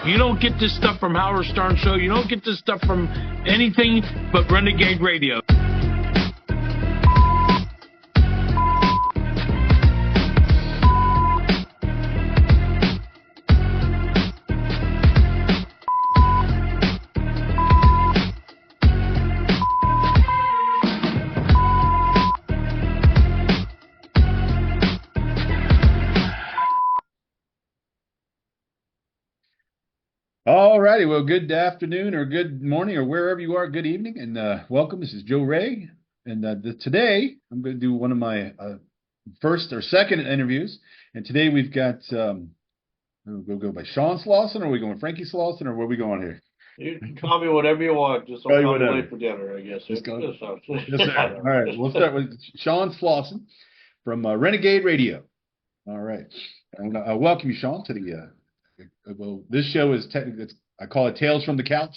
You don't get this stuff from Howard Stern Show. You don't get this stuff from anything but Renegade Radio. All righty. Well, good afternoon or good morning or wherever you are. Good evening and welcome. This is Joe Ray. And today I'm going to do one of my first or second interviews. And today we've got, we'll go by Sean Slauson, or are we going Frankie Slauson, or where are we going here? You can call me whatever you want. Just don't call me late for dinner, I guess. Just go. Yes, sir. All right. We'll start with Sean Slauson from Renegade Radio. All right. And I welcome you, Sean, to the well, this show is technically, I call it Tales from the Couch,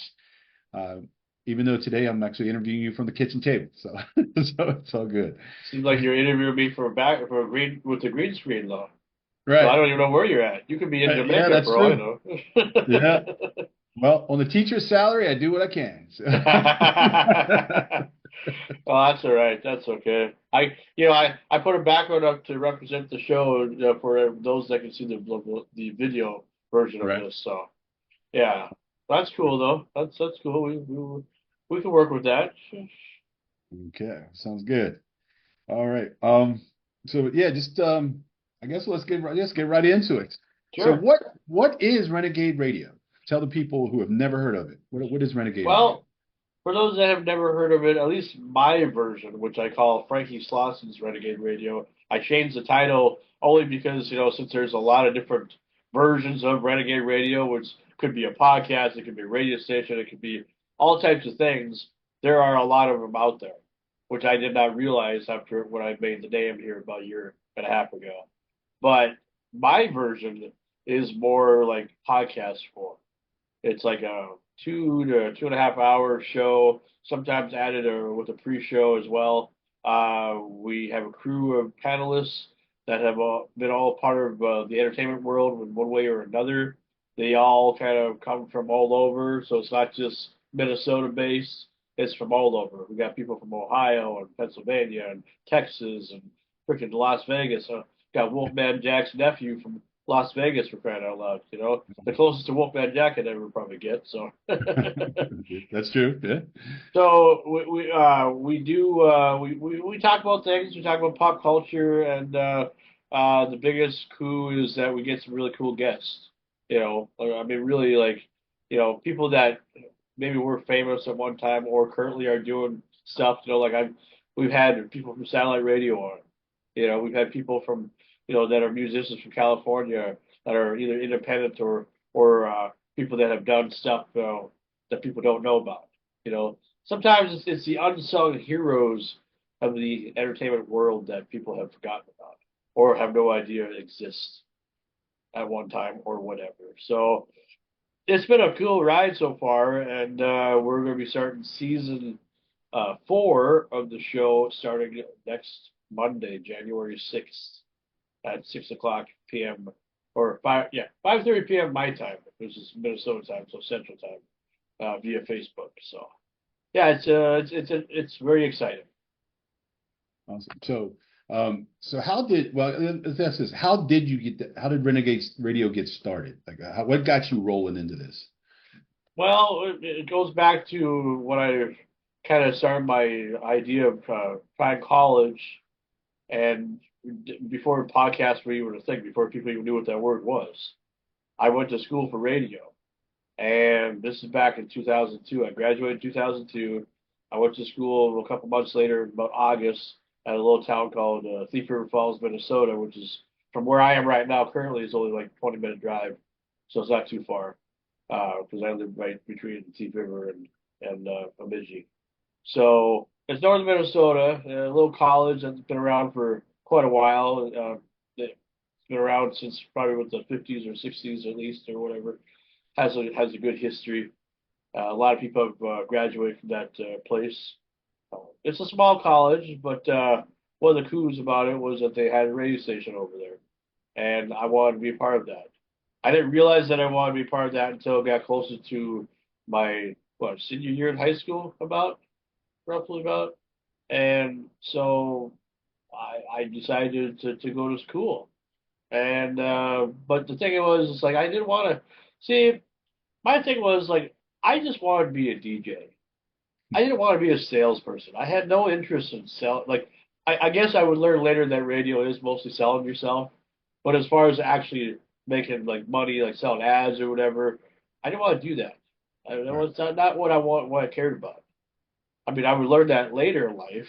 even though today I'm actually interviewing you from the kitchen table, so it's all good. Seems like you're interviewing me with the green screen, though. Right. So I don't even know where you're at. You could be in Jamaica that's for true. all I know. Yeah. Well, on the teacher's salary, I do what I can. So. Oh, that's all right. That's okay. I put a background up to represent the show for those that can see the video version of this. So, yeah, that's cool though. That's cool. We can work with that. Okay, sounds good. All right. So yeah, just I guess let's get right into it. Sure. So what is Renegade Radio? Tell the people who have never heard of it. What is Renegade Radio? Well, for those that have never heard of it, at least my version, which I call Frankie Slauson's Renegade Radio, I changed the title only because, since there's a lot of different versions of Renegade Radio, which could be a podcast, it could be a radio station, it could be all types of things. There are a lot of them out there, which I did not realize after when I made the name here about a year and a half ago. But my version is more like podcast form. It's like a 2 to 2.5 hour show, sometimes added with a pre-show as well. We have a crew of panelists that have been all part of the entertainment world in one way or another. They all kind of come from all over, so it's not just Minnesota-based. It's from all over. We got people from Ohio and Pennsylvania and Texas and freaking Las Vegas. Got Wolfman Jack's nephew from Las Vegas, for crying out loud, the closest to Wolfman Jack I'd ever probably get. So that's true. Yeah. So we talk about things. We talk about pop culture, and the biggest coup is that we get some really cool guests. I mean, really people that maybe were famous at one time or currently are doing stuff. We've had people from satellite radio on. We've had people from that are musicians from California that are either independent or people that have done stuff that people don't know about. Sometimes it's the unsung heroes of the entertainment world that people have forgotten about or have no idea exists at one time or whatever. So it's been a cool ride so far, and we're going to be starting season 4 of the show starting next Monday, January 6th. At 6:00 p.m. or 5:30 p.m. my time, which is Minnesota time, so Central time, via Facebook. So, yeah, it's very exciting. Awesome. So how did how did Renegade Radio get started? What got you rolling into this? Well, it goes back to when I kind of started my idea of trying college, and before podcasts were even a thing, before people even knew what that word was, I went to school for radio. And this is back in 2002. I graduated in 2002. I went to school a couple months later, about August, at a little town called Thief River Falls, Minnesota, which is from where I am right now. Currently, it's only like a 20-minute drive, so it's not too far because I live right between Thief River and Bemidji. So it's northern Minnesota, a little college that's been around for quite a while. It's been around since probably with the 50s or 60s at least or whatever. Has a good history. A lot of people have graduated from that place. It's a small college, but one of the coups about it was that they had a radio station over there, and I wanted to be a part of that. I didn't realize that I wanted to be part of that until I got closer to my senior year in high school, roughly about. And so I decided to go to school. And but the thing was, it's like I didn't want to see. My thing was like I just wanted to be a DJ. I didn't want to be a salesperson. I had no interest in sell. Like I guess I would learn later that radio is mostly selling yourself. But as far as actually making like money, like selling ads or whatever, I didn't want to do that. That Right. was not what what I cared about. I mean, I would learn that later in life,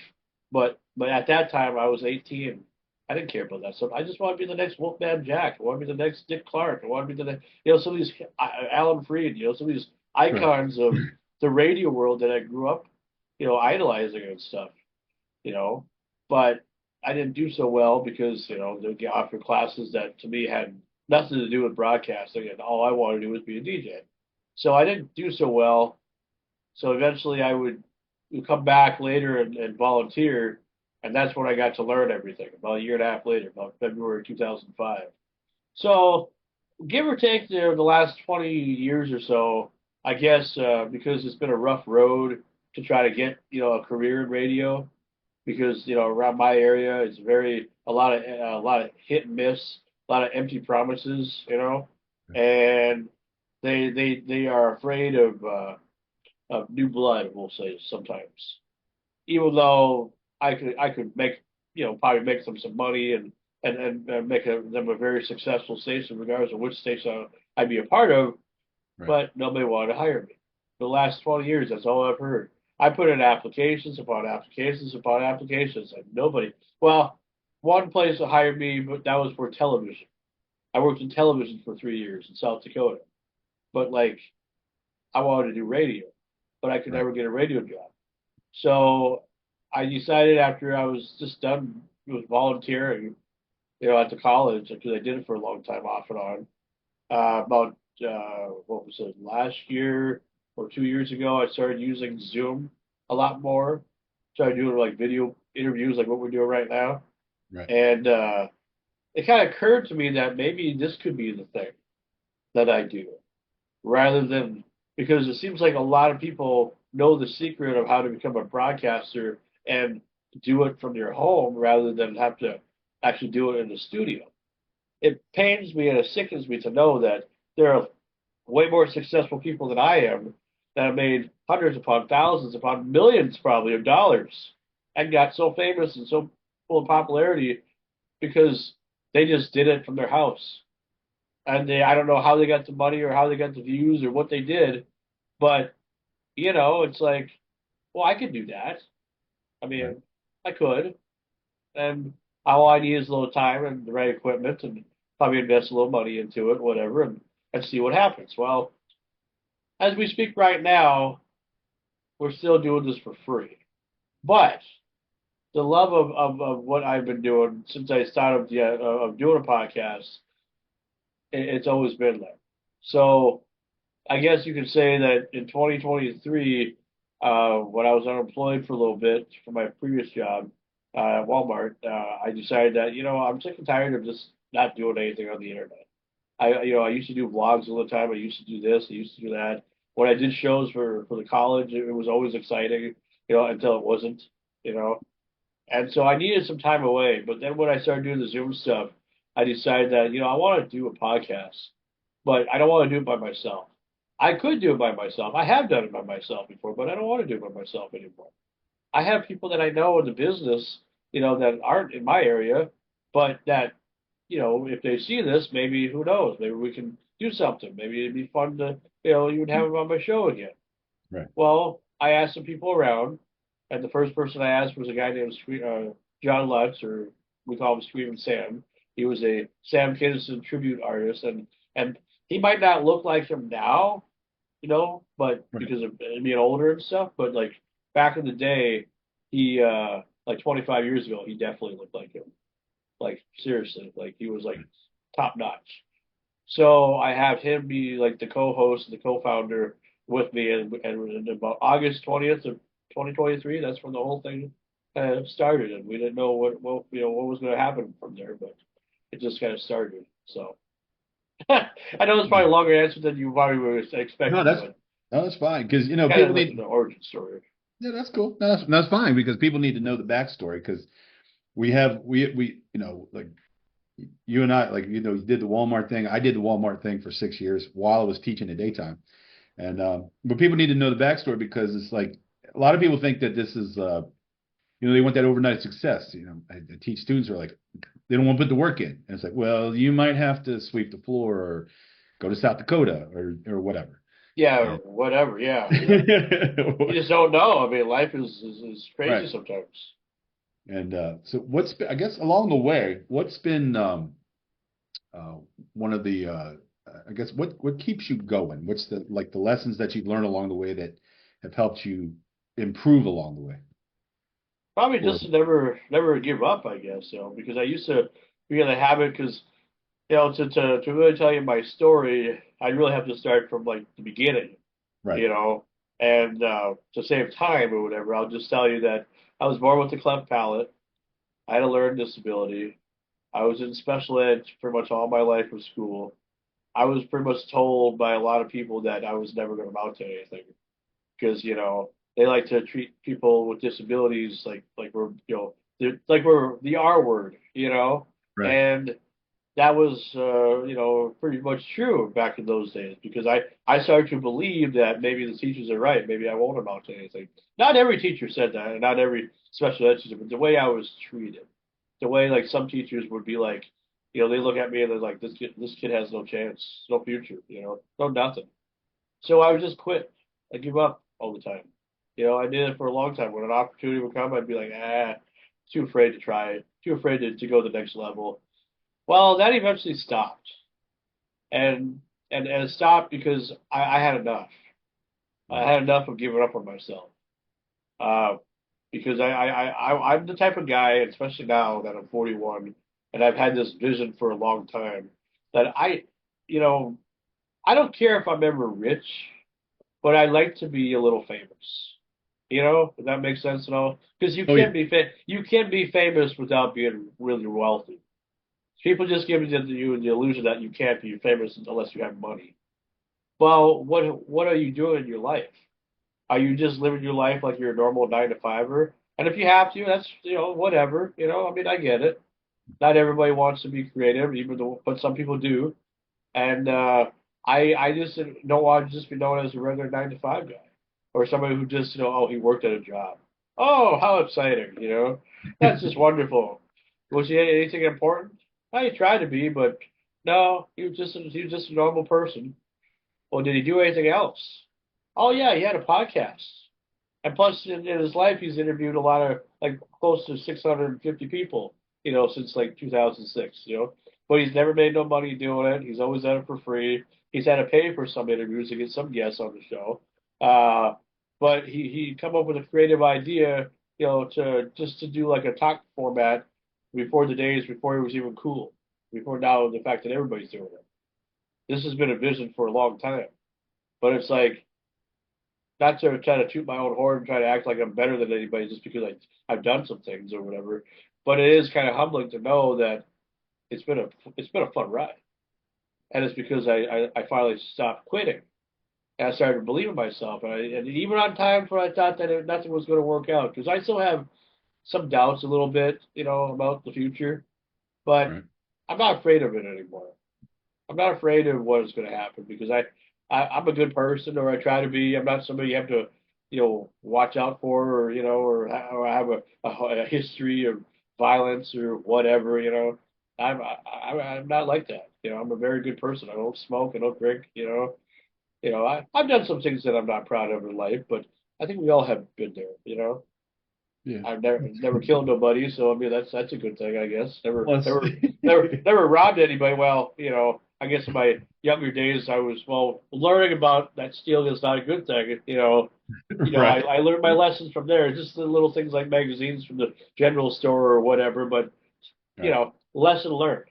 but at that time I was 18. I didn't care about that stuff. I just want to be the next Wolfman Jack. I want to be the next Dick Clark. I want to be the next, some of these Alan Freed. Some of these Right. icons of the radio world that I grew up, idolizing and stuff. You know, but I didn't do so well because they get offered classes that to me had nothing to do with broadcasting, and all I wanted to do was be a DJ. So I didn't do so well, so eventually I would come back later and volunteer, and that's when I got to learn everything about a year and a half later, about February 2005. So give or take the last 20 years or so, I guess because it's been a rough road to try to get a career in radio because around my area it's very a lot of hit and miss, a lot of empty promises, and they are afraid of new blood, we'll say sometimes. Even though I could make probably make them some money and make them a very successful station, regardless of which station I'd be a part of, Right. but nobody wanted to hire me. The last 20 years, that's all I've heard. I put in applications upon applications upon applications, and nobody. Well, one place hired me, but that was for television. I worked in television for 3 years in South Dakota, but like I wanted to do radio, but I could Right. never get a radio job. So I decided after I was just done with volunteering, at the college because I did it for a long time off and on. About what was it, last year or 2 years ago, I started using Zoom a lot more. Started doing like video interviews like what we're doing right now. Right. And it kind of occurred to me that maybe this could be the thing that I do rather than because it seems like a lot of people know the secret of how to become a broadcaster and do it from your home rather than have to actually do it in the studio. It pains me and it sickens me to know that there are way more successful people than I am that have made hundreds upon thousands upon millions probably of dollars and got so famous and so full of popularity because they just did it from their house. And I don't know how they got the money or how they got the views or what they did, but it's like, well, I could do that. I Right. mean, I could, and all I need is a little time and the right equipment, and probably invest a little money into it, whatever, and see what happens. Well, as we speak right now, we're still doing this for free, but the love of what I've been doing since I started of doing a podcast, it's always been there. So I guess you could say that in 2023, when I was unemployed for a little bit from my previous job at Walmart, I decided that I'm sick and tired of just not doing anything on the internet. I used to do vlogs all the time. I used to do this. I used to do that. When I did shows for the college, it was always exciting, until it wasn't, you know. And so I needed some time away. But then when I started doing the Zoom stuff, I decided that, I want to do a podcast, but I don't want to do it by myself. I could do it by myself. I have done it by myself before, but I don't want to do it by myself anymore. I have people that I know in the business, that aren't in my area, but that, if they see this, maybe who knows? Maybe we can do something. Maybe it'd be fun to, even have them on my show again. Right. Well, I asked some people around, and the first person I asked was a guy named John Lutz, or we call him Screaming Sam. He was a Sam Kinison tribute artist, and he might not look like him now, but Right. because of being older and stuff. But like back in the day, he like 25 years ago, he definitely looked like him. Like seriously, like he was like top notch. So I have him be like the co-host and the co-founder with me, and about August 20th of 2023, that's when the whole thing started, and we didn't know what was going to happen from there, but it just kind of started. So I know it's probably a longer answer than you probably were No, expecting, that's but no, that's fine because kind people of like need. the origin story. Yeah, that's cool. No, that's fine because people need to know the backstory because we like you and I, like, you did the Walmart thing. I did the Walmart thing for 6 years while I was teaching the daytime. And but people need to know the backstory because it's like a lot of people think that this is they want that overnight success. I teach students who are like they don't want to put the work in. And it's like, well, you might have to sweep the floor or go to South Dakota or whatever. Yeah, or And whatever. Yeah, yeah. You just don't know. I mean, life is crazy right. sometimes. And so I guess along the way, what's been uh, one of the I guess what keeps you going? What's the lessons that you've learned along the way that have helped you improve along the way? Probably Or just to never give up, I guess. Because I used to be in the habit because to really tell you my story, I really have to start from like the beginning. right, you know, and to save time or whatever, I'll just tell you that I was born with a cleft palate. I had a learning disability. I was in special ed pretty much all my life of school. I was pretty much told by a lot of people that I was never going to amount to anything because they like to treat people with disabilities like we're like we're the R word, right. and that was pretty much true back in those days because I started to believe that maybe the teachers are right, maybe I won't amount to anything. Not every teacher said that, and not every special ed teacher, but the way I was treated, the way like some teachers would be like, they look at me and they're like, this kid has no chance, no future, no nothing. So I would just quit. I give up all the time. I did it for a long time. When an opportunity would come, I'd be like, too afraid to try it, too afraid to go to the next level. Well, that eventually stopped, and and it stopped because I had enough. I Right. had enough of giving up on myself. Uh, because I'm the type of guy, especially now that I'm 41, and I've had this vision for a long time, that you know, I don't care if I'm ever rich, but I like to be a little famous. If that makes sense at all, because Oh yeah, you can be famous without being really wealthy. People just give you the illusion that you can't be famous unless you have money. Well, what are you doing in your life? Are you just living your life like you're a normal 9 to 5er? And if you have to, that's whatever. I mean, I get it. Not everybody wants to be creative, even though, but some people do. And I just don't want to just be known as a regular 9 to 5 guy or somebody who just oh, he worked at a job. Oh, how exciting! That's just wonderful. Was he anything important? I tried to be, but no, he was just a normal person. Well, did he do anything else? Oh yeah, he had a podcast. And plus, in his life, he's interviewed a lot of like close to 650 people, since like 2006, But he's never made no money doing it. He's always done it for free. He's had to pay for some interviews to get some guests on the show. Uh, but he come up with a creative idea, to do like a talk format before the days before it was even cool, before now the fact that everybody's doing it. This has been a vision for a long time, but it's like not to try to toot my own horn and try to act like I'm better than anybody just because I've done some things or whatever. But it is kind of humbling to know that it's been a it's been a fun ride, and it's because I finally stopped quitting and I started believing myself, and even on times where I thought that nothing was going to work out because I still have some doubts a little bit, about the future, but right. I'm not afraid of it anymore. I'm not afraid of what is going to happen because I'm a good person, or I try to be. I'm not somebody you have to, watch out for, or or have a history of violence or whatever. I'm not like that. I'm a very good person. I don't smoke. I don't drink. I've done some things that I'm not proud of in life, but I think we all have been there. Yeah. I've never killed nobody, so I mean that's a good thing, I guess. Never Plus, never never robbed anybody. Well, I guess in my younger days I was learning about that stealing is not a good thing. I, right, I learned my lessons from there. Just the little things like magazines from the general store or whatever, but right, lesson learned.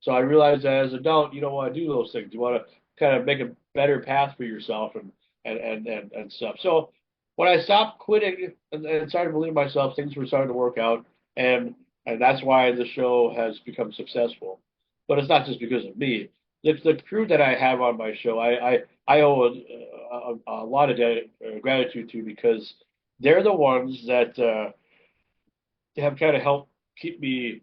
So I realized that as an adult, you don't want to do those things. You want to kind of make a better path for yourself and stuff. So when I stopped quitting and started believing myself, things were starting to work out, and that's why the show has become successful. But it's not just because of me. the crew that I have on my show, I owe a lot of gratitude to, because they're the ones that have kind of helped keep me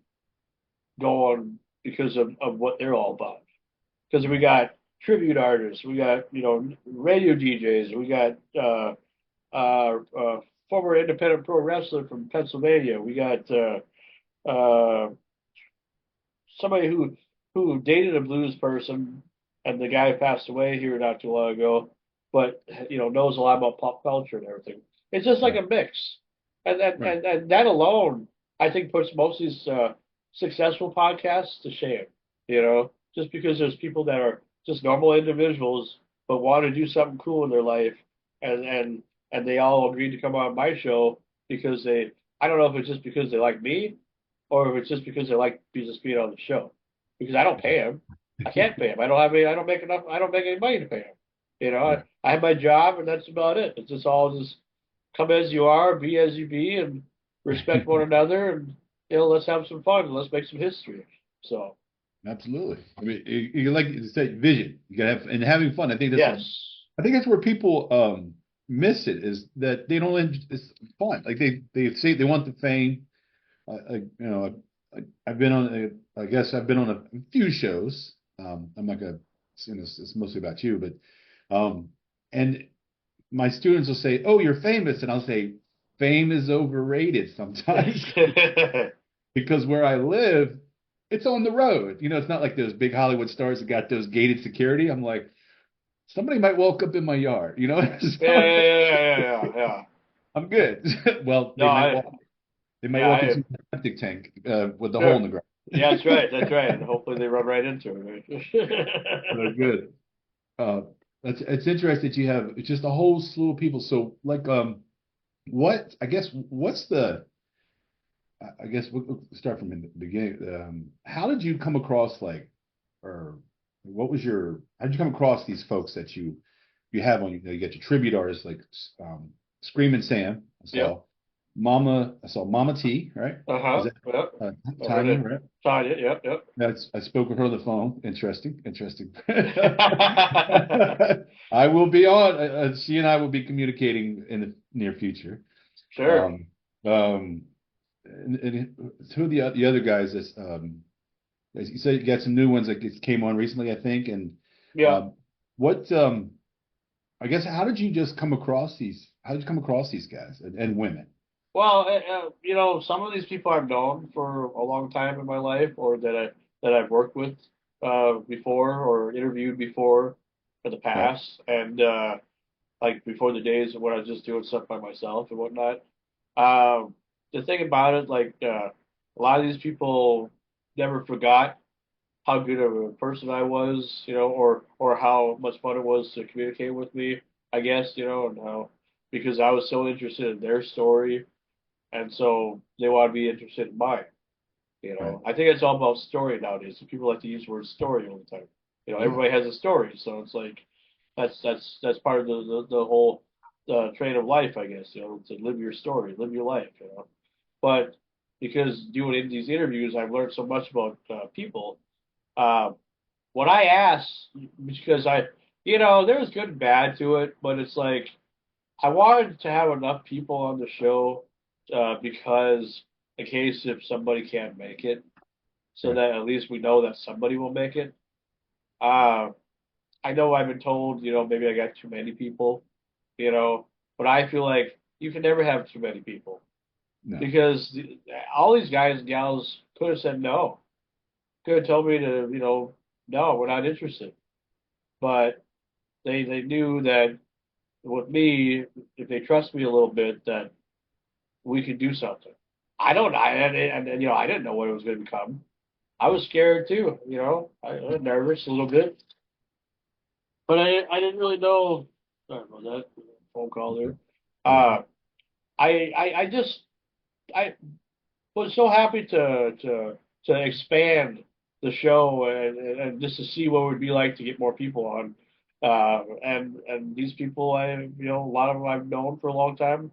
going because of what they're all about. Because we got tribute artists, we got radio DJs, we got former independent pro wrestler from Pennsylvania, we got somebody who dated a blues person, and the guy passed away here not too long ago, but knows a lot about pop culture and everything. It's just like Right. a mix, and and Right. and, and that alone, I think, puts most of these successful podcasts to shame. Just because there's people that are just normal individuals but want to do something cool in their life, and they all agreed to come on my show because I don't know if it's just because they like me, or if it's just because they like just being on the show. Because I don't pay them. I can't pay them. I don't have any. I don't make enough. I don't make any money to pay them. Right. I have my job, and that's about it. It's just all just come as you are, be as you be, and respect one another, and let's have some fun and let's make some history. So Absolutely. I mean, you like you said, vision. You gotta have and having fun. yes, I think that's where people miss it is that they don't. It's fun. Like they say they want the fame. I've been on. I guess I've been on a few shows. I'm not gonna. It's mostly about you, but and my students will say, "Oh, you're famous," and I'll say, "Fame is overrated sometimes because where I live, it's on the road. It's not like those big Hollywood stars that got those gated security. I'm like, somebody might walk up in my yard. yeah. I'm good. Well, No, they might walk. They might yeah, walk into a septic tank with the hole sure. in the ground. Yeah, that's right. That's right. And hopefully they run right into it. They're Right? good. Uh, it's interesting that you have just a whole slew of people. So, like, what I guess what's the I guess we'll start from the beginning. How did you come across or what was how did you come across these folks that you have on you get your tribute artists like Screaming Sam. Yep. I saw Mama T, right? Is Uh-huh. that Yep. uh, I heard Tanya, it. right? Tried it. Yep. Yep. I spoke with her on the phone. Interesting, interesting. I will be on. She and I will be communicating in the near future. Sure. Um, um, and two of the other guys that as you said, you got some new ones that came on recently, I think. And Yep. what I guess how did you just come across these? How did you come across these guys and women? Well, some of these people I've known for a long time in my life, or that I've worked with before, or interviewed before in the Right, past, and like before the days when I was just doing stuff by myself and whatnot. The thing about it, like a lot of these people never forgot how good of a person I was, or how much fun it was to communicate with me, I guess, and how, because I was so interested in their story, and so they want to be interested in mine. right. I think it's all about story nowadays. People like to use the word story all the time. Yeah, Everybody has a story, so it's like that's part of the whole train of life, I guess. To live your story, live your life. But because doing these interviews, I've learned so much about people. Uh, when I ask, because there's good and bad to it, but it's like I wanted to have enough people on the show because in case if somebody can't make it, so right. that at least we know that somebody will make it. Uh, I know I've been told, maybe I got too many people, you know, but I feel like you can never have too many people, No, because all these guys and gals could have said no, could have told me to, no, we're not interested. But they knew that with me, if they trust me a little bit, that we could do something. I don't, I and I didn't know what it was going to become. I was scared too, I was nervous a little bit, but I didn't really know. Sorry about that phone call there. yeah, Uh, I just I was so happy to expand the show, and just to see what it would be like to get more people on. And these people, a lot of them I've known for a long time.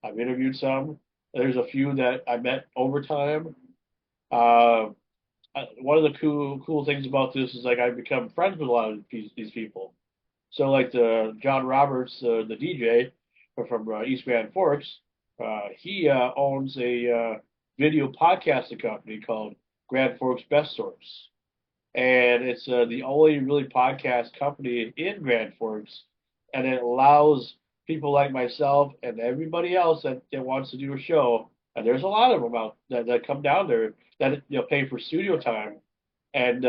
I've interviewed some. There's a few that I met over time. Uh, one of the cool things about this is like I've become friends with a lot of these people. So like the John Roberts, the DJ from East Grand Forks, he owns a video podcasting company called Grand Forks Best Source, and it's the only really podcast company in Grand Forks, and it allows people like myself and everybody else that wants to do a show, and there's a lot of them out that come down there that pay for studio time and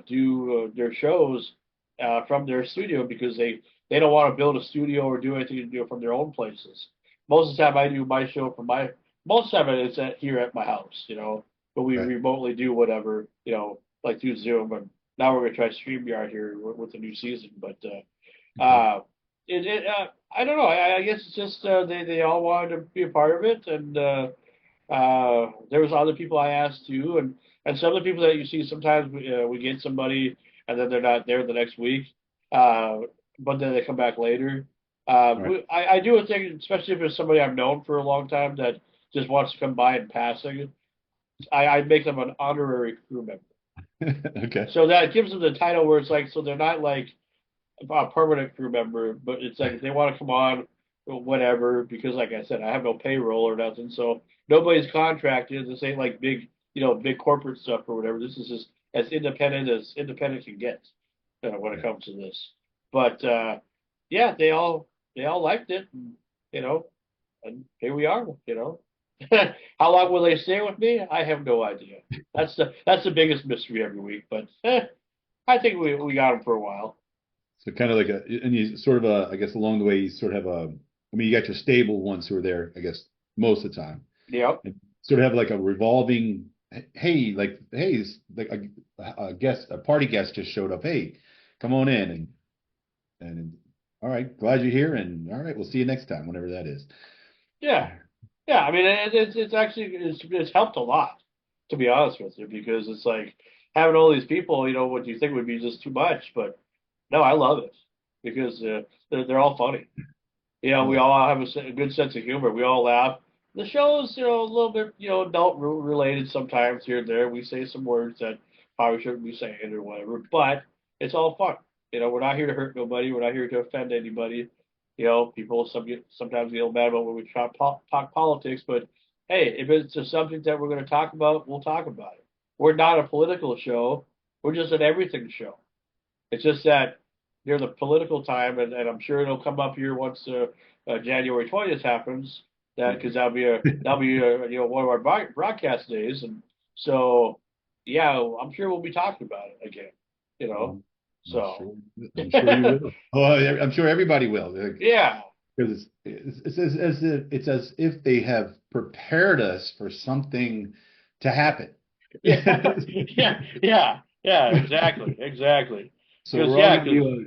do their shows from their studio because they don't want to build a studio or do anything to do it from their own places. Most of the time, I do my show from my most of the time it's here at my house, but we Right. remotely do whatever, like through Zoom. And now we're gonna try StreamYard here with the new season, but Okay. uh, I don't know. I guess it's just they all wanted to be a part of it, and there was other people I asked too, and some of the people that you see sometimes we get somebody and then they're not there the next week, uh, but then they come back later. Right. I do a thing, especially if it's somebody I've known for a long time that just wants to come by in passing. I make them an honorary crew member, Okay. so that gives them the title where it's like so they're not like a permanent crew member, but it's like if they want to come on, whatever. Because like I said, I have no payroll or nothing, so nobody's contracted. This ain't like big, big corporate stuff or whatever. This is just as independent can get when it Yeah. comes to this. But yeah, they all liked it, you know, and here we are, How long will they stay with me? I have no idea. That's the biggest mystery every week, but I think we got them for a while. So kind of like and you sort of I guess along the way you sort of have I mean, you got your stable ones who are there, I guess, most of the time. Yep. And sort of have like a revolving, hey, it's like a guest, a party guest just showed up. Hey, come on in and all right, glad you're here, and all right, we'll see you next time, whenever that is. Yeah. Yeah. I mean, it's actually it's helped a lot, to be honest with you, because it's like having all these people. What you think would be just too much, but no, I love it because they're all funny. We Yeah. all have a good sense of humor. We all laugh. The show's, a little bit, adult related sometimes here and there. We say some words that probably shouldn't be saying or whatever, but it's all fun. We're not here to hurt nobody. We're not here to offend anybody. People sometimes get mad about when we talk politics, but hey, if it's a subject that we're going to talk about, we'll talk about it. We're not a political show. We're just an everything show. It's just that near the political time, and I'm sure it'll come up here once January 20th happens. That because that'll be one of our broadcast days, and so yeah, I'm sure we'll be talking about it again. You know, I'm so sure. I'm sure you will. Oh, yeah, I'm sure everybody will. yeah, Because it's as if they have prepared us for something to happen. yeah, yeah, exactly. So Because we're all yeah, going to be like,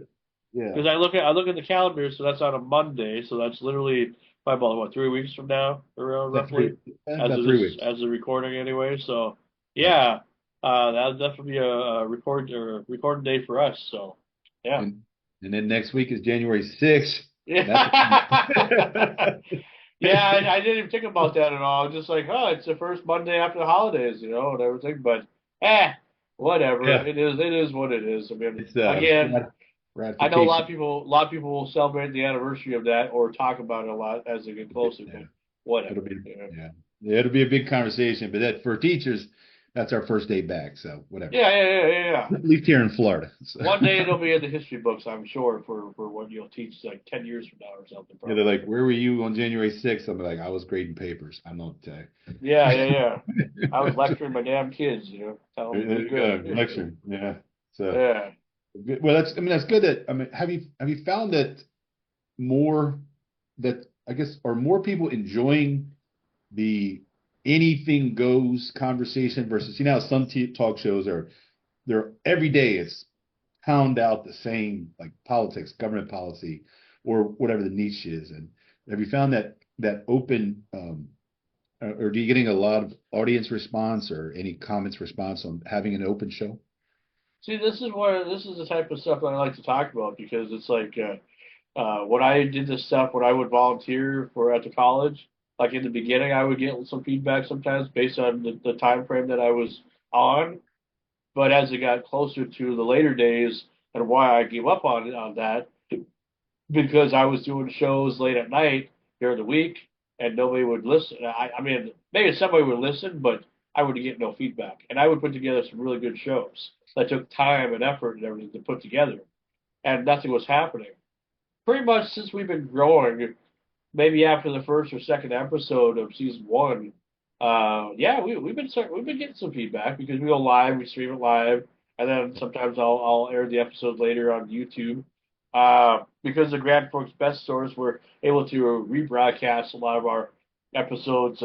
yeah, because I look at the calendar, so that's on a Monday, so that's literally probably about what 3 weeks from now, around roughly, as about of three this weeks. as the recording anyway. So Right. yeah, that'll definitely be a recording day for us. So yeah, And and then next week is January 6th. That's yeah, yeah. I didn't even think about that at all. Just like, oh, it's the first Monday after the holidays, and everything. But whatever. yeah. It is what it is. I mean, It's again. I know a lot ratification. of people. A lot of people will celebrate the anniversary of that or talk about it a lot as they get closer. Yeah. But whatever. It'll be yeah. Yeah, it'll be a big conversation. But that for teachers, that's our first day back. So whatever. Yeah. At least here in Florida. So. One day it'll be in the history books, I'm sure, for what you'll teach like 10 years from now or something. Yeah, they're Probably. like, "Where were you on January 6th?" I'm like, "I was grading papers." I'm not. Yeah. I was lecturing my damn kids, telling them to There do you go, good. lecture. Yeah. So, Yeah. well, that's good. That I mean, have you found that more that I guess are more people enjoying the anything goes conversation versus some talk shows are they're every day it's pound out the same like politics, government policy, or whatever the niche is. And have you found that open or do you getting a lot of audience response or any comments response on having an open show? See, this is the type of stuff that I like to talk about because it's like when I did this stuff when I would volunteer for at the college. Like in the beginning, I would get some feedback sometimes based on the time frame that on. But as it got closer to the later days, and why I gave up on that, because I was doing shows late at night during the week, and nobody would listen. I mean, maybe somebody would listen, but I would get no feedback. And I would put together some really good shows that took time and effort and everything to put together, and nothing was happening. Pretty much since we've been growing, maybe after the first or second episode of season one, yeah, we've been getting some feedback because we go live, we stream it live, and then sometimes I'll air the episode later on YouTube. Because the Grand Forks Best Stores were able to rebroadcast a lot of our episodes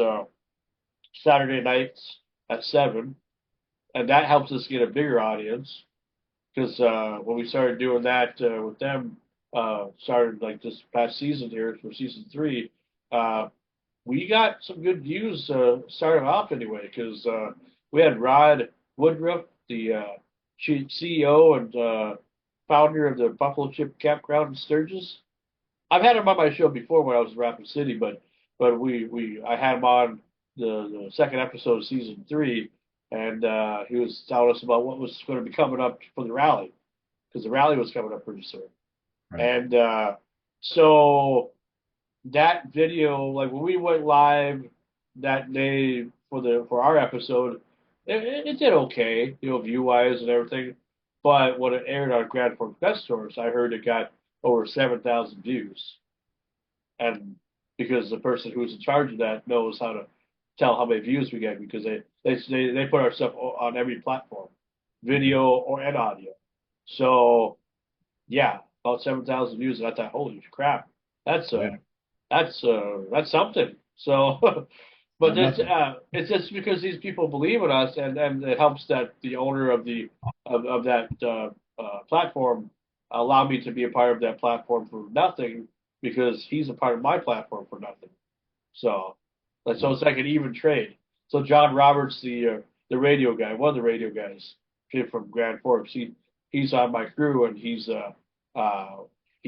Saturday nights at 7, and that helps us get a bigger audience. Because when we started doing that with them, started like this past season here for season 3, we got some good views starting off anyway. Because we had Rod Woodruff, the CEO and founder of the Buffalo Chip Campground in Sturgis. I've had him on my show before when I was in Rapid City, but I had him on the second episode of season 3, and he was telling us about what was going to be coming up for the rally, because the rally was coming up pretty soon. Right. And so that video, like when we went live that day for our episode, it did okay, view wise and everything. But when it aired on Grand Forks Best Stores, I heard it got over 7,000 views. And because the person who's in charge of that knows how to tell how many views we get, because they put our stuff on every platform, video or and audio. So yeah, about 7,000 views, and I thought, holy crap, that's something. So, but it's just because these people believe in us, and it helps that the owner of that platform allow me to be a part of that platform for nothing, because he's a part of my platform for nothing. So it's like an even trade. So John Roberts, the radio guy, one of the radio guys, from Grand Forks, he's on my crew, and he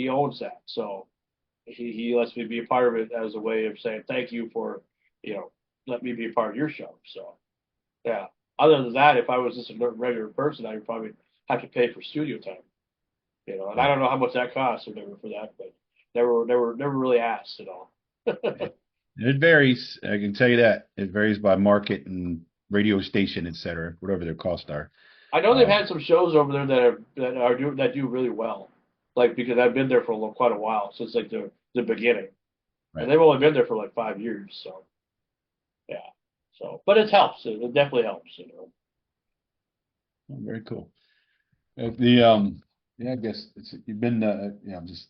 owns that. So he lets me be a part of it as a way of saying thank you for, let me be a part of your show. So yeah. Other than that, if I was just a regular person, I would probably have to pay for studio time. And I don't know how much that costs or whatever for that, but never really asked at all. It varies. I can tell you that it varies by market and radio station, et cetera, whatever their costs are. I know they've had some shows over there that do really well, like because I've been there for quite a while, since like the beginning, Right. and they've only been there for like 5 years. So yeah, but it helps. It definitely helps. Oh, very cool. Yeah, I guess you've been I'm just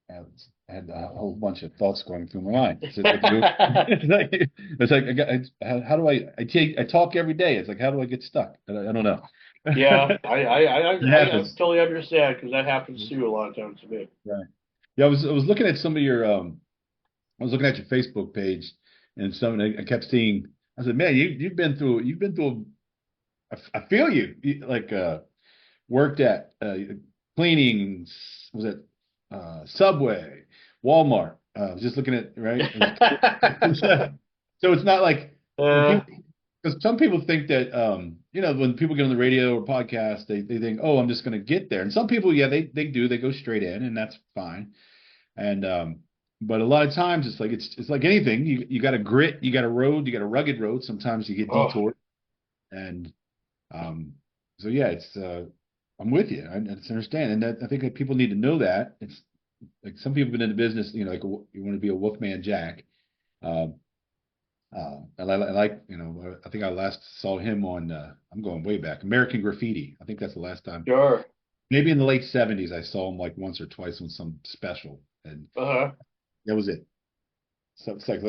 I had a whole bunch of thoughts going through my mind. It's like how do I talk every day? It's like, how do I get stuck? I don't know. Yeah, I happens. totally understand, because that happens too a lot of times to me. Right. Yeah, I was looking at some of your I was looking at your Facebook page, and I kept seeing. I said, man, you've been through. I feel you. Like worked at cleaning. Was it Subway, Walmart? I was just looking at right. So it's not like because some people think that when people get on the radio or podcast, they think, oh, I'm just going to get there. And some people, yeah, they do. They go straight in, and that's fine. And but a lot of times it's like anything. You got a grit, you got a road, you got a rugged road. Sometimes you get detoured, and so yeah, it's I'm with you. I understand, and I think that people need to know that. It's like some people have been in the business, like you want to be a Wolfman Jack. And I like, I think I last saw him on, I'm going way back, American Graffiti. I think that's the last time. Sure. Maybe in the late 70s, I saw him like once or twice on some special, and that was it. So it's like,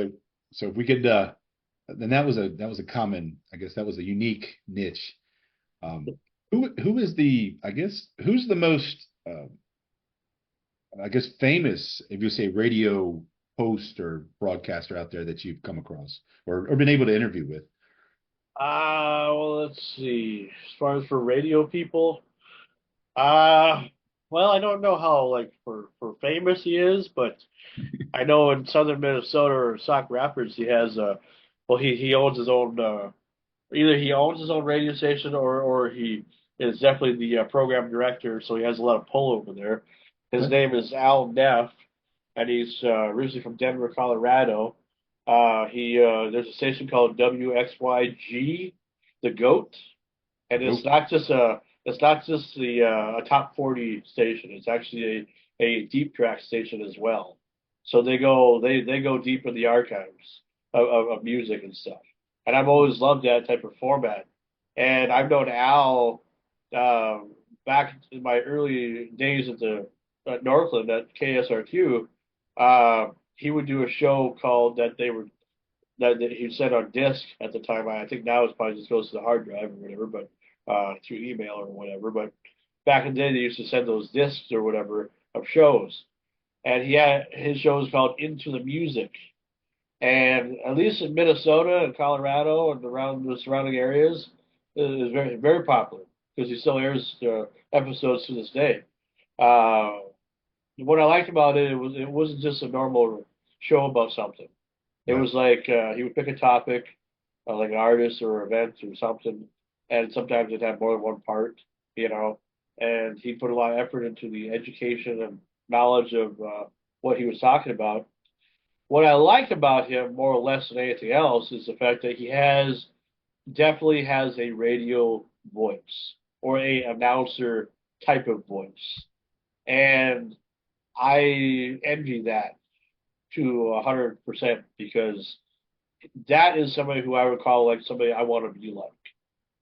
so if we could, then that was a common, I guess that was a unique niche. Who is who's the most, I guess, famous, if you say radio host or broadcaster out there that you've come across or been able to interview with? Well, let's see. As far as for radio people, well, I don't know how like for famous he is, but I know in southern Minnesota or Sauk Rapids he has well he owns his own either he owns his own radio station or he is definitely the program director, so he has a lot of pull over there. His Okay. name is Al Neff, and he's originally from Denver, Colorado. He There's a station called WXYG, the Goat, and Nope. it's not just the a top 40 station. It's actually a deep track station as well. So they go deep in the archives of music and stuff. And I've always loved that type of format. And I've known Al back in my early days at Northland at KSRQ. He would do a show called that he sent on disc at the time. I think now it's probably just goes to the hard drive or whatever, but through email or whatever. But back in the day, they used to send those discs or whatever of shows, and he had his show was called Into the Music. And at least in Minnesota and Colorado and around the surrounding areas, it is very very popular because he still airs episodes to this day. Uh, what I liked about it, it wasn't just a normal show about something. It Right. was like he would pick a topic, like an artist or event or something, and sometimes it'd have more than one part, you know. And he put a lot of effort into the education and knowledge of what he was talking about. What I liked about him more or less than anything else is the fact that he definitely has a radio voice or a announcer type of voice, and I envy that to 100% because that is somebody who I would call like somebody I want to be like,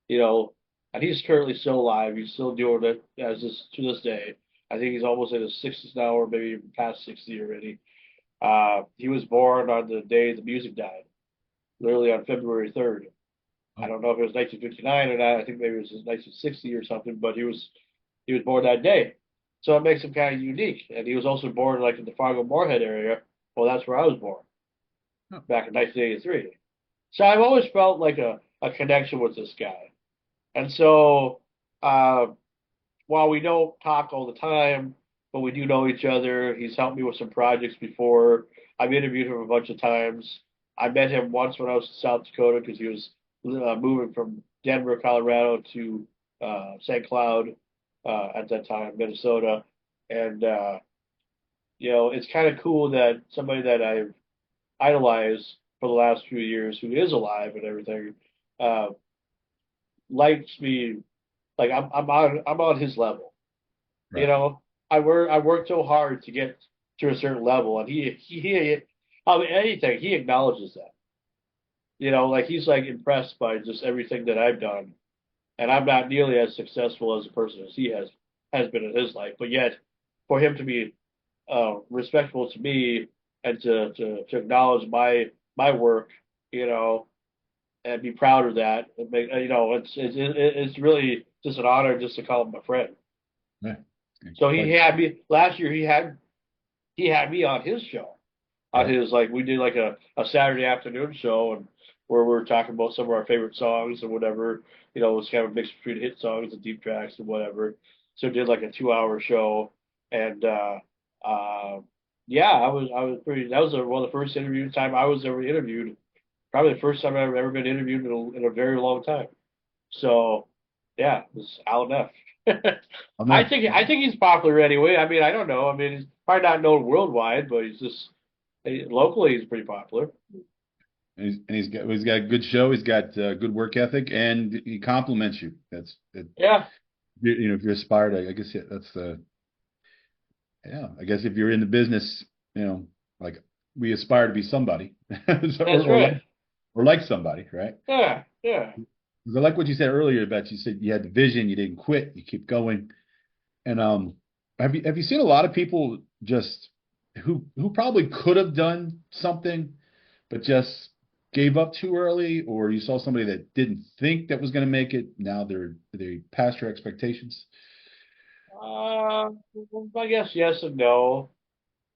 you know. And he's currently still alive. He's still doing it as this to this day. I think he's almost in his 60s now, or maybe even past 60 already. He was born on the day the music died, literally on February 3rd. I Oh, don't know if it was 1959 or not. I think maybe it was 1960 or something, but he was born that day. So it makes him kind of unique. And he was also born like in the Fargo Moorhead area. Well, that's where I was born oh, back in 1983. So I've always felt like a connection with this guy. And so uh, while we don't talk all the time, but we do know each other, he's helped me with some projects before. I've interviewed him a bunch of times. I met him once when I was in South Dakota because he was moving from Denver, Colorado to St. Cloud at that time, Minnesota. And, it's kind of cool that somebody that I've idolized for the last few years, who is alive and everything, uh, likes me. Like I'm on his level. You right. know, I worked so hard to get to a certain level, and I mean, anything he acknowledges that. Like he's like impressed by just everything that I've done, and I'm not nearly as successful as a person as he has been in his life. But yet, for him to be respectful to me and to acknowledge my work, you know, and be proud of that. It's really just an honor just to call him a friend. Yeah. So he Quite. had me last year. He had me on his show, on Right. his like we did like a Saturday afternoon show and where we were talking about some of our favorite songs and whatever. It was kind of a mix between hit songs and deep tracks and whatever. So did like a 2 hour show and uh, yeah, I was pretty. That was one of the first interview time I was ever interviewed. Probably the first time I've ever been interviewed in a very long time. So, yeah, it's Alan F. I'm not. I think he's popular anyway. I mean, I don't know. I mean, he's probably not known worldwide, but locally he's pretty popular. He's got a good show. He's got good work ethic, and he compliments you. That's it. Yeah, If you're aspired, I guess, yeah, that's the yeah. I guess if you're in the business, like we aspire to be somebody, so, that's or right. like somebody, right? Yeah, yeah. 'Cause I like what you said earlier about you said you had the vision, you didn't quit, you keep going. And have you seen a lot of people just who probably could have done something but just gave up too early, or you saw somebody that didn't think that was going to make it, now they passed your expectations? Uh, I guess yes and no,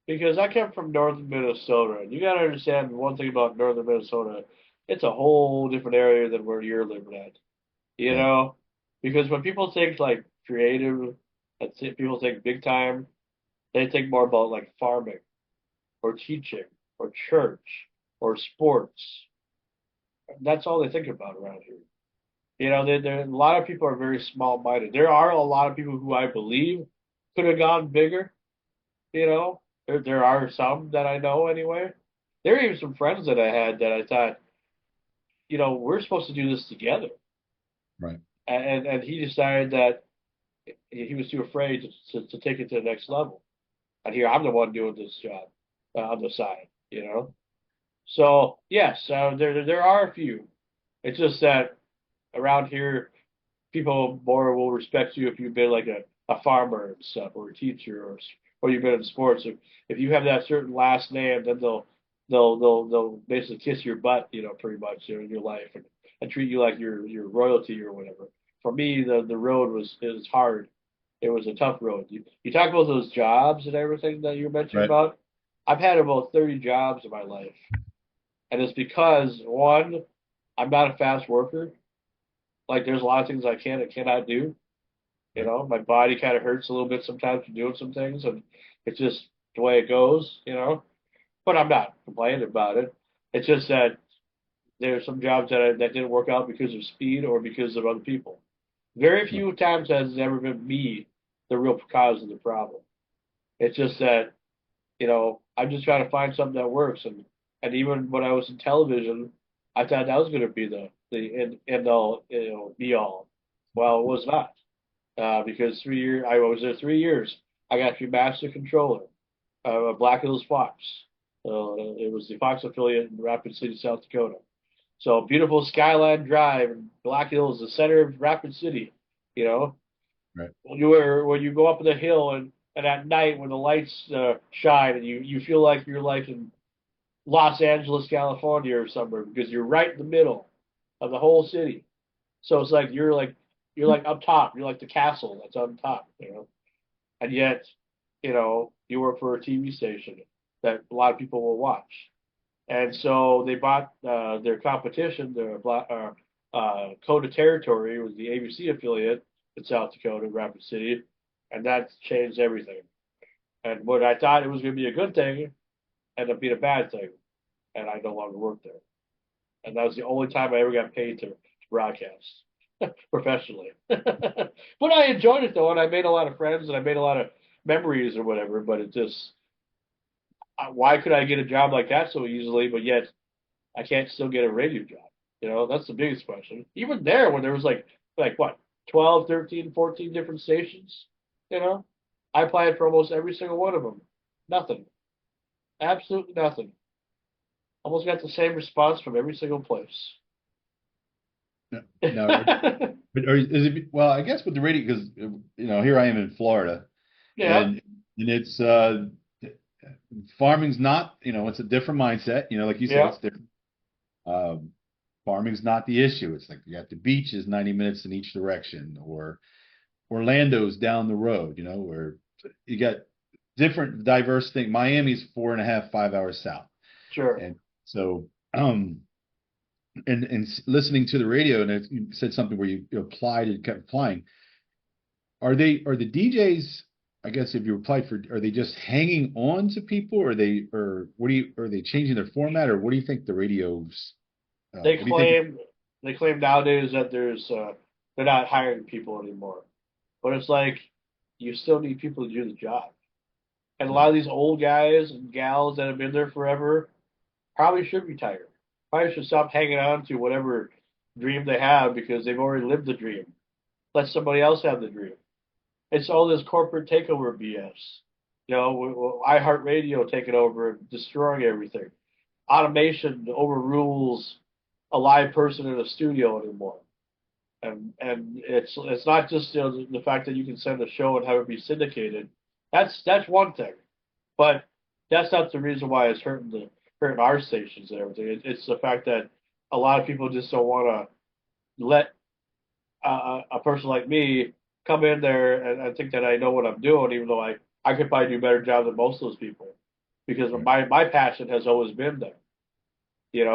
because I come from northern Minnesota, and you got to understand one thing about northern Minnesota. It's a whole different area than where you're living at. You Right. know, because when people think like creative, that's it, people think big time, they think more about like farming or teaching or church or sports. That's all they think about around here. You know, a lot of people are very small-minded. There are a lot of people who I believe could have gone bigger. You know, there are some that I know anyway. There are even some friends that I had that I thought, we're supposed to do this together. Right. And he decided that he was too afraid to take it to the next level. And here I'm the one doing this job on the side. So yes, there are a few. It's just that around here, people more will respect you if you've been like a farmer and stuff, or a teacher, or you've been in sports. If you have that certain last name, then they'll basically kiss your butt, pretty much in your life, and treat you like your royalty or whatever. For me, the road was hard. It was a tough road. You talk about those jobs and everything that you mentioned Right. about. I've had about 30 jobs in my life, and it's because one, I'm not a fast worker. Like there's a lot of things I can and cannot do. Right. My body kind of hurts a little bit sometimes from doing some things, and it's just the way it goes. But I'm not complaining about it. It's just that there's some jobs that didn't work out because of speed or because of other people. Very Right. few times has it ever been me the real cause of the problem. It's just that, I'm just trying to find something that works. And even when I was in television, I thought that was going to be the end all, be all. Well, it was not. Because 3 years, I was there 3 years. I got to be master controller of Black Hills Fox. It was the Fox affiliate in Rapid City, South Dakota. So beautiful Skyline Drive and Black Hills, the center of Rapid City. You know, Right. when you go up the hill and at night when the lights shine and you feel like you're like in Los Angeles, California or somewhere because you're right in the middle of the whole city. So it's like you're like up top. You're like the castle that's on top. And yet, you work for a TV station that a lot of people will watch. And so they bought their competition, Coda Territory was the ABC affiliate in South Dakota, Rapid City, and that changed everything. And what I thought it was going to be a good thing ended up being a bad thing, and I no longer work there. And that was the only time I ever got paid to broadcast professionally. But I enjoyed it though, and I made a lot of friends and I made a lot of memories or whatever. But it just, why could I get a job like that so easily, but yet I can't still get a radio job? That's the biggest question. Even there, when there was like what, 12, 13, 14 different stations, I applied for almost every single one of them. Nothing. Absolutely nothing. Almost got the same response from every single place. No, no, but is it, well, I guess with the radio, because here I am in Florida, Yeah, and it's farming's not, it's a different mindset. Like you said, yeah, it's different. Um, Farming's not the issue. It's like you got the beaches 90 minutes in each direction, or Orlando's down the road. Where you got different diverse thing. Miami's 4.5, 5 hours south, sure. and so and listening to the radio, and you said something where you applied and kept applying. Are the DJs? I guess if you applied for, are they just hanging on to people, or what are they changing their format, or what do you think the radios? They What do you think? claim they claim nowadays that they're not hiring people anymore. But it's like you still need people to do the job. And a lot Right. of these old guys and gals that have been there forever probably should retire. Probably should stop hanging on to whatever dream they have because they've already lived the dream. Let somebody else have the dream. It's all this corporate takeover BS. iHeartRadio taking over and destroying everything. Automation overrules a live person in a studio anymore. And it's not just the fact that you can send a show and have it be syndicated. That's one thing, but that's not the reason why it's hurting our stations and everything. It's the fact that a lot of people just don't want to let a person like me come in there and think that I know what I'm doing, even though I could probably do a better job than most of those people, because Right. my passion has always been there.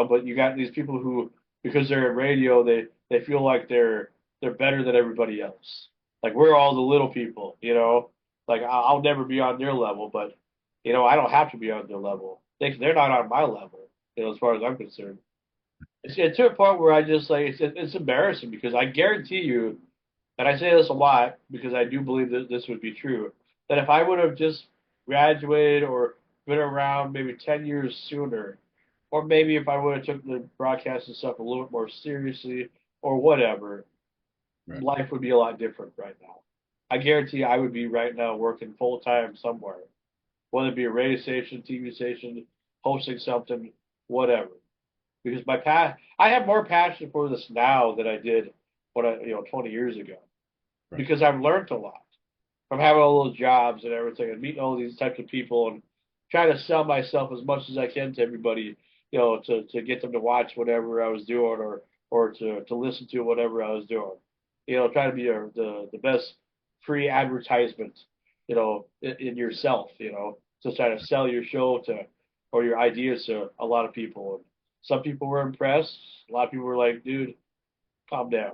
But you got these people who, because they're in radio, they feel like they're better than everybody else. Like we're all the little people. Like I'll never be on their level, but I don't have to be on their level. They're not on my level, as far as I'm concerned. It's to a point where I just like it's embarrassing because I guarantee you, and I say this a lot because I do believe that this would be true, that if I would have just graduated or been around maybe 10 years sooner, or maybe if I would have took the broadcasting stuff a little bit more seriously or whatever, Right. life would be a lot different right now. I guarantee I would be right now working full time somewhere, whether it be a radio station, TV station, hosting something, whatever. Because I have more passion for this now than I did 20 years ago. Right. Because I've learned a lot from having all those jobs and everything, and meeting all these types of people, and trying to sell myself as much as I can to everybody, to get them to watch whatever I was doing, or to listen to whatever I was doing. Trying to be the best free advertisement, in yourself, to try to sell your show or your ideas to a lot of people. And some people were impressed. A lot of people were like, dude, calm down.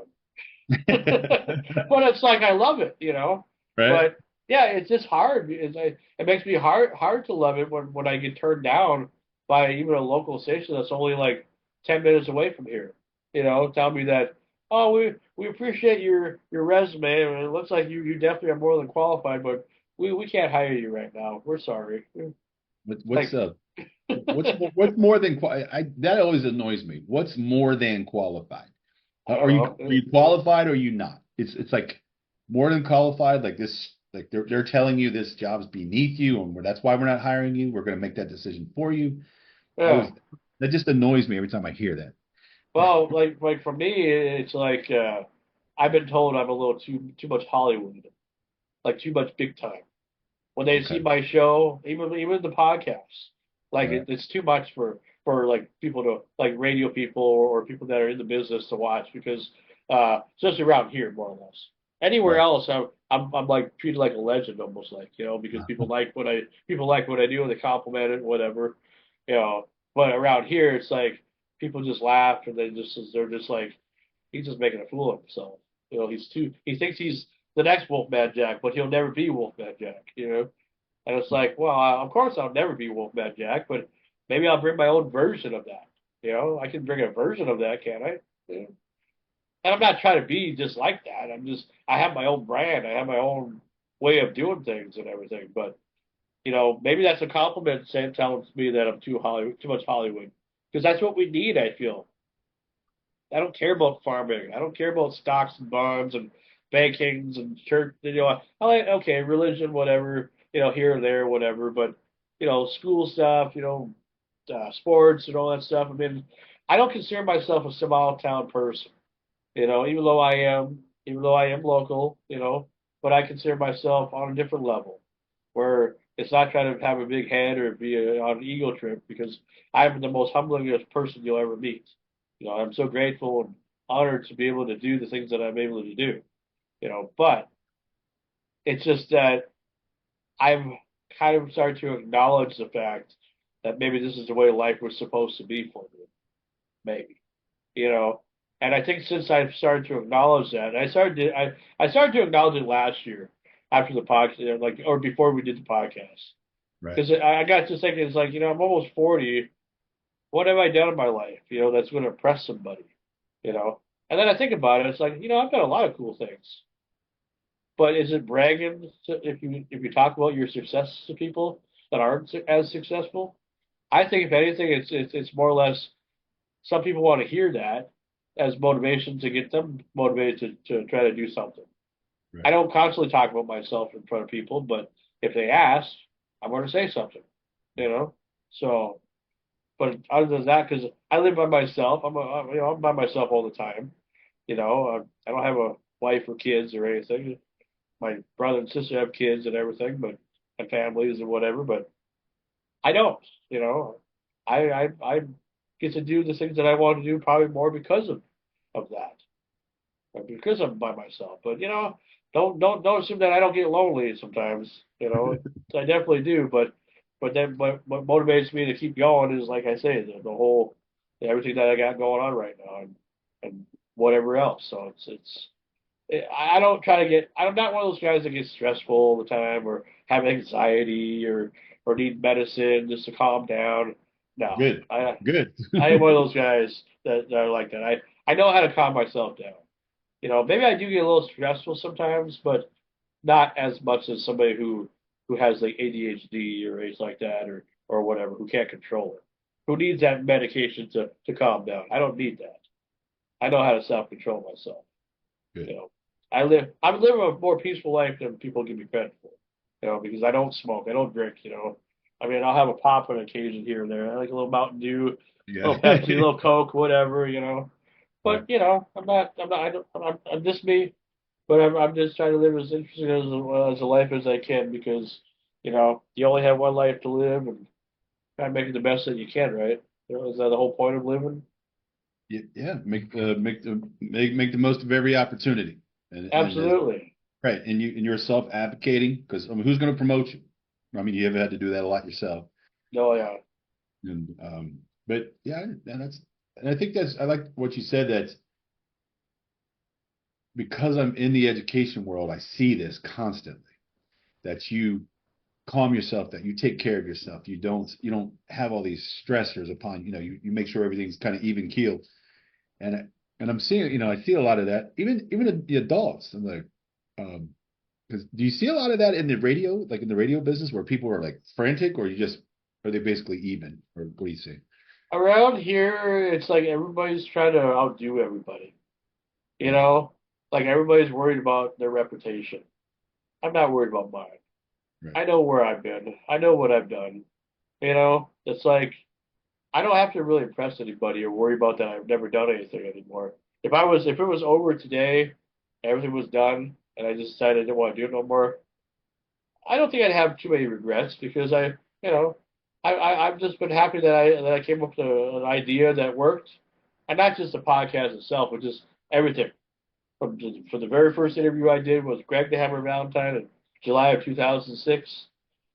But it's like I love it. Right. But yeah, it's just hard. It makes me hard to love it when I get turned down by even a local station that's only like 10 minutes away from here. Tell me that, oh, we appreciate your resume, and it looks like you definitely are more than qualified, but we can't hire you right now. We're sorry. What's Like, what's more than that always annoys me. What's more than qualified? I don't Are you qualified or are you not? It's like more than qualified. Like this, like they're telling you this job's beneath you, and that's why we're not hiring you. We're going to make that decision for you. I yeah. always That just annoys me every time I hear that. Well, like for me, it's like I've been told I'm a little too much Hollywood, like too much big time. When they see Okay. my show, even the podcast, like Right. it's too much for like people to like radio people or people that are in the business to watch because especially around here more or less. Anywhere Right. else, I'm like treated like a legend almost like because people like what I do and they compliment it whatever, you know. But around here, it's like people just laugh and they're just like he's just making a fool of himself. He thinks he's the next Wolfman Jack, but he'll never be Wolfman Jack. And it's like, well, of course I'll never be Wolfman Jack, but maybe I'll bring my own version of that. I can bring a version of that, can't I? Yeah. And I'm not trying to be just like that. I have my own brand. I have my own way of doing things and everything. But, maybe that's a compliment saying telling me that I'm too much Hollywood. Because that's what we need, I feel. I don't care about farming. I don't care about stocks and bonds and bankings and church. I like okay, religion, whatever. Here or there, whatever. But school stuff. Sports and all that stuff. I mean, I don't consider myself a small town person. Even though I am local. But I consider myself on a different level, where it's not trying to have a big head or be on an ego trip because I'm the most humblingest person you'll ever meet. I'm so grateful and honored to be able to do the things that I'm able to do. But it's just that I've kind of started to acknowledge the fact that maybe this is the way life was supposed to be for me. Maybe, you know. And I think since I've started to acknowledge that, I started to acknowledge it last year after the podcast, like or before we did the podcast, Right. because I got to thinking, it's like I'm almost 40. What have I done in my life? That's going to impress somebody. You know. And then I think about it, it's like I've done a lot of cool things. But is it bragging if you talk about your success to people that aren't as successful? I think if anything, it's more or less some people want to hear that as motivation to get them motivated to try to do something. I Right. don't constantly talk about myself in front of people, but if they ask, I'm going to say something, you know. So, but other than that, because I live by myself, I'm by myself all the time. I don't have a wife or kids or anything. My brother and sister have kids and everything, but and families and whatever. But I don't. You know, I get to do the things that I want to do probably more because of that, or because I'm by myself. But don't assume that I don't get lonely sometimes. I definitely do. But then what motivates me to keep going is like I say the whole everything that I got going on right now and whatever else. So I don't try to get. I'm not one of those guys that gets stressful all the time or have anxiety or need medicine just to calm down. No, Good. Good. I am one of those guys that are like that. I know how to calm myself down. Maybe I do get a little stressful sometimes, but not as much as somebody who has like ADHD or anything like that or whatever, who can't control it, who needs that medication to calm down. I don't need that. I know how to self-control myself. You Good. know, I'm living a more peaceful life than people give me credit for. Because I don't smoke, I don't drink. I mean, I'll have a pop on occasion here and there. I like a little Mountain Dew, a Yeah. little Pepsi, a little Coke, whatever. Right. But I'm just me. But I'm just trying to live as interesting as a life as I can because you only have one life to live and try to make it the best that you can, right? Is that the whole point of living? Yeah. Make the most of every opportunity. And as Absolutely. right. And you're self advocating because I mean, who's going to promote you? I mean, you ever had to do that a lot yourself. Oh yeah. And but yeah, and I think I like what you said that because I'm in the education world, I see this constantly that you calm yourself, that you take care of yourself. You don't have all these stressors upon, you make sure everything's kind of even keeled. And and I'm seeing, I see a lot of that, even the adults. I'm like, because do you see a lot of that in the radio, like in the radio business where people are like frantic or are they basically even? Or what do you see? Around here, it's like everybody's trying to outdo everybody. You Right, know, like everybody's worried about their reputation. I'm not worried about mine. right, I know where I've been. I know what I've done. It's like I don't have to really impress anybody or worry about that I've never done anything anymore. If it was over today, everything was done, and I just decided I didn't want to do it no more, I don't think I'd have too many regrets because you know, I've just been happy that I came up with an idea that worked, and not just the podcast itself, but just everything. For the very first interview I did was Greg the Hammer Valentine in July of 2006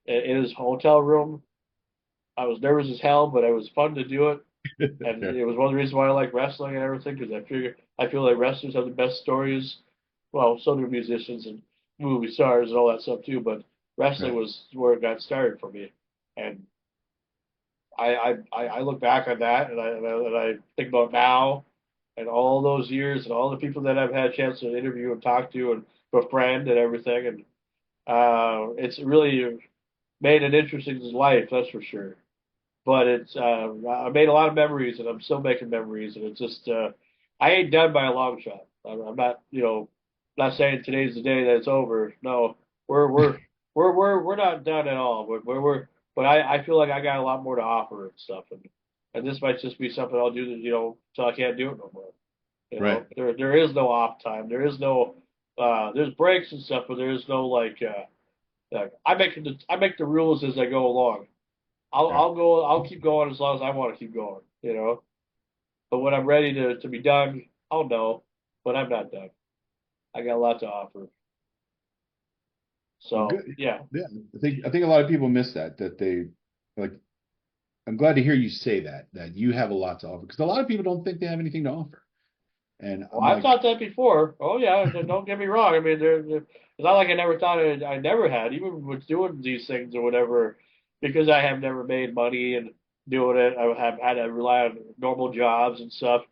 in his hotel room. I was nervous as hell, but it was fun to do it. And yeah, it was one of the reasons why I like wrestling and everything because I feel like wrestlers have the best stories. Well, so do musicians and movie stars and all that stuff too. But wrestling right, was where it got started for me. And I look back on that and I think about now and all those years and all the people that I've had a chance to interview and talk to and befriend and everything. And it's really made an interesting life, that's for sure. But I made a lot of memories, and I'm still making memories, and it's just I ain't done by a long shot. I'm not, not saying today's the day that it's over. No, we're we're we're not done at all. But I feel like I got a lot more to offer and stuff, and this might just be something I'll do, till I can't do it no more. right, There is no off time. There is no there's breaks and stuff, but there is no I make the rules as I go along. right. I'll keep going as long as I want to keep going. But when I'm ready to be done, I'll know. But I'm not done. I got a lot to offer. Well, So good. yeah. Yeah, I think a lot of people miss that they like. I'm glad to hear you say that you have a lot to offer because a lot of people don't think they have anything to offer. And Well, I'm I've like, thought that before. Oh yeah, don't get me wrong. I mean, it's not like I never thought I never had, even with doing these things or whatever, because I have never made money and doing it. I have had to rely on normal jobs and stuff.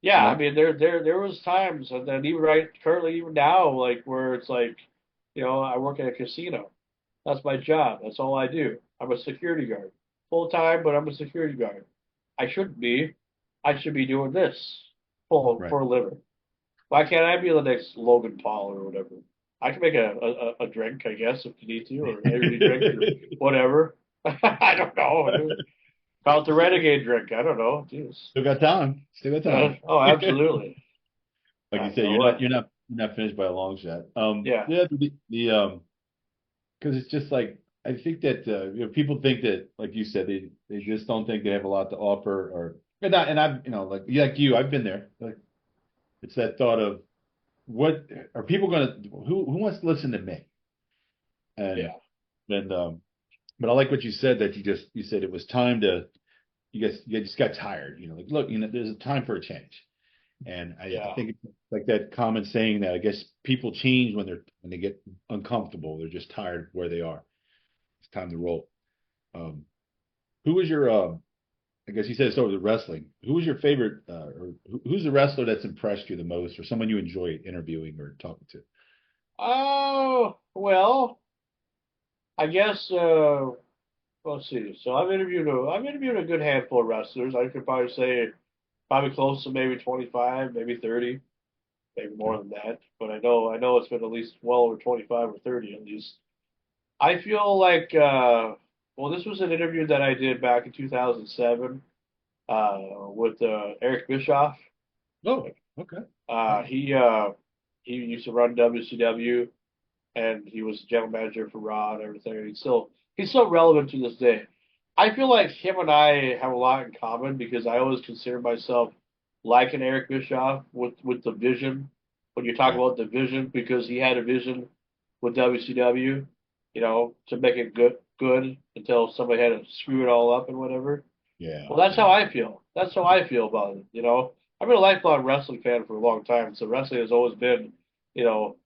Yeah, I right, mean, there was times, and then even right currently, even now, like where it's like, I work at a casino. That's my job. That's all I do. I'm a security guard, full time, but I'm a security guard. I shouldn't be. I should be doing this right. for a living. Why can't I be the next Logan Paul or whatever? I can make a drink, I guess, if you need to, or an energy drink or whatever. I don't know. Call it the Renegade drink. I don't know. Jeez. Still got time. Still got time. Oh, absolutely. Like you I said, know you're not what. you're not you're not finished by a long shot. Yeah. Yeah, the because it's just like I think that people think that like you said they just don't think they have a lot to offer or and I've like you I've been there like it's that thought of what are people gonna who wants to listen to me and Yeah. and but I like what you said that you said it was time to you just got tired like look there's a time for a change and I Yeah. think it's like that common saying that I guess people change when they get uncomfortable they're just tired of where they are it's time to roll. Um, who was your I guess you said it's over the wrestling. Who was your favorite, or who's the wrestler that's impressed you the most, or someone you enjoy interviewing or talking to? Oh, well, I guess let's see. So I've interviewed a good handful of wrestlers. I could probably say probably close to maybe 25, maybe 30, maybe more Okay. than that. But I know it's been at least well over 25 or 30 at least. I feel like well, this was an interview that I did back in 2007 with Eric Bischoff. Oh, okay. Uh, Nice. he uh, he used to run WCW, and he was general manager for Raw and everything. And he's still relevant to this day. I feel like him and I have a lot in common because I always consider myself like an Eric Bischoff with the vision. When you talk Yeah. about the vision, because he had a vision with WCW, to make it good until somebody had to screw it all up and whatever. Yeah. Well, that's Yeah. how I feel. That's how I feel about it. I've been a lifelong wrestling fan for a long time, so wrestling has always been,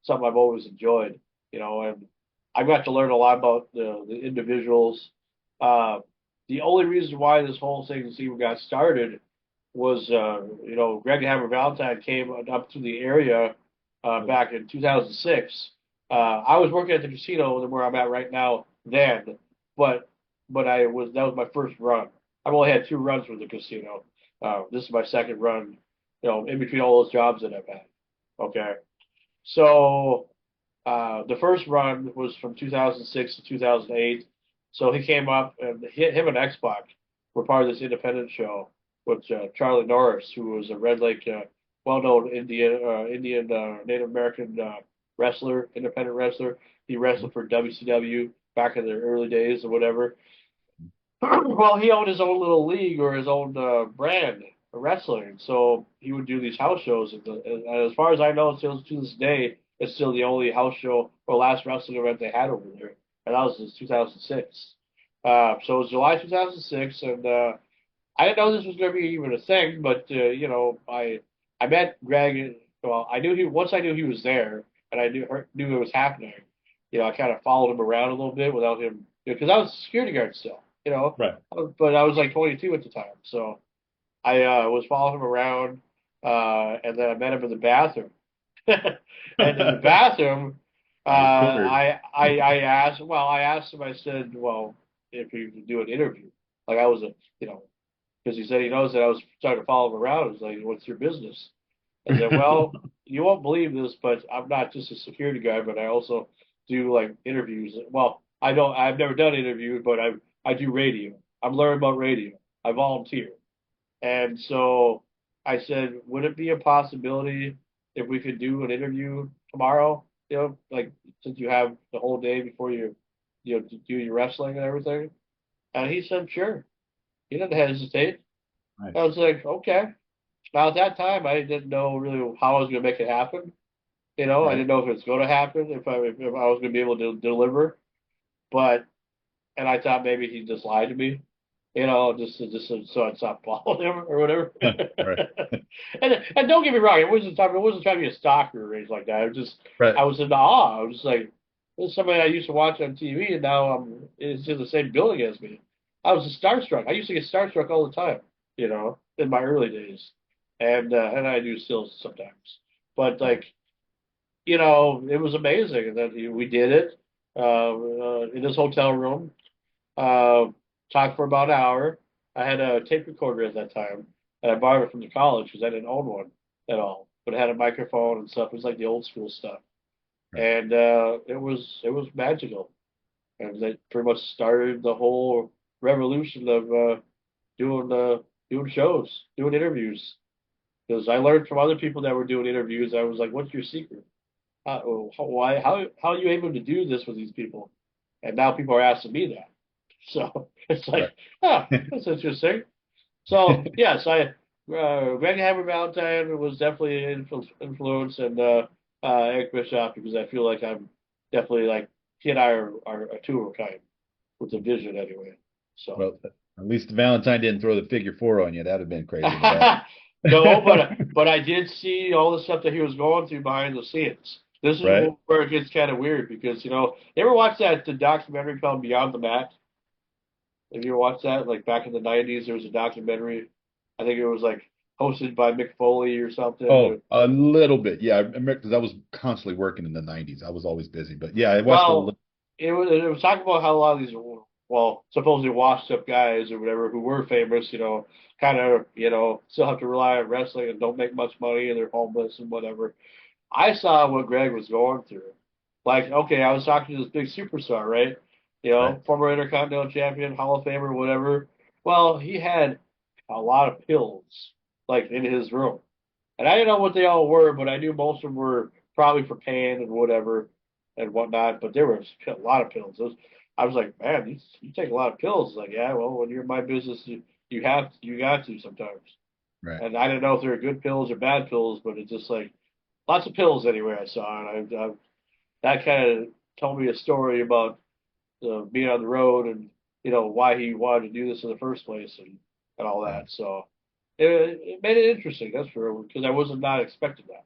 something I've always enjoyed, and I got to learn a lot about the individuals. Uh, the only reason why this whole thing even got started was, Greg Hammer Valentine came up to the area back in 2006. I was working at the casino where I'm at right now then, but that was my first run. I've only had two runs with the casino. This is my second run, in between all those jobs that I've had. Okay. So the first run was from 2006 to 2008. So he came up, and him and X-Pac were part of this independent show with Charlie Norris, who was a Red Lake, well-known Indian Native American wrestler, independent wrestler. He wrestled for WCW back in the early days or whatever. Well, he owned his own little league or his own brand of wrestling, so he would do these house shows. And as far as I know, still to this day, it's still the only house show or last wrestling event they had over there, and that was in 2006. So it was July 2006, and I didn't know this was going to be even a thing, but I met Greg. Well, I knew he once I knew he was there, and I knew it was happening. I kind of followed him around a little bit without him, because I was a security guard still. Right. But I was like 22 at the time, so I was following him around, and then I met him in the bathroom. And in the bathroom, Nice cornered. I asked him, I said, well, if we could do an interview, like I was because he said he knows that I was trying to follow him around. I was like, what's your business? I said, well, you won't believe this, but I'm not just a security guy, but I also do like interviews. Well, I've never done interviews, but I do radio. I'm learning about radio. I volunteer. And so I said, would it be a possibility if we could do an interview tomorrow? Like since you have the whole day before you do your wrestling and everything. And he said, sure. He didn't hesitate. I Nice. was like, okay. Now at that time, I didn't know really how I was going to make it happen. I Right. didn't know if it was going to happen, if I was going to be able to deliver. But and I thought maybe he just lied to me, just so I'd stop following him or whatever. Right. And don't get me wrong, it wasn't trying to be a stalker or anything like that. Right. I was in awe. I was just like, this is somebody I used to watch on TV, and now it's in the same building as me. I was just starstruck. I used to get starstruck all the time, in my early days, and I do still sometimes. But Nice. like, it was amazing, and then we did it in this hotel room. Uh, Talked for about an hour. I had a tape recorder at that time, and I borrowed it from the college because I didn't own one at all. But it had a microphone and stuff. It was like the old school stuff, Right. and it was magical, and that pretty much started the whole revolution of doing doing shows, doing interviews. Because I learned from other people that were doing interviews. I was like, "What's your secret? How are you able to do this with these people?" And now people are asking me that. So it's like, Right. oh, that's interesting. So yes, Greg Hammer Valentine was definitely an influence, and Eric Bischoff, because I feel like I'm definitely like he and I are a two of a kind with the vision anyway. So Well, at least Valentine didn't throw the figure four on you. That'd have been crazy in the back. no, but I did see all the stuff that he was going through behind the scenes. This is Right. where it gets kind of weird because you ever watch the documentary called Beyond the Mat? If you watch that, like back in the '90s, there was a documentary. I think it was like hosted by Mick Foley or something. Oh, a little bit. Yeah, I remember because I was constantly working in the 90s. I was always busy. But yeah, I watched a Well, little. it was talking about how a lot of these, well, supposedly washed up guys or whatever who were famous, kind of, still have to rely on wrestling and don't make much money and they're homeless and whatever. I saw what Greg was going through. Like, okay, I was talking to this big superstar, right? Right. Former Intercontinental Champion, Hall of Famer, whatever. Well, he had a lot of pills, like in his room. And I didn't know what they all were, but I knew most of them were probably for pain and whatever and whatnot. But there was a lot of pills. I was like, man, you take a lot of pills. Like, yeah, well, when you're in my business, you got to sometimes. Right. And I didn't know if they were good pills or bad pills, but it's just like lots of pills anywhere I saw, and that kind of told me a story about being on the road and why he wanted to do this in the first place and all Right. that. So it made it interesting, that's for sure, because I wasn't not expecting that,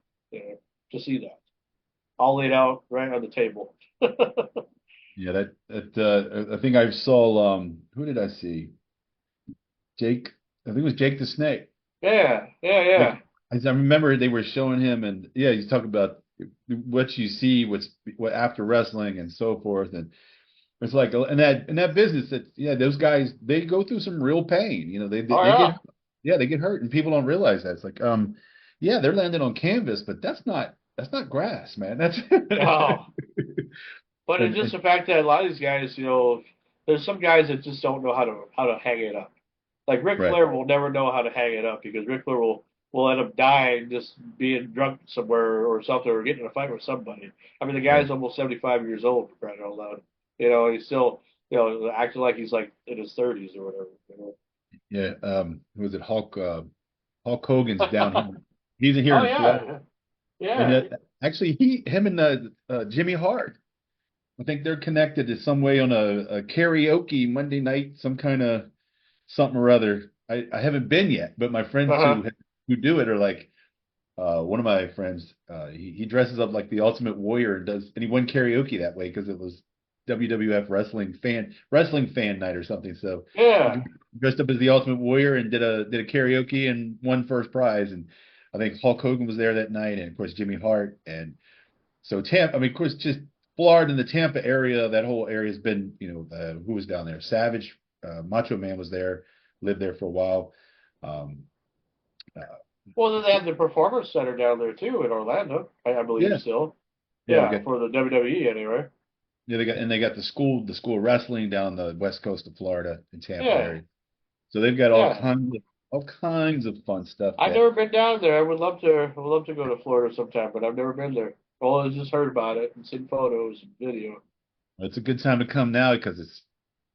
to see that all laid out right on the table. Yeah, I think I saw who did I see? Jake, I think it was Jake the Snake. Yeah, yeah, Like yeah. I remember they were showing him, and yeah, he's talking about what you see, what after wrestling and so forth, and it's like in that business that yeah, those guys they go through some real pain. Oh They get yeah. yeah they get hurt, and people don't realize that. It's like yeah, they're landing on canvas, but that's not grass, man. That's Oh, but it's just and the fact that a lot of these guys, there's some guys that just don't know how to hang it up. Like Ric right, Flair will never know how to hang it up because Ric Flair will end up dying just being drunk somewhere or something or getting in a fight with somebody. I mean, the right, guy's almost 75 years old for crying out loud. He's still, acting like he's like in his 30s or whatever. yeah. Who was it Hulk Hogan's down here. He's here Oh in Florida. yeah, And yeah. actually, him and Jimmy Hart, I think they're connected in some way on a karaoke Monday night, some kind of something or other. I haven't been yet, but my friends Uh-huh. who do it are like, one of my friends, he dresses up like the Ultimate Warrior and he won karaoke that way because it was WWF wrestling fan night or something. So he Yeah. dressed up as the Ultimate Warrior and did a karaoke and won first prize. And I think Hulk Hogan was there that night, and of course Jimmy Hart. And so Tampa, I mean, of course, just Florida and the Tampa area, that whole area has been, who was down there? Savage, Macho Man was there, lived there for a while. Um, uh, Well, then they have the Performance Center down there too in Orlando, I believe yeah, still. yeah, we Yeah, got for the WWE anyway. Yeah, they got the school of wrestling down the west coast of Florida in Tampa Yeah, area. So they've got all yeah. kinds of fun stuff I've that never been down there. I would love to go to Florida sometime, but I've never been there. Well, I've just heard about it and seen photos and video. it's a good time to come now because it's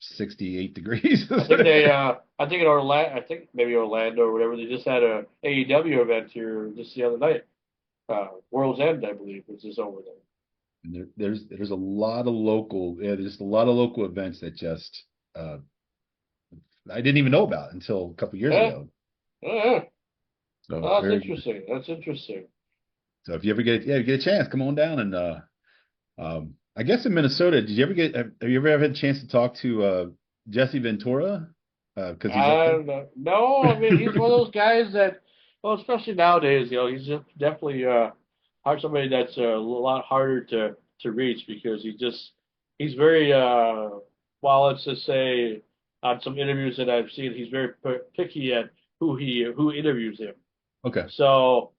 68 degrees. I think in Orlando, I think maybe Orlando or whatever, they just had a AEW event here just the other night. World's End, I believe, was just over there. And there's a lot of there's a lot of local events that just uh I didn't even know about until a couple years Yeah, ago. yeah. So Oh, that's very good. interesting. That's interesting. So if you ever get a chance, come on down and I guess in Minnesota, did you ever have you ever had a chance to talk to Jesse Ventura? Because he's up I there. don't know. No, I mean he's one of those guys that, well, especially nowadays, he's just definitely somebody that's a lot harder to reach because he's very well, let's just say on some interviews that I've seen, he's very picky at who interviews him. Okay. So,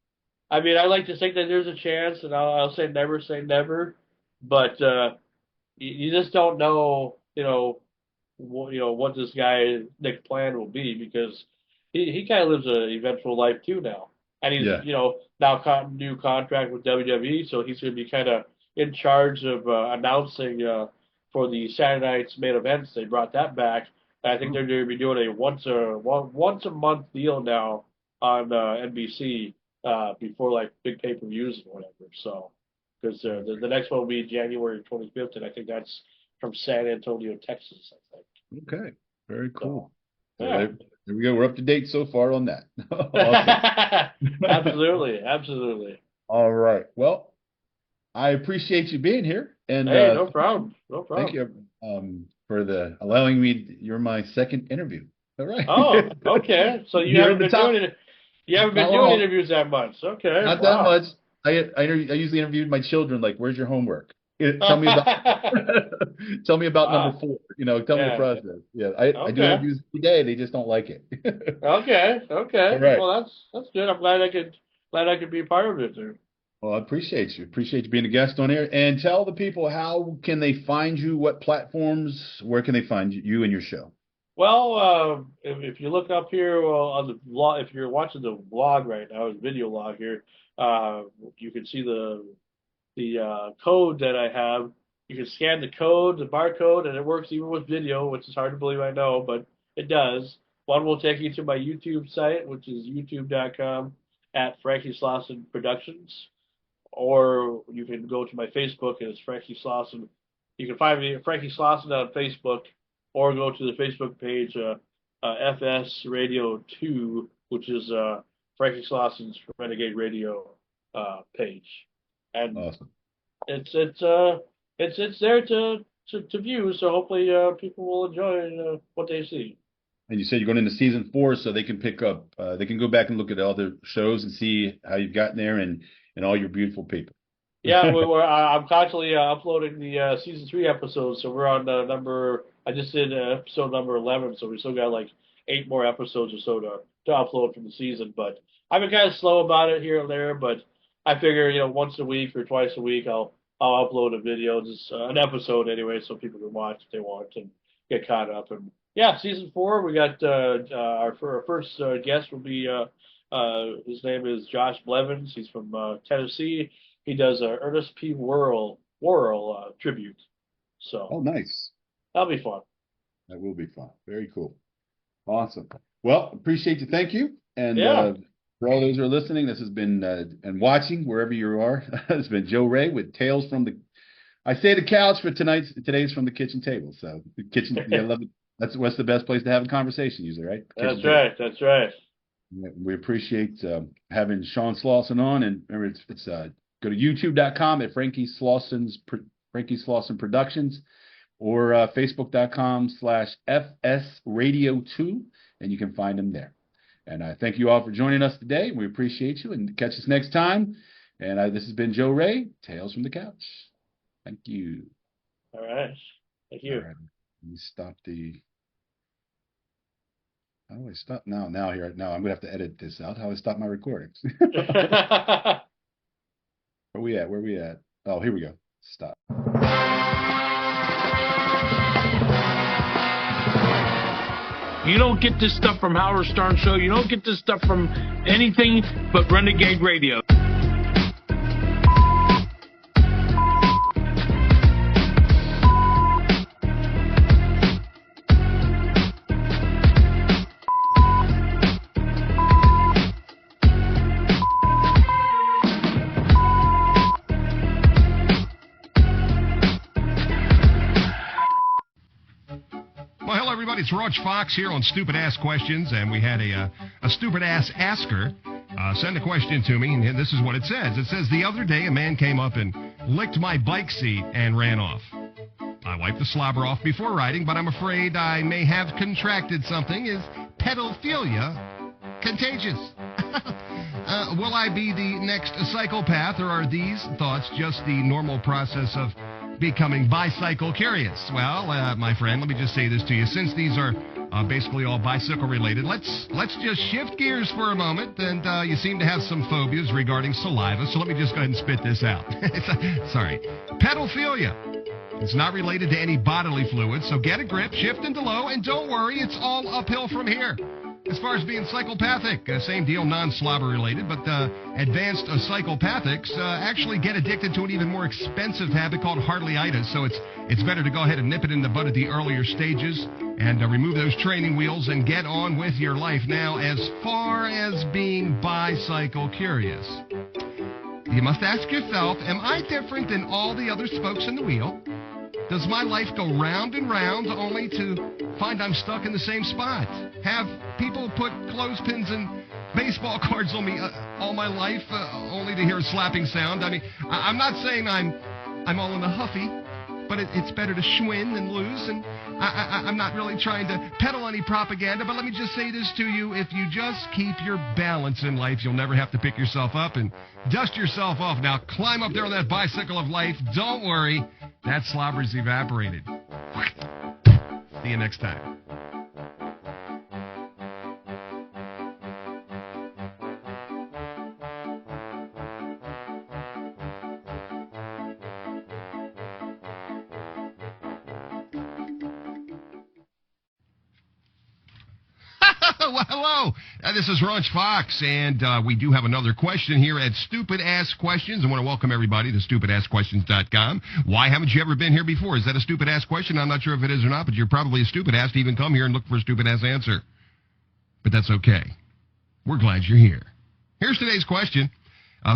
I mean, I like to think that there's a chance, and I'll say never, but you just don't know, what this guy Nick's plan will be because he kind of lives an eventful life too now, and he's Yeah. now new contract with WWE, so he's going to be kind of in charge of announcing for the Saturday night's main events. They brought that back, and I think Oh, they're going to be doing a once a month deal now on NBC before like big pay-per-views and whatever. So because the next one will be January 25th, and I think that's from San Antonio, Texas, I think. okay. Very So, cool. So yeah. there we go. We're up to date so far on that. Awesome. Absolutely, absolutely. All right. Well, I appreciate you being here, and Hey, no problem. No thank problem. you for the allowing me. You're my second interview. All right. Oh, okay. So you You're haven't at the been top. doing it. You haven't been Not doing long. interviews that much. Okay. Not that Wow. much. I usually interviewed my children. Like, where's your homework? Tell me about tell me about number Wow. 4. Tell me the Yeah. process. Yeah, I do Okay. interviews every day. They just don't like it. Okay. All Okay. right. Well, that's good. I'm glad I could be a part of it there. Well, I appreciate you. Appreciate you being a guest on here. And tell the people, how can they find you? What platforms? Where can they find you and your show? Well, if you look up here on the vlog, if you're watching the vlog right now, it's video log here, uh, you can see the code that I have. You can scan the code, the barcode, and it works even with video, which is hard to believe, I know, but it does. One will take you to my YouTube site, which is youtube.com at Frankie Slauson Productions, or you can go to my Facebook and it's Frankie Slauson. You can find me Frankie Slauson on Facebook, or go to the Facebook page FS Radio 2, which is Frankie Slauson's Renegade Radio page, and Awesome. it's it's uh it's there to view. So hopefully people will enjoy what they see. And you said you're going into season 4, so they can pick up, they can go back and look at all the shows and see how you've gotten there and all your beautiful people. Yeah, I'm constantly uploading the season 3 episodes. So we're on number. I just did episode number 11, so we still got like 8 more episodes or so to upload from the season. But I've been kind of slow about it here and there. But I figure once a week or twice a week I'll upload a video, just an episode anyway, so people can watch if they want and get caught up. And yeah, season 4, we got our first guest will be his name is Josh Blevins. He's from Tennessee. He does a Ernest P. Worrell tribute. So Oh, nice. that'll be fun. That will be fun. Very cool. Awesome. Well, appreciate you. Thank you. And Yeah. for all those who are listening, this has been and watching wherever you are. It's been Joe Ray with Tales from the. I say the couch, but today's from the kitchen table. So the kitchen, you gotta love it. That's what's the best place to have a conversation usually, right? Kitchen That's table. right. That's right. Yeah, we appreciate having Sean Slauson on, and remember it's go to youtube.com at Frankie Slauson Productions, or facebook.com/FSRadio2, and you can find them there. And I thank you all for joining us today. We appreciate you, and catch us next time. And this has been Joe Ray, Tales from the Couch. Thank you. All right. Thank you. All right. Let me stop the. How do I stop now? Now I'm gonna have to edit this out. How do I stop my recordings? Where we at? Where we at? Oh, here we go. Stop. You don't get this stuff from Howard Stern Show. You don't get this stuff from anything but Renegade Radio. Well, hello, everybody. It's Roach Fox here on Stupid Ass Questions, and we had a stupid ass asker send a question to me, and this is what it says. It says, the other day a man came up and licked my bike seat and ran off. I wiped the slobber off before riding, but I'm afraid I may have contracted something. Is pedophilia contagious? Will I be the next psychopath, or are these thoughts just the normal process of becoming bicycle curious? Well, my friend, let me just say this to you. Since these are basically all bicycle related, let's just shift gears for a moment. And you seem to have some phobias regarding saliva, so let me just go ahead and spit this out. Sorry. Pedophilia. It's not related to any bodily fluids, so get a grip, shift into low, and don't worry, it's all uphill from here. As far as being psychopathic, same deal, non-slobber related, but advanced psychopathics actually get addicted to an even more expensive habit called Hartley-itis, so it's better to go ahead and nip it in the bud at the earlier stages and remove those training wheels and get on with your life. Now, as far as being bicycle curious, you must ask yourself, am I different than all the other spokes in the wheel? Does my life go round and round only to find I'm stuck in the same spot? Have people put clothespins and baseball cards on me all my life, only to hear a slapping sound. I mean, I'm not saying I'm all in a huffy, but it's better to schwinn than lose, and I'm not really trying to peddle any propaganda, but let me just say this to you. If you just keep your balance in life, you'll never have to pick yourself up and dust yourself off. Now, climb up there on that bicycle of life. Don't worry, that slobber's evaporated. See you next time. Well, hello. This is Runch Fox, and we do have another question here at Stupid Ass Questions. I want to welcome everybody to StupidAssQuestions.com. Why haven't you ever been here before? Is that a stupid ass question? I'm not sure if it is or not, but you're probably a stupid ass to even come here and look for a stupid ass answer. But that's okay. We're glad you're here. Here's today's question.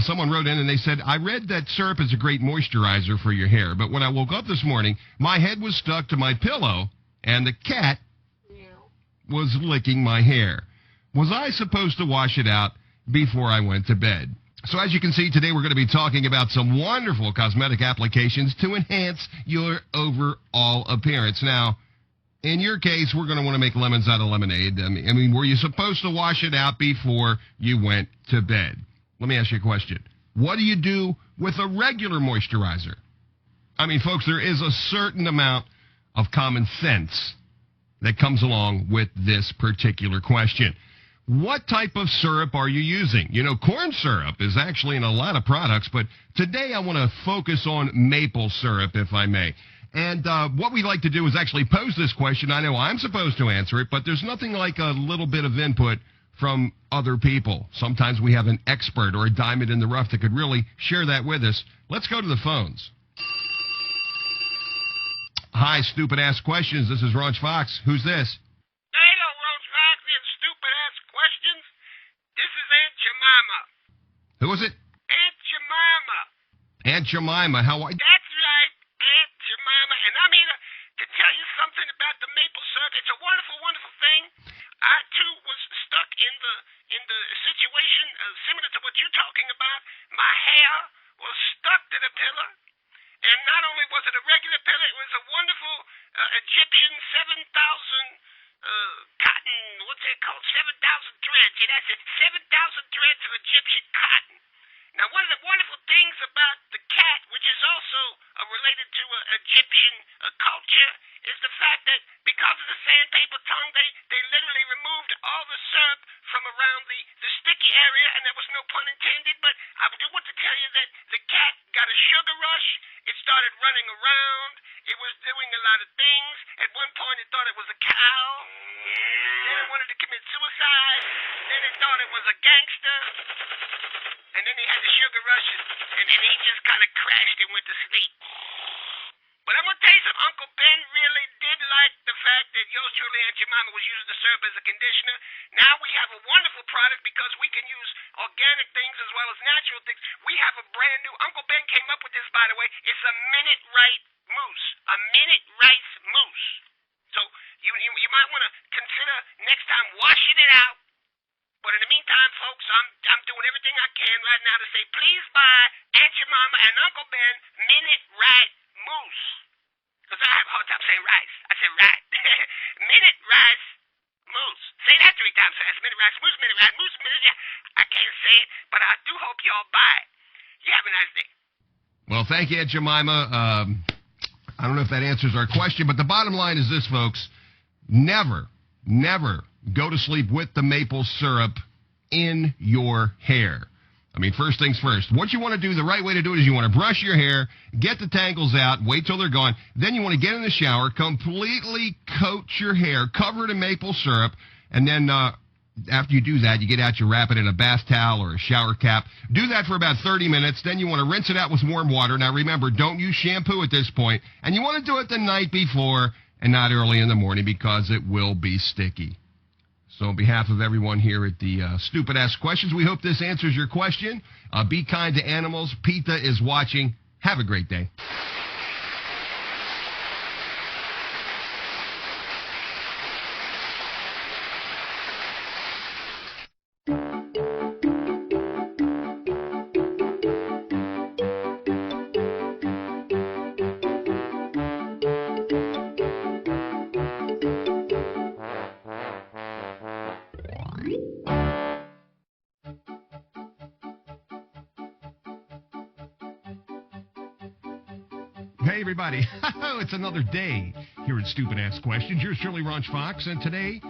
Someone wrote in and they said, I read that syrup is a great moisturizer for your hair, but when I woke up this morning, my head was stuck to my pillow, and the cat was licking my hair. Was I supposed to wash it out before I went to bed? So as you can see, today we're going to be talking about some wonderful cosmetic applications to enhance your overall appearance. Now, in your case, we're going to want to make lemons out of lemonade. I mean, were you supposed to wash it out before you went to bed? Let me ask you a question. What do you do with a regular moisturizer? I mean, folks, there is a certain amount of common sense that comes along with this particular question. What type of syrup are you using? You know, corn syrup is actually in a lot of products, but today I want to focus on maple syrup, if I may. And what we like to do is actually pose this question. I know I'm supposed to answer it, but there's nothing like a little bit of input from other people. Sometimes we have an expert or a diamond in the rough that could really share that with us. Let's go to the phones. Hi, Stupid Ass Questions. This is Runch Fox. Who's this? Hello, Runch Fox and Stupid Ass Questions. This is Aunt Jemima. Who is it? Aunt Jemima. Aunt Jemima. How are you? That's right, Aunt Jemima. And I mean, to tell you something about the maple syrup, it's a wonderful, wonderful thing. I, too, was stuck in the situation similar to what you're talking about. My hair was stuck to the pillar. And not only was it a regular pillar, it was a wonderful Egyptian 7,000 cotton, what's it called, 7,000 threads. Yeah, that's it, 7,000 threads of Egyptian cotton. Now, one of the wonderful things about the cat, which is also related to Egyptian culture, is the fact that because of the sandpaper tongue, they literally removed all the syrup from around the sticky area, and there was no pun intended, but I do want to tell you that the cat got a sugar rush. It started running around. It was doing a lot of things. At one point, it thought it was a cow. Then it wanted to commit suicide. Then it thought it was a gangster. And then he had the sugar rush, and he just kind of crashed and went to sleep. But I'm going to tell you something. Uncle Ben really did like the fact that yours truly, Aunt Jemima, was using the syrup as a conditioner. Now we have a wonderful product because we can use organic things as well as natural things. We have a brand new, Uncle Ben came up with this, by the way. It's a minute right mousse. A minute rice mousse. So you might want to consider next time washing it out. But in the meantime, folks, I'm doing everything I can right now to say, please buy Aunt Jemima and Uncle Ben minute right mousse. Because I have a hard time saying rice. I said right. Minute rice mousse. Say that 3 times fast. Minute rice mousse, minute rice mousse, minute. Yeah. I can't say it, but I do hope y'all buy it. You have a nice day. Well, thank you, Aunt Jemima. I don't know if that answers our question, but the bottom line is this, folks. Never go to sleep with the maple syrup in your hair. I mean, first things first. What you want to do, the right way to do it is you want to brush your hair, get the tangles out, wait till they're gone. Then you want to get in the shower, completely coat your hair, cover it in maple syrup, and then after you do that, you get out, you wrap it in a bath towel or a shower cap. Do that for about 30 minutes. Then you want to rinse it out with warm water. Now, remember, don't use shampoo at this point. And you want to do it the night before and not early in the morning because it will be sticky. So on behalf of everyone here at the Stupid Ass Questions, we hope this answers your question. Be kind to animals. PETA is watching. Have a great day. everybody. It's another day here at Stupid Ass Questions. Yours truly, Ronch Fox, and today,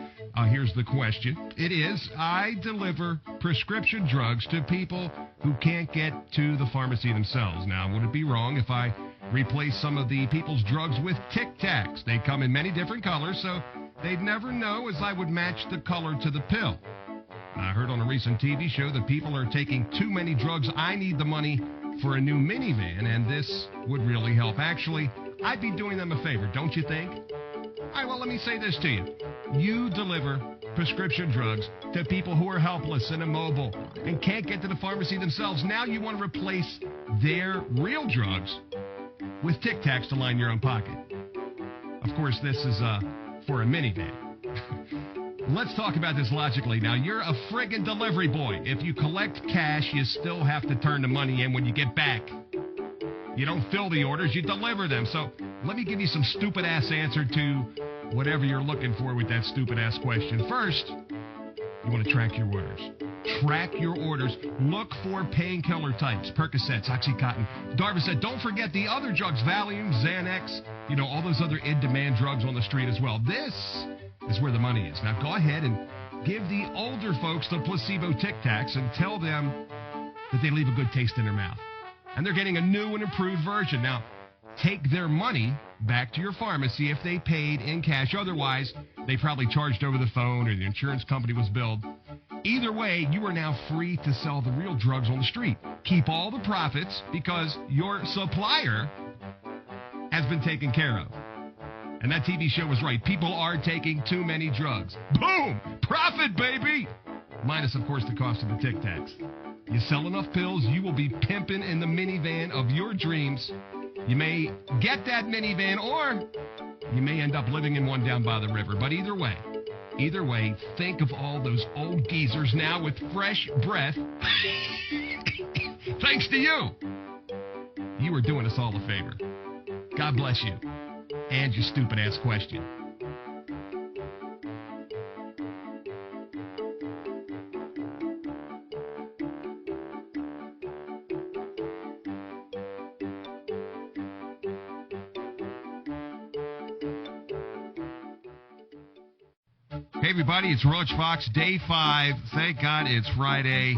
here's the question. It is, I deliver prescription drugs to people who can't get to the pharmacy themselves. Now, would it be wrong if I replace some of the people's drugs with Tic Tacs? They come in many different colors, so they'd never know as I would match the color to the pill. I heard on a recent TV show that people are taking too many drugs. I need the money for a new minivan, and this would really help. Actually, I'd be doing them a favor, don't you think? All right, well, let me say this to you. You deliver prescription drugs to people who are helpless and immobile and can't get to the pharmacy themselves. Now you want to replace their real drugs with Tic Tacs to line your own pocket. Of course, this is for a minivan. Let's talk about this logically. Now, you're a friggin' delivery boy. If you collect cash, you still have to turn the money in when you get back. You don't fill the orders, you deliver them. So let me give you some stupid-ass answer to whatever you're looking for with that stupid-ass question. First, you want to track your orders. Track your orders. Look for painkiller types, Percocets, Oxycontin, Darvocet. Don't forget the other drugs, Valium, Xanax, all those other in-demand drugs on the street as well. This is where the money is. Now go ahead and give the older folks the placebo Tic Tacs and tell them that they leave a good taste in their mouth. And they're getting a new and improved version. Now, take their money back to your pharmacy if they paid in cash. Otherwise, they probably charged over the phone or the insurance company was billed. Either way, you are now free to sell the real drugs on the street. Keep all the profits because your supplier has been taken care of. And that TV show was right. People are taking too many drugs. Boom! Profit, baby! Minus, of course, the cost of the Tic Tacs. You sell enough pills, you will be pimping in the minivan of your dreams. You may get that minivan, or you may end up living in one down by the river. But either way, think of all those old geezers now with fresh breath. Thanks to you. You are doing us all a favor. God bless you. And your stupid-ass question. Hey, everybody, it's Roach Fox, day 5. Thank God it's Friday,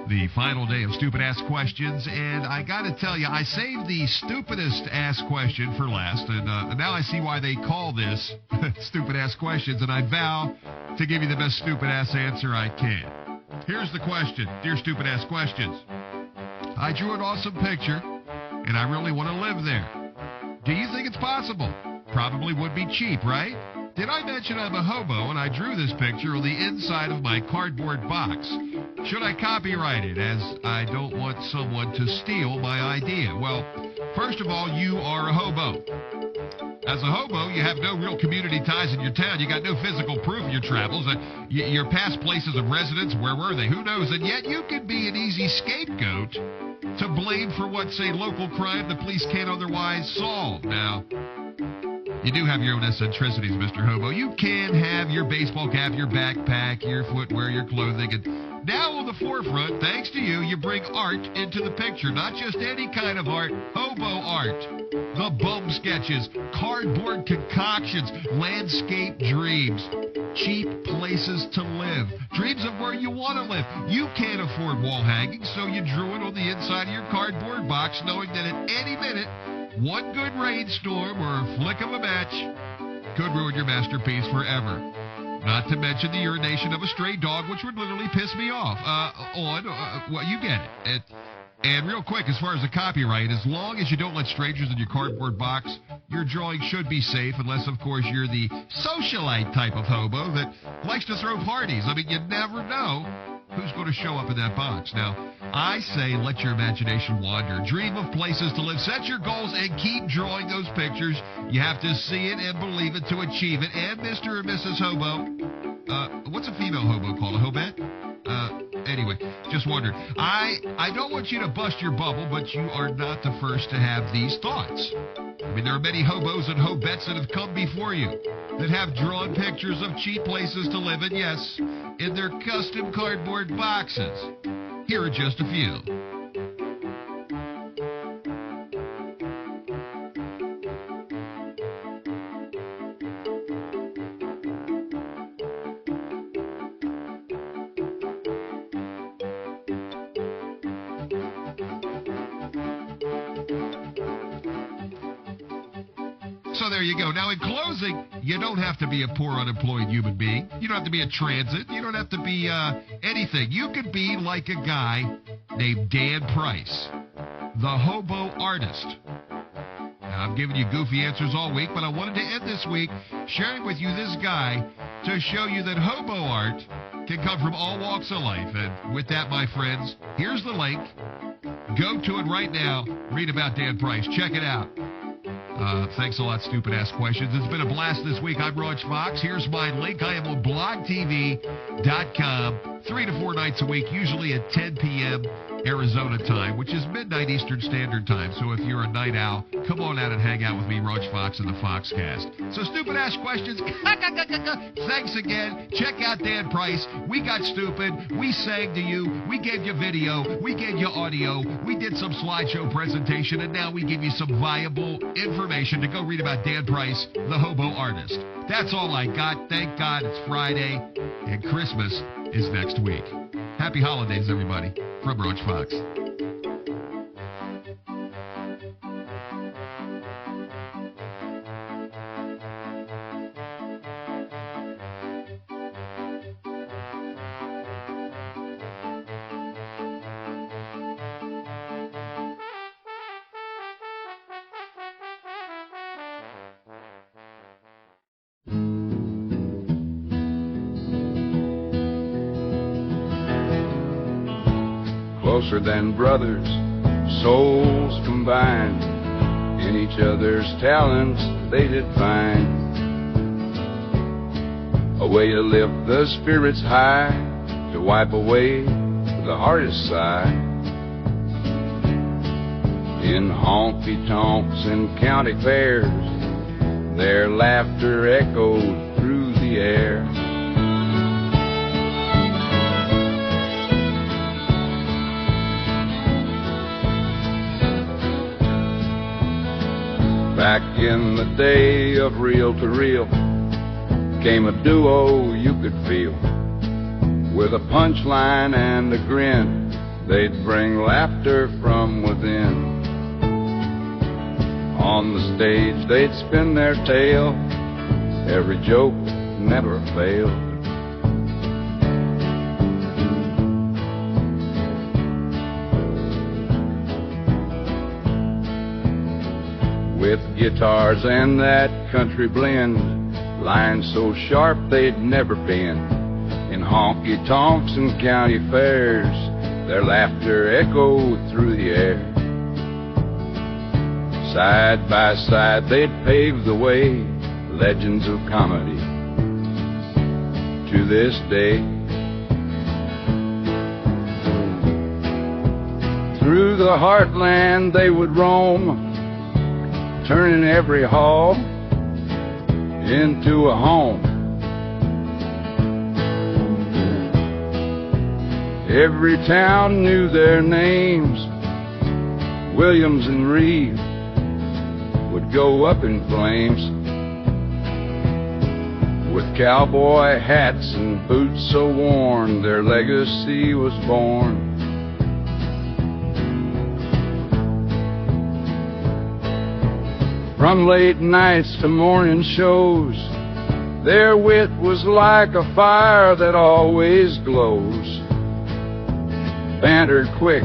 the final day of Stupid Ass Questions. And I got to tell you, I saved the stupidest ass question for last. And now I see why they call this Stupid Ass Questions. And I vow to give you the best stupid ass answer I can. Here's the question, dear Stupid Ass Questions. I drew an awesome picture, and I really want to live there. Do you think it's possible? Probably would be cheap, right? Did I mention I'm a hobo and I drew this picture on the inside of my cardboard box? Should I copyright it, as I don't want someone to steal my idea? Well, first of all, you are a hobo. As a hobo, you have no real community ties in your town. You got no physical proof of your travels. Your past places of residence, where were they? Who knows? And yet you could be an easy scapegoat to blame for what, say, local crime the police can't otherwise solve. Now, you do have your own eccentricities, Mr. Hobo. You can have your baseball cap, your backpack, your footwear, your clothing. And now on the forefront, thanks to you, you bring art into the picture. Not just any kind of art, hobo art. The bum sketches, cardboard concoctions, landscape dreams, cheap places to live, dreams of where you want to live. You can't afford wall hangings, so you drew it on the inside of your cardboard box, knowing that at any minute, one good rainstorm or a flick of a match could ruin your masterpiece forever. Not to mention the urination of a stray dog, which would literally piss me off. Well, you get it. And real quick, as far as the copyright, as long as you don't let strangers in your cardboard box, your drawing should be safe, unless, of course, you're the socialite type of hobo that likes to throw parties. I mean, you never know who's going to show up in that box. Now, I say let your imagination wander. Dream of places to live. Set your goals and keep drawing those pictures. You have to see it and believe it to achieve it. And Mr. or Mrs. Hobo, what's a female hobo called? A hobette? Anyway, just wondered. I don't want you to bust your bubble, but you are not the first to have these thoughts. I mean, there are many hobos and hobettes that have come before you that have drawn pictures of cheap places to live in, yes, in their custom cardboard boxes. Here are just a few. So there you go. Now, in closing, you don't have to be a poor, unemployed human being. You don't have to be a transit. You don't have to be anything. You could be like a guy named Dan Price, the hobo artist. Now, I've given you goofy answers all week, but I wanted to end this week sharing with you this guy to show you that hobo art can come from all walks of life. And with that, my friends, here's the link. Go to it right now. Read about Dan Price. Check it out. Thanks a lot, Stupid Ass Questions. It's been a blast this week. I'm Roach Fox. Here's my link. I am on blogtv.com 3 to 4 nights a week, usually at 10 p.m. Arizona time, which is midnight Eastern Standard Time. So if you're a night owl, come on out and hang out with me, Roach Fox, and the Foxcast. So Stupid Ass Questions, thanks again. Check out Dan Price. We got stupid. We sang to you. We gave you video. We gave you audio. We did some slideshow presentation, and now we give you some viable information to go read about Dan Price, the hobo artist. That's all I got. Thank God it's Friday, and Christmas is next week. Happy holidays, everybody. From Roach Fox. Closer than brothers, souls combined. In each other's talents they did find a way to lift the spirits high, to wipe away the hardest sigh. In honky-tonks and county fairs, their laughter echoed through the air. Back in the day of reel-to-reel came a duo you could feel. With a punchline and a grin, they'd bring laughter from within. On the stage they'd spin their tale, every joke never failed. With guitars and that country blend, lines so sharp they'd never bend. In honky-tonks and county fairs, their laughter echoed through the air. Side by side they'd pave the way, legends of comedy to this day. Through the heartland they would roam, turning every hall into a home. Every town knew their names. Williams and Reeve would go up in flames, with cowboy hats and boots so worn, their legacy was born. From late nights to morning shows, their wit was like a fire that always glows. Bantered quick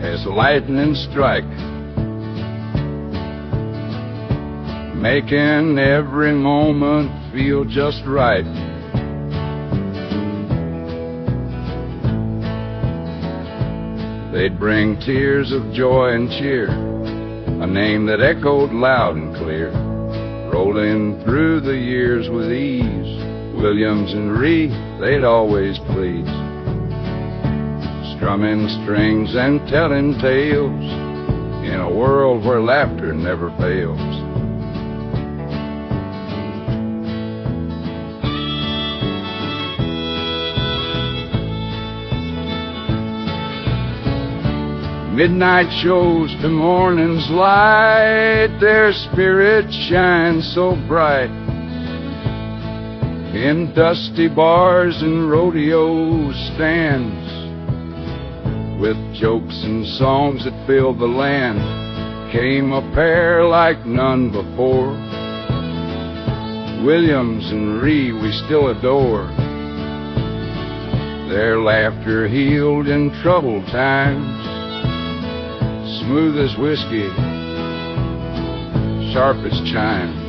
as lightning strike, making every moment feel just right. They'd bring tears of joy and cheer, a name that echoed loud and clear, rolling through the years with ease. Williams and Reeve, they'd always please, strumming strings and telling tales in a world where laughter never fails. Midnight shows to morning's light, their spirits shine so bright. In dusty bars and rodeo stands, with jokes and songs that fill the land, became a pair like none before. Williams and Ree we still adore. Their laughter healed in troubled times, smooth as whiskey, sharp as chimes.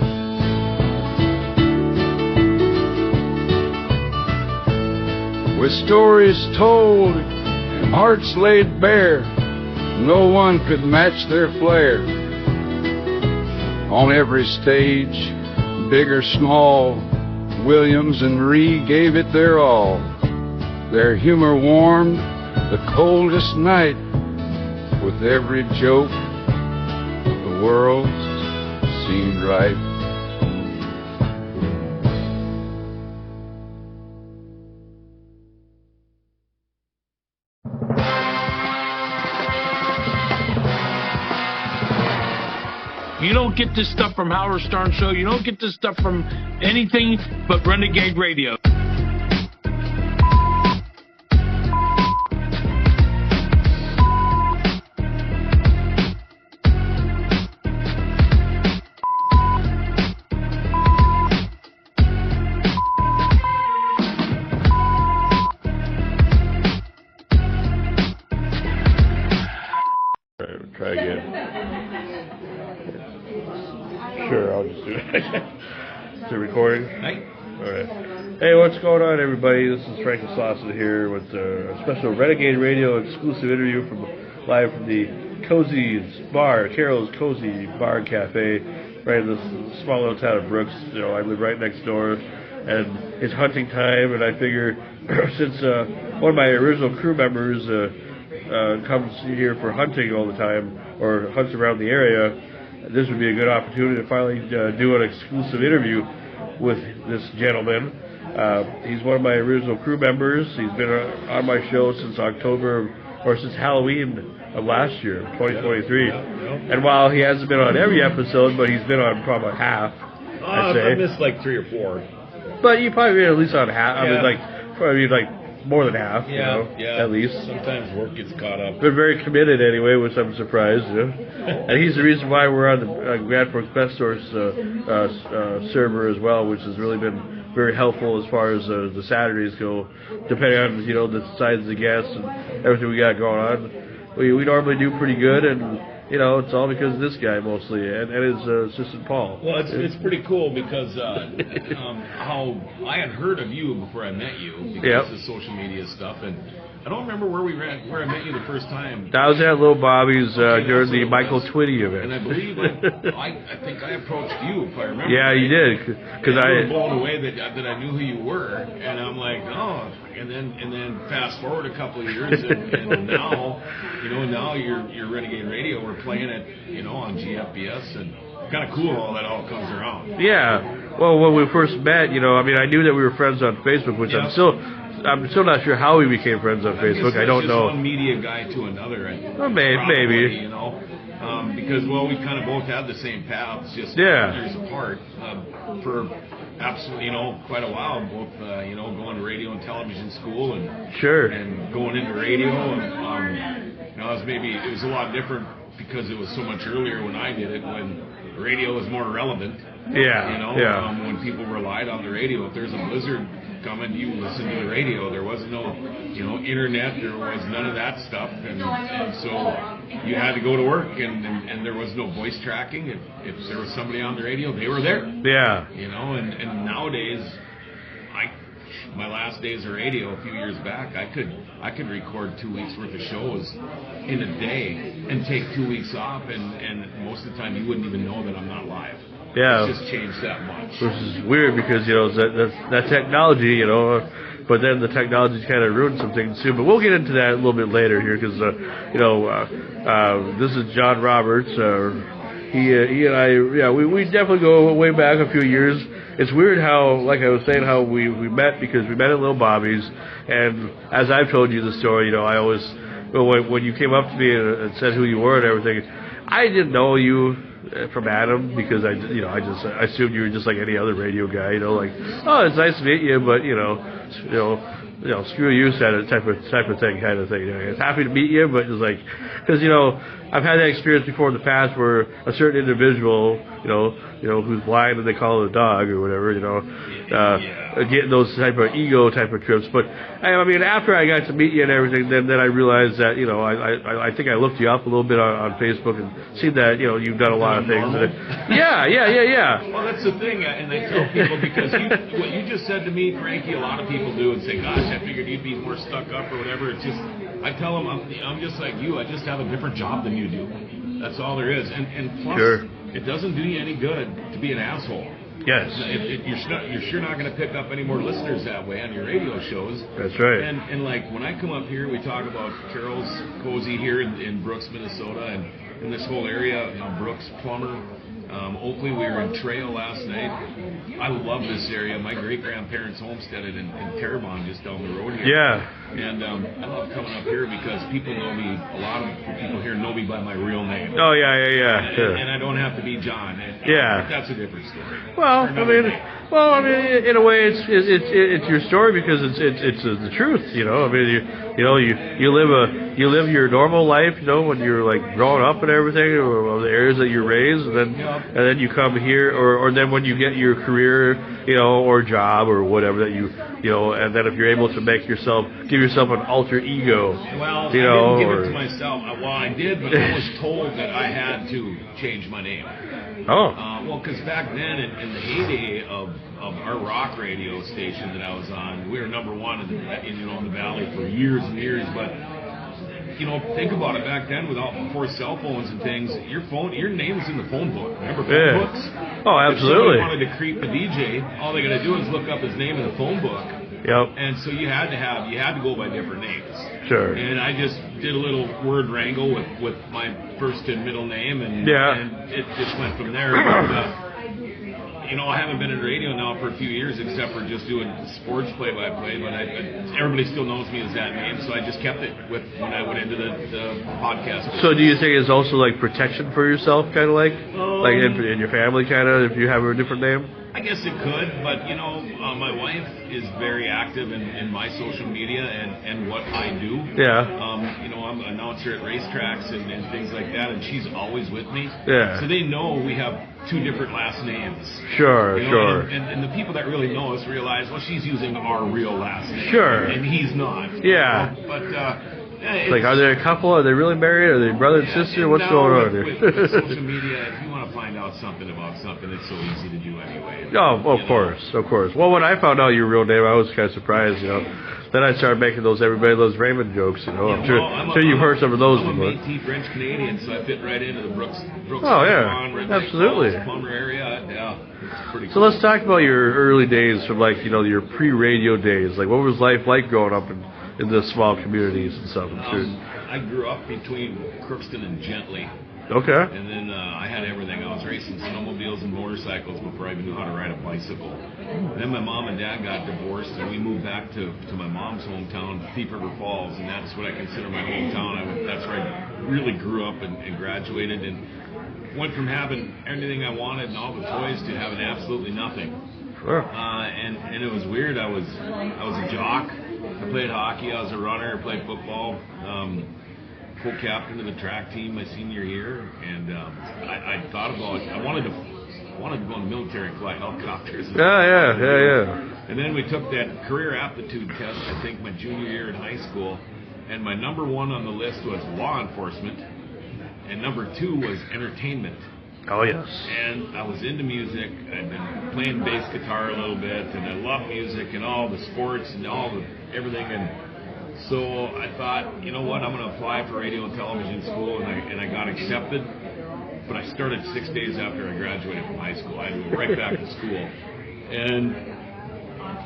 With stories told and hearts laid bare, no one could match their flair. On every stage, big or small, Williams and Ree gave it their all. Their humor warmed the coldest night. With every joke, the world seemed right. You don't get this stuff from Howard Stern Show. You don't get this stuff from anything but Renegade Radio. Try again. Sure, I'll just do it. Is it recording? Night. All right. Hey, what's going on, everybody? This is Frankie Slauson here with a special Renegade Radio exclusive interview live from the Cozy's Bar, Carol's Cozy Bar and Cafe, right in this small little town of Brooks. You know, I live right next door, and it's hunting time, and I figure since one of my original crew members comes here for hunting all the time, or hunts around the area, this would be a good opportunity to finally do an exclusive interview with this gentleman. He's one of my original crew members. He's been on my show since October, or since Halloween of last year, 2023. And while he hasn't been on every episode, but he's been on probably half, I'd say. I missed like 3 or 4. But you probably been at least on half. I mean, probably more than half, at least. Sometimes work gets caught up. Been very committed anyway, which I'm surprised. And he's the reason why we're on the Grand Forks Best Source server as well, which has really been very helpful as far as the Saturdays go, depending on the size of the guests and everything we got going on. We normally do pretty good, and it's all because of this guy mostly, and his assistant Paul. Well, it's pretty cool because how I had heard of you before I met you because of social media stuff, and I don't remember where I met you the first time. That was at Little Bobby's during the Michael Twitty event. And I believe I think I approached you, if I remember. Yeah, right. you did, because I was blown away that I knew who you were, and I'm like, oh. And then fast forward a couple of years, and now, now you're Renegade Radio. We're playing it, on GFBS, and kind of cool how that all comes around. Yeah. Well, when we first met, I knew that we were friends on Facebook, which I'm still not sure how we became friends on Facebook. I don't know. One media guy to another. Maybe. Because we kind of both had the same paths, just years apart for absolutely, quite a while. Both, going to radio and television school and going into radio. And it was a lot different because it was so much earlier when I did it, when radio was more relevant. When people relied on the radio. If there's a blizzard coming, you listen to the radio. There was no, internet. There was none of that stuff, and so you had to go to work, and there was no voice tracking. If there was somebody on the radio, they were there. Yeah. And nowadays, my last days of radio a few years back, I could record 2 weeks worth of shows in a day and take 2 weeks off, and most of the time you wouldn't even know that I'm not live. Yeah. It's just changed that much. Which is weird because, that technology, but then the technology's kind of ruined some things too. But we'll get into that a little bit later here because, this is John Roberts. He and I, we definitely go way back a few years. It's weird how, like I was saying, how we met because we met at Little Bobby's. And as I've told you the story, I always, when you came up to me and said who you were and everything, I didn't know you from Adam because I assumed you were just like any other radio guy, like, oh, it's nice to meet you, but screw you type of thing, kind of thing. It's happy to meet you, but it's like, because I've had that experience before in the past where a certain individual, who's blind and they call it a dog or whatever, getting those type of ego type of trips. But I mean, after I got to meet you and everything, then I realized that I think I looked you up a little bit on Facebook and seen that you've done a lot of things. Yeah. Well, that's the thing, and I tell people because what you just said to me, Frankie, a lot of people do and say, "Gosh, I figured you'd be more stuck up or whatever." It's just, I tell them I'm just like you. I just have a different job than you do. That's all there is. And plus, it doesn't do you any good to be an asshole. Yes. You're sure not going to pick up any more listeners that way on your radio shows. That's right. And like when I come up here, we talk about Carol's Cozy here in Brooks, Minnesota, and in this whole area, Brooks, Plummer, Oakley. We were in Trail last night. I love this area. My great-grandparents homesteaded in Terrebonne, just down the road here. Yeah. And I love coming up here because people know me. A lot of people here know me by my real name. Oh yeah. And I don't have to be John. That's a different story. Well, I mean, in a way, it's your story because it's the truth. I mean, you live your normal life. When you're like growing up and everything, or the areas that you're raised, and then you come here, or then when you get your career, or job or whatever that and then if you're able to give yourself an alter ego. Well, I didn't give it to myself. Well, I did, but I was told that I had to change my name. Oh. Well, because back then, in the heyday of our rock radio station that I was on, we were number one in the valley for years and years. But think about it. Back then, before cell phones and things, your name was in the phone book. Remember phone books? Oh, absolutely. If somebody wanted to creep the DJ, all they got to do is look up his name in the phone book. Yep. And so you had to go by different names. Sure. And I just did a little word wrangle with my first and middle name, and it just went from there. But, I haven't been in radio now for a few years, except for just doing sports play-by-play. But everybody still knows me as that name, so I just kept it when I went into the podcast. So, do you think it's also like protection for yourself, kind of like in your family, kind of, if you have a different name? I guess it could, but my wife is very active in my social media and what I do. Yeah. I'm an announcer at racetracks and things like that, and she's always with me. Yeah. So they know we have two different last names. Sure. And the people that really know us realize, well, she's using our real last name. Sure. And he's not. Yeah. But like, are they a couple? Are they really married? Are they brother and sister? What's going on here? With social media, if you want to find out something about something, it's so easy to do anyway. Oh, of course. Well, when I found out your real name, I was kind of surprised, Then I started making everybody loves Raymond jokes, I'm sure you've heard some of those before. I'm a Métis French Canadian, so I fit right into the Brooks. Oh, yeah. Absolutely. Plummer area. Yeah. It's pretty cool. So let's talk about your early days from, your pre-radio days. Like, what was life like growing up in the small communities and stuff? I grew up between Crookston and Gently. Okay. And then I had everything. I was racing snowmobiles and motorcycles before I even knew how to ride a bicycle. And then my mom and dad got divorced, and we moved back to my mom's hometown, Thief River Falls, and that's what I consider my hometown. That's where I really grew up and graduated, and went from having everything I wanted and all the toys to having absolutely nothing. Sure. And it was weird. I was a jock. I played hockey. I was a runner. I played football. Co-captain of the track team my senior year, and I thought about I wanted to go in the military and fly helicopters. Yeah. And then we took that career aptitude test, I think my junior year in high school, and my number one on the list was law enforcement, and number two was entertainment. Oh, yes. And I was into music. I'd been playing bass guitar a little bit, and I love music and all the sports and everything. And so I thought, you know what, I'm going to apply for radio and television school, and I got accepted. But I started 6 days after I graduated from high school. I went right back to school. And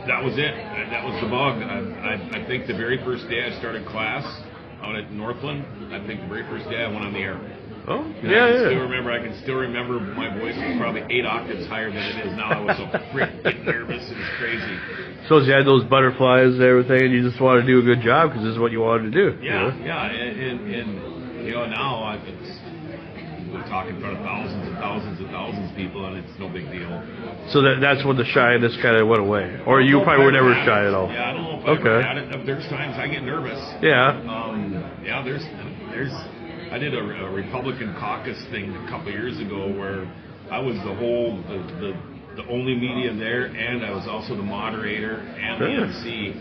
that was it. That was the bug. I think the very first day I started class out at Northland, I think the very first day I went on the air. Oh, and I can still remember my voice was probably 8 octaves higher than it is now. I was so freaking nervous. It was crazy. So you had those butterflies and everything, and you just wanted to do a good job because this is what you wanted to do. Yeah. And now talk in front of thousands and thousands and thousands of people, and it's no big deal. So that's when the shyness kind of went away, or you probably were never shy at all. Yeah, I don't know if I ever had it. There's times I get nervous. Yeah. Yeah, there's. I did a Republican caucus thing a couple years ago where I was the only media there, and I was also the moderator and the MC.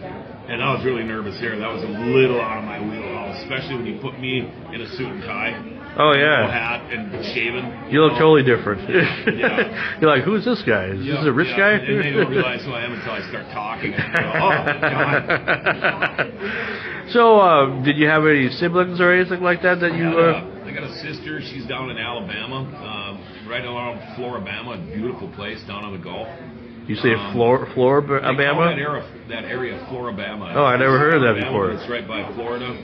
And I was really nervous there. That was a little out of my wheelhouse, especially when you put me in a suit and tie. Oh, yeah. Hat and shaven. You look totally different. Yeah. You're like, who's this guy? Is this a rich guy? And they don't realize who I am until I start talking. And I go, oh, God. So, did you have any siblings or anything like that you... I got a sister. She's down in Alabama, right along Floribama, a beautiful place down on the Gulf. You say Floribama? That area Floribama. Oh, I never heard of that before. It's right by Florida.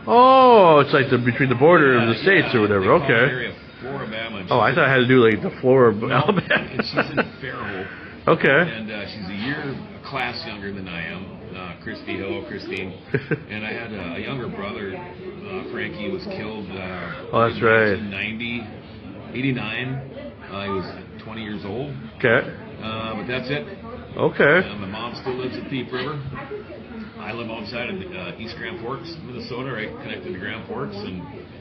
Oh, it's like between the border of the states or whatever. Okay. Area Floribama. Oh, I thought it had to do like the floor of Alabama. And she's in Fairhope. Okay. And she's a class younger than I am. Christine. And I had a younger brother, Frankie, was killed in 1990, 89. He was 20 years old. Okay. But that's it. Okay. My mom still lives at Thief River. I live outside of East Grand Forks, Minnesota, right connected to Grand Forks.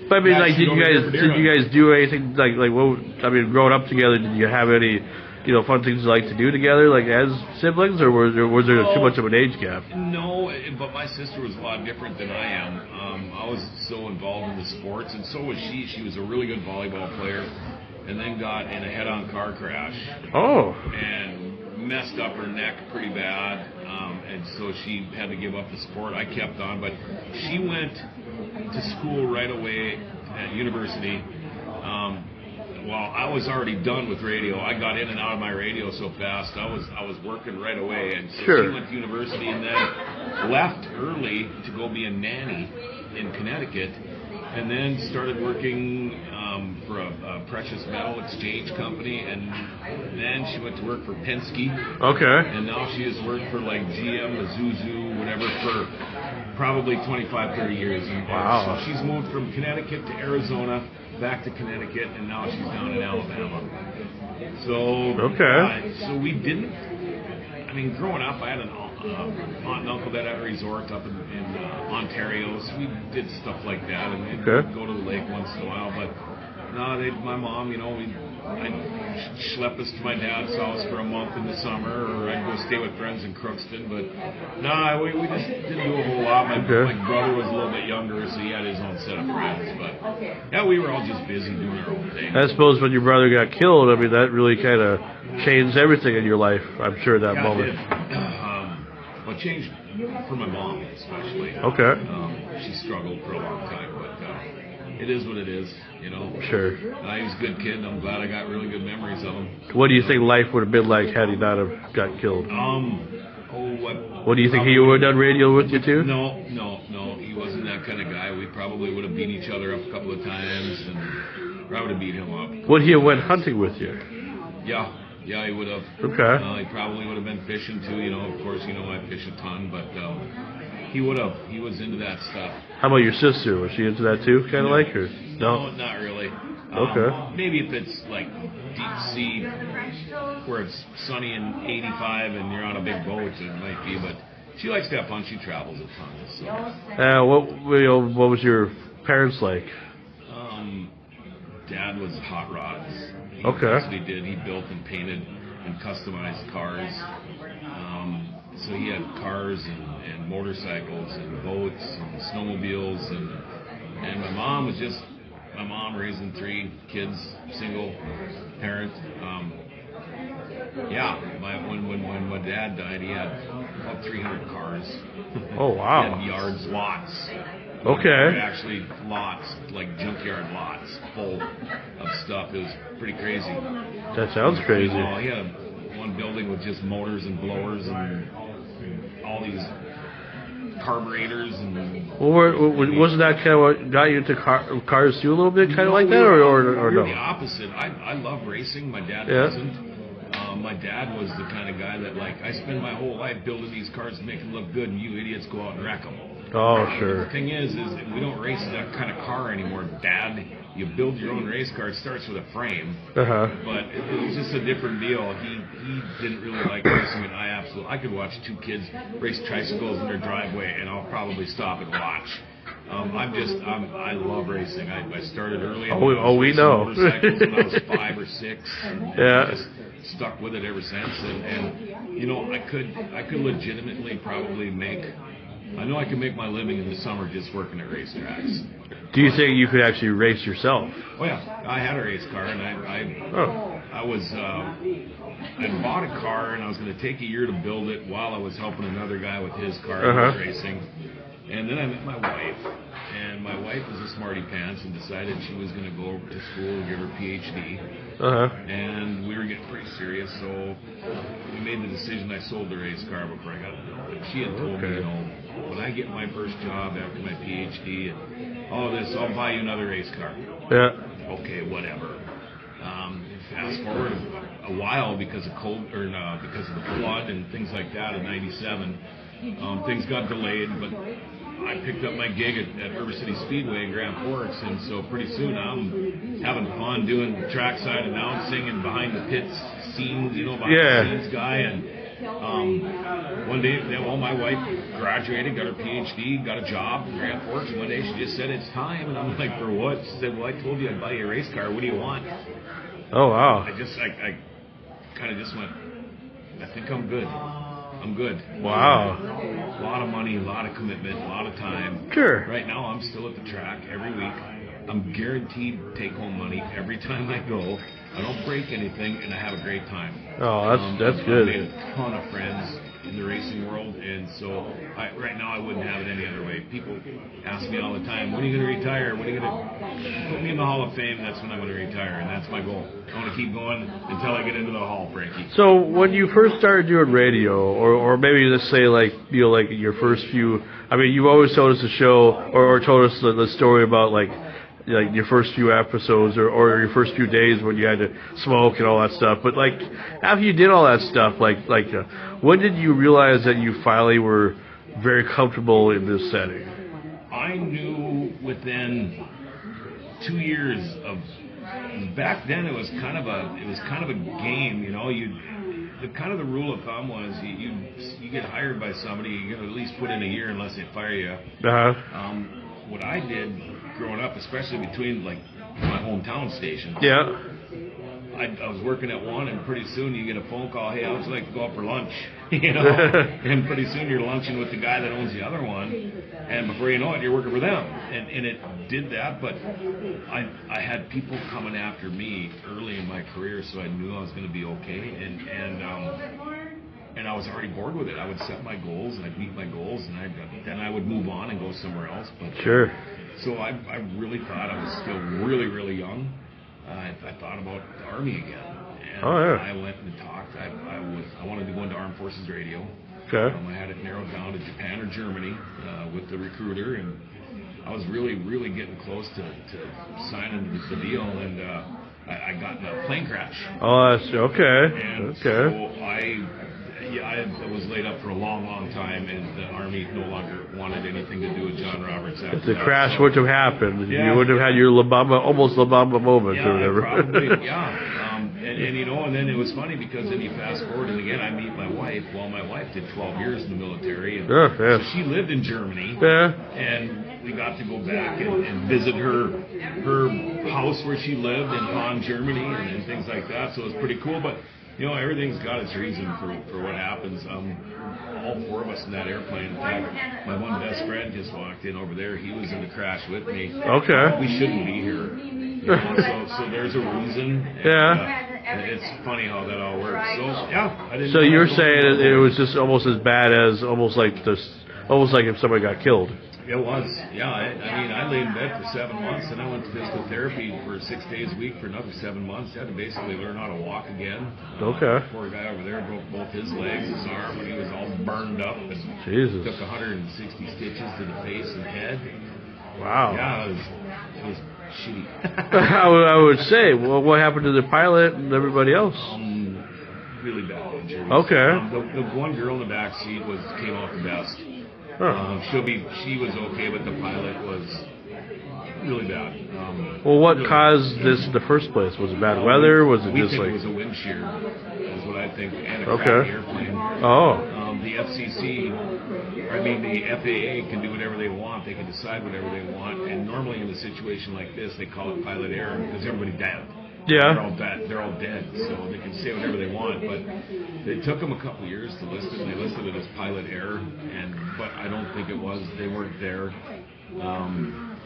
But I mean, like, did you guys do anything like what? I mean, growing up together, did you have any, fun things you like to do together, like as siblings, or was there too much of an age gap? No, but my sister was a lot different than I am. I was so involved in the sports, and so was she. She was a really good volleyball player, and then got in a head-on car crash. Oh. And messed up her neck pretty bad, and so she had to give up the sport. I kept on, but she went to school right away at university. Well, I was already done with radio. I got in and out of my radio so fast. I was working right away, and so she went to university and then left early to go be a nanny in Connecticut, and then started working for a precious metal exchange company, and then she went to work for Penske. Okay. And now she has worked for like GM, Isuzu, whatever, for probably 25, 30 years. And wow. So she's moved from Connecticut to Arizona, back to Connecticut, and now she's down in Alabama. So, so we didn't, I mean, growing up, I had an aunt and uncle that had a resort up in Ontario, so we did stuff like that, and we'd go to the lake once in a while, but no, my mom, I'd schlep us to my dad's house for a month in the summer, or I'd go stay with friends in Crookston, but no, we just didn't do a whole lot. My brother was a little bit younger, so he had his own set of friends, but yeah, we were all just busy doing our own thing. I suppose when your brother got killed, I mean, that really kind of changed everything in your life, I'm sure, that moment. It did. Well, it changed for my mom, especially. Okay. She struggled for a long time, but it is what it is, Sure. He was a good kid, and I'm glad I got really good memories of him. What do you think life would have been like had he not have got killed? What do you think, he would have done radio with you too? No, he wasn't that kind of guy. We probably would have beat each other up a couple of times, and I would have beat him up. Would he have went hunting with you? Yeah, he would have. Okay. He probably would have been fishing too, of course, I fish a ton, but he would have. He was into that stuff. How about your sister? Was she into that too, kind of like her? No, not really. Okay. Maybe if it's like deep sea, where it's sunny and 85 and you're on a big boat, it might be, but she likes to have fun. She travels a ton. So. What was your parents like? Dad was hot rods. He basically he built and painted and customized cars. So he had cars and motorcycles and boats and snowmobiles, and my mom was just my mom raising 3 kids, single parent. When my dad died, he had about 300 cars. Oh wow! He had yards, lots. Okay. Actually, lots, like junkyard lots, full of stuff. It was pretty crazy. That sounds crazy. He had one building with just motors and blowers and all these carburetors and. Well, wasn't that kind of what got you into cars too a little bit, kind of like that, or no? The opposite. I love racing. My dad doesn't. My dad was the kind of guy that, like, I spend my whole life building these cars to make them look good, and you idiots go out and wreck them. Oh, sure. The thing is we don't race that kind of car anymore, Dad. You build your own race car. It starts with a frame. Uh-huh. But it was just a different deal. He didn't really like racing, and I could watch two kids race tricycles in their driveway, and I'll probably stop and watch. I love racing. I started early. We know. Motorcycles when I was 5 or 6. And yeah. Just stuck with it ever since. And you know, I could legitimately probably I could make my living in the summer just working at racetracks. Do you think you could actually race yourself? Oh yeah, I had a race car, and I bought a car, and I was going to take a year to build it while I was helping another guy with his car racing. And then I met my wife, and my wife was a smarty pants and decided she was going to go to school and get her PhD. And we were getting pretty serious, so we made the decision. I sold the race car before I got it built. And she had told me, you know, when I get my first job after my PhD and all this, I'll buy you another race car. Yeah. Okay, whatever. Fast forward a while because of because of the flood and things like that in '97. Things got delayed, but I picked up my gig at River City Speedway in Grand Forks, and so pretty soon I'm having fun doing trackside announcing and behind the pits scenes, you know, behind the scenes guy. And one day, my wife graduated, got her PhD, got a job in Grand Forks, and one day she just said, "It's time." And I'm like, "For what?" She said, "Well, I told you I'd buy you a race car. What do you want?" Oh, wow. I kind of just went, "I think I'm good. I'm good." Wow. A lot of money, a lot of commitment, a lot of time. Sure. Right now, I'm still at the track every week. I'm guaranteed take-home money every time I go. I don't break anything, and I have a great time. Oh, that's good. I've made a ton of friends in the racing world, and so right now I wouldn't have it any other way. People ask me all the time, "When are you going to retire? When are you going to put me in the Hall of Fame?" That's when I'm going to retire, and that's my goal. I want to keep going until I get into the Hall, Frankie. So when you first started doing radio, or maybe let's say like your first few, I mean, you've always told us a show or told us the story about like your first few episodes or your first few days when you had to smoke and all that stuff. But like after you did all that stuff, when did you realize that you finally were very comfortable in this setting? I knew within 2 years of. Back then, it was kind of a game, you know. The rule of thumb was you get hired by somebody, you got to at least put in a year unless they fire you. What I did growing up, especially between like my hometown station. Yeah. I was working at one, and pretty soon you get a phone call, "Hey, how would you like to go out for lunch?" You know, and pretty soon you're lunching with the guy that owns the other one, and before you know it, you're working for them. And it did that, but I had people coming after me early in my career, so I knew I was going to be okay, and I was already bored with it. I would set my goals, and I'd meet my goals, and then I would move on and go somewhere else. But sure. So I really thought I was still really, really young. I thought about the Army again, and I went and talked. I wanted to go into Armed Forces Radio. Okay. I had it narrowed down to Japan or Germany with the recruiter, and I was really, really getting close to signing the deal, and I got in a plane crash. Oh, that's okay. And so I was laid up for a long, long time, and the Army no longer wanted anything to do with John Roberts. If the crash would have happened, you would have had your almost La Bamba moment or whatever. Probably, and you know, and then it was funny because then you fast forward, and again I meet my wife. Well, my wife did 12 years in the military, and so she lived in Germany. Yeah. And we got to go back and visit her house where she lived in Bonn, Germany, and things like that. So it was pretty cool, but. You know, everything's got its reason for what happens. All 4 of us in that airplane. In fact, my one best friend just walked in over there. He was in the crash with me. Okay. We shouldn't be here. You know, so there's a reason. And, it's funny how that all works. So yeah, I didn't. So you're saying it was just almost as bad as almost like if somebody got killed. It was, yeah. I mean, I lay in bed for 7 months, and I went to physical therapy for 6 days a week for another 7 months. I had to basically learn how to walk again. Okay. Poor guy over there broke both his legs, his arm, and he was all burned up. And Jesus. Took 160 stitches to the face and head. Wow. Yeah, it was shitty. I would say, well, what happened to the pilot and everybody else? Really bad injuries. Okay. The one girl in the back seat came out the best. She was okay, but the pilot was really bad. Well, what caused this in the first place? Was it bad weather? Was it just it like? was a wind shear, is what I think, and a Okay. crappy airplane. Oh. The FCC, the FAA can do whatever they want. They can decide whatever they want. And normally in a situation like this, they call it pilot error because everybody died. Yeah. They're all dead, so they can say whatever they want. But it took them a couple of years to list it. They listed it as pilot error, but I don't think it was. They weren't there.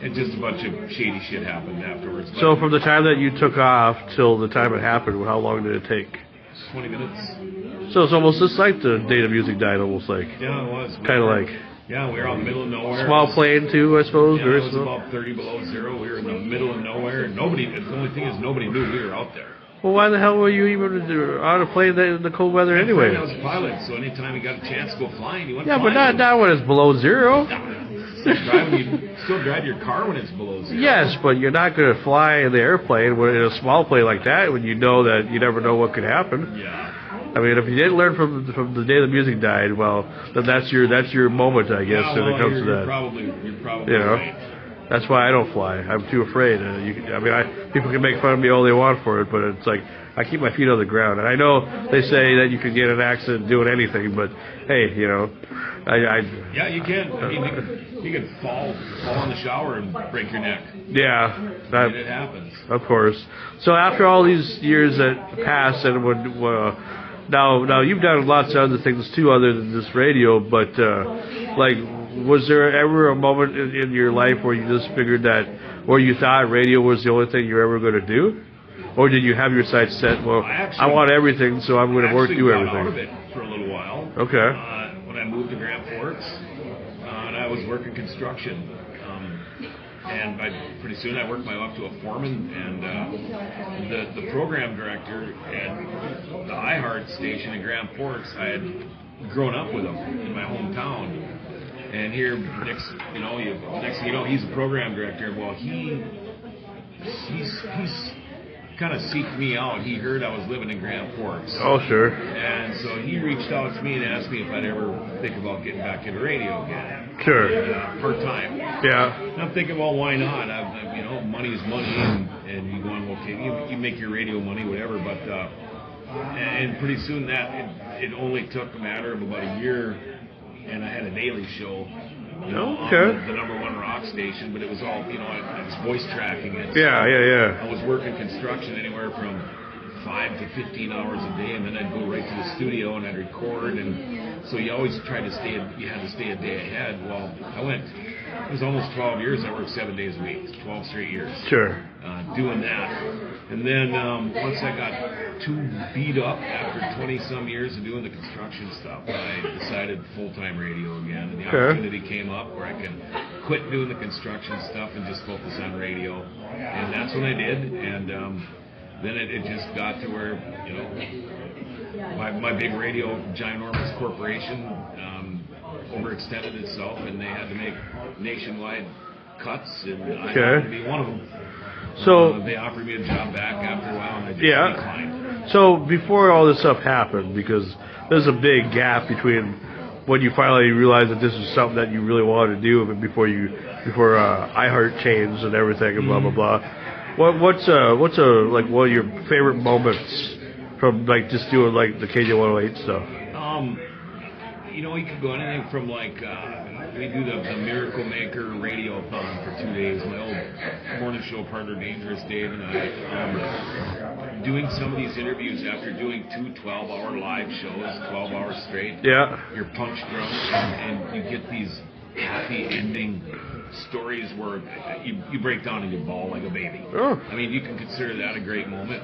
And just a bunch of shady shit happened afterwards. So from the time that you took off till the time it happened, how long did it take? 20 minutes. So it's almost just like the day the music died, almost like. Yeah, it was. Kind of like. Yeah, we were out in the middle of nowhere. Small plane too, I suppose. Yeah, it was about 30 below zero. We were in the middle of nowhere. The only thing is nobody knew we were out there. Well, why the hell were you even on a plane in the cold weather anyway? I was a pilot, so anytime you got a chance to go flying, you went Yeah, flying. but not when it's below zero. You still drive your car when it's below zero. Yes, but you're not going to fly in the airplane in a small plane like that when you know that you never know what could happen. Yeah. I mean, if you didn't learn from the day the music died, well, then that's your moment, I guess, when it comes to that. You're probably right. That's why I don't fly. I'm too afraid. People can make fun of me all they want for it, but it's like I keep my feet on the ground. And I know they say that you can get in an accident doing anything, but hey, Yeah, you can. You can fall in the shower and break your neck. Yeah, It happens. Of course. So after all these years that passed, and now you've done lots of other things too, other than this radio. But was there ever a moment in your life where you just figured that, or you thought radio was the only thing you're ever going to do, or did you have your sights set? Well, I want everything, so I'm going to do everything. I got out of it for a little while. Okay. When I moved to Grand Forks, and I was working construction. And pretty soon I worked my way up to a foreman, and the program director at the iHeart station in Grand Forks, I had grown up with him in my hometown. And here, next thing you know, he's a program director. Well, he's kind of seeked me out. He heard I was living in Grand Forks. Oh, sure. And so he reached out to me and asked me if I'd ever think about getting back into radio again. Sure. Part-time. Yeah. And I'm thinking, well, why not? Money is money, and you going, okay, you make your radio money, whatever. But and pretty soon it only took a matter of about a year, and I had a daily show. On the number one rock station, but it was all, I was voice tracking it. Yeah. I was working construction anywhere from 5 to 15 hours a day, and then I'd go right to the studio and I'd record, and so you always tried to you had to stay a day ahead. Well, it was almost 12 years. I worked 7 days a week, 12 straight years. Sure. Doing that. And then once I got too beat up after 20-some years of doing the construction stuff, I decided full-time radio again. And the opportunity came up where I could quit doing the construction stuff and just focus on radio. And that's what I did. And then it just got to where, my big radio, ginormous corporation, overextended itself, and they had to make nationwide cuts, and I happened to be one of them. So they offered me a job back after a while, and I just declined. So before all this stuff happened, because there's a big gap between when you finally realized that this is something that you really wanted to do, and before iHeart changed and everything, and blah blah blah. What's one of your favorite moments from just doing the KJ108 stuff? You could go anything from we do the Miracle Maker Radiothon for 2 days. My old morning show partner, Dangerous Dave, and I, doing some of these interviews after doing 2 12-hour live shows, 12 hours straight. Yeah. You're punch drunk, and you get these happy ending stories where you break down and you bawl like a baby. Oh. I mean, you can consider that a great moment.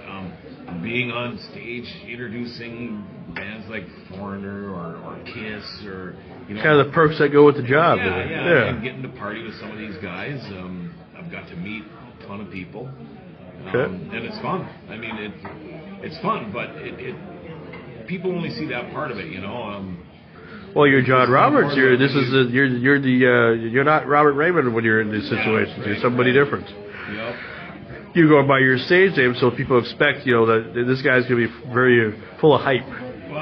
Being on stage, introducing bands like Foreigner or Kiss, or kind of the perks that go with the job. Yeah. And getting to party with some of these guys. I've got to meet a ton of people, and it's fun. I mean, it's fun, but people only see that part of it, Well, you're John Roberts. You're not Robert Raymond when you're in these situations. You're somebody different. Yep. You go by your stage name, so people expect that this guy's going to be very full of hype.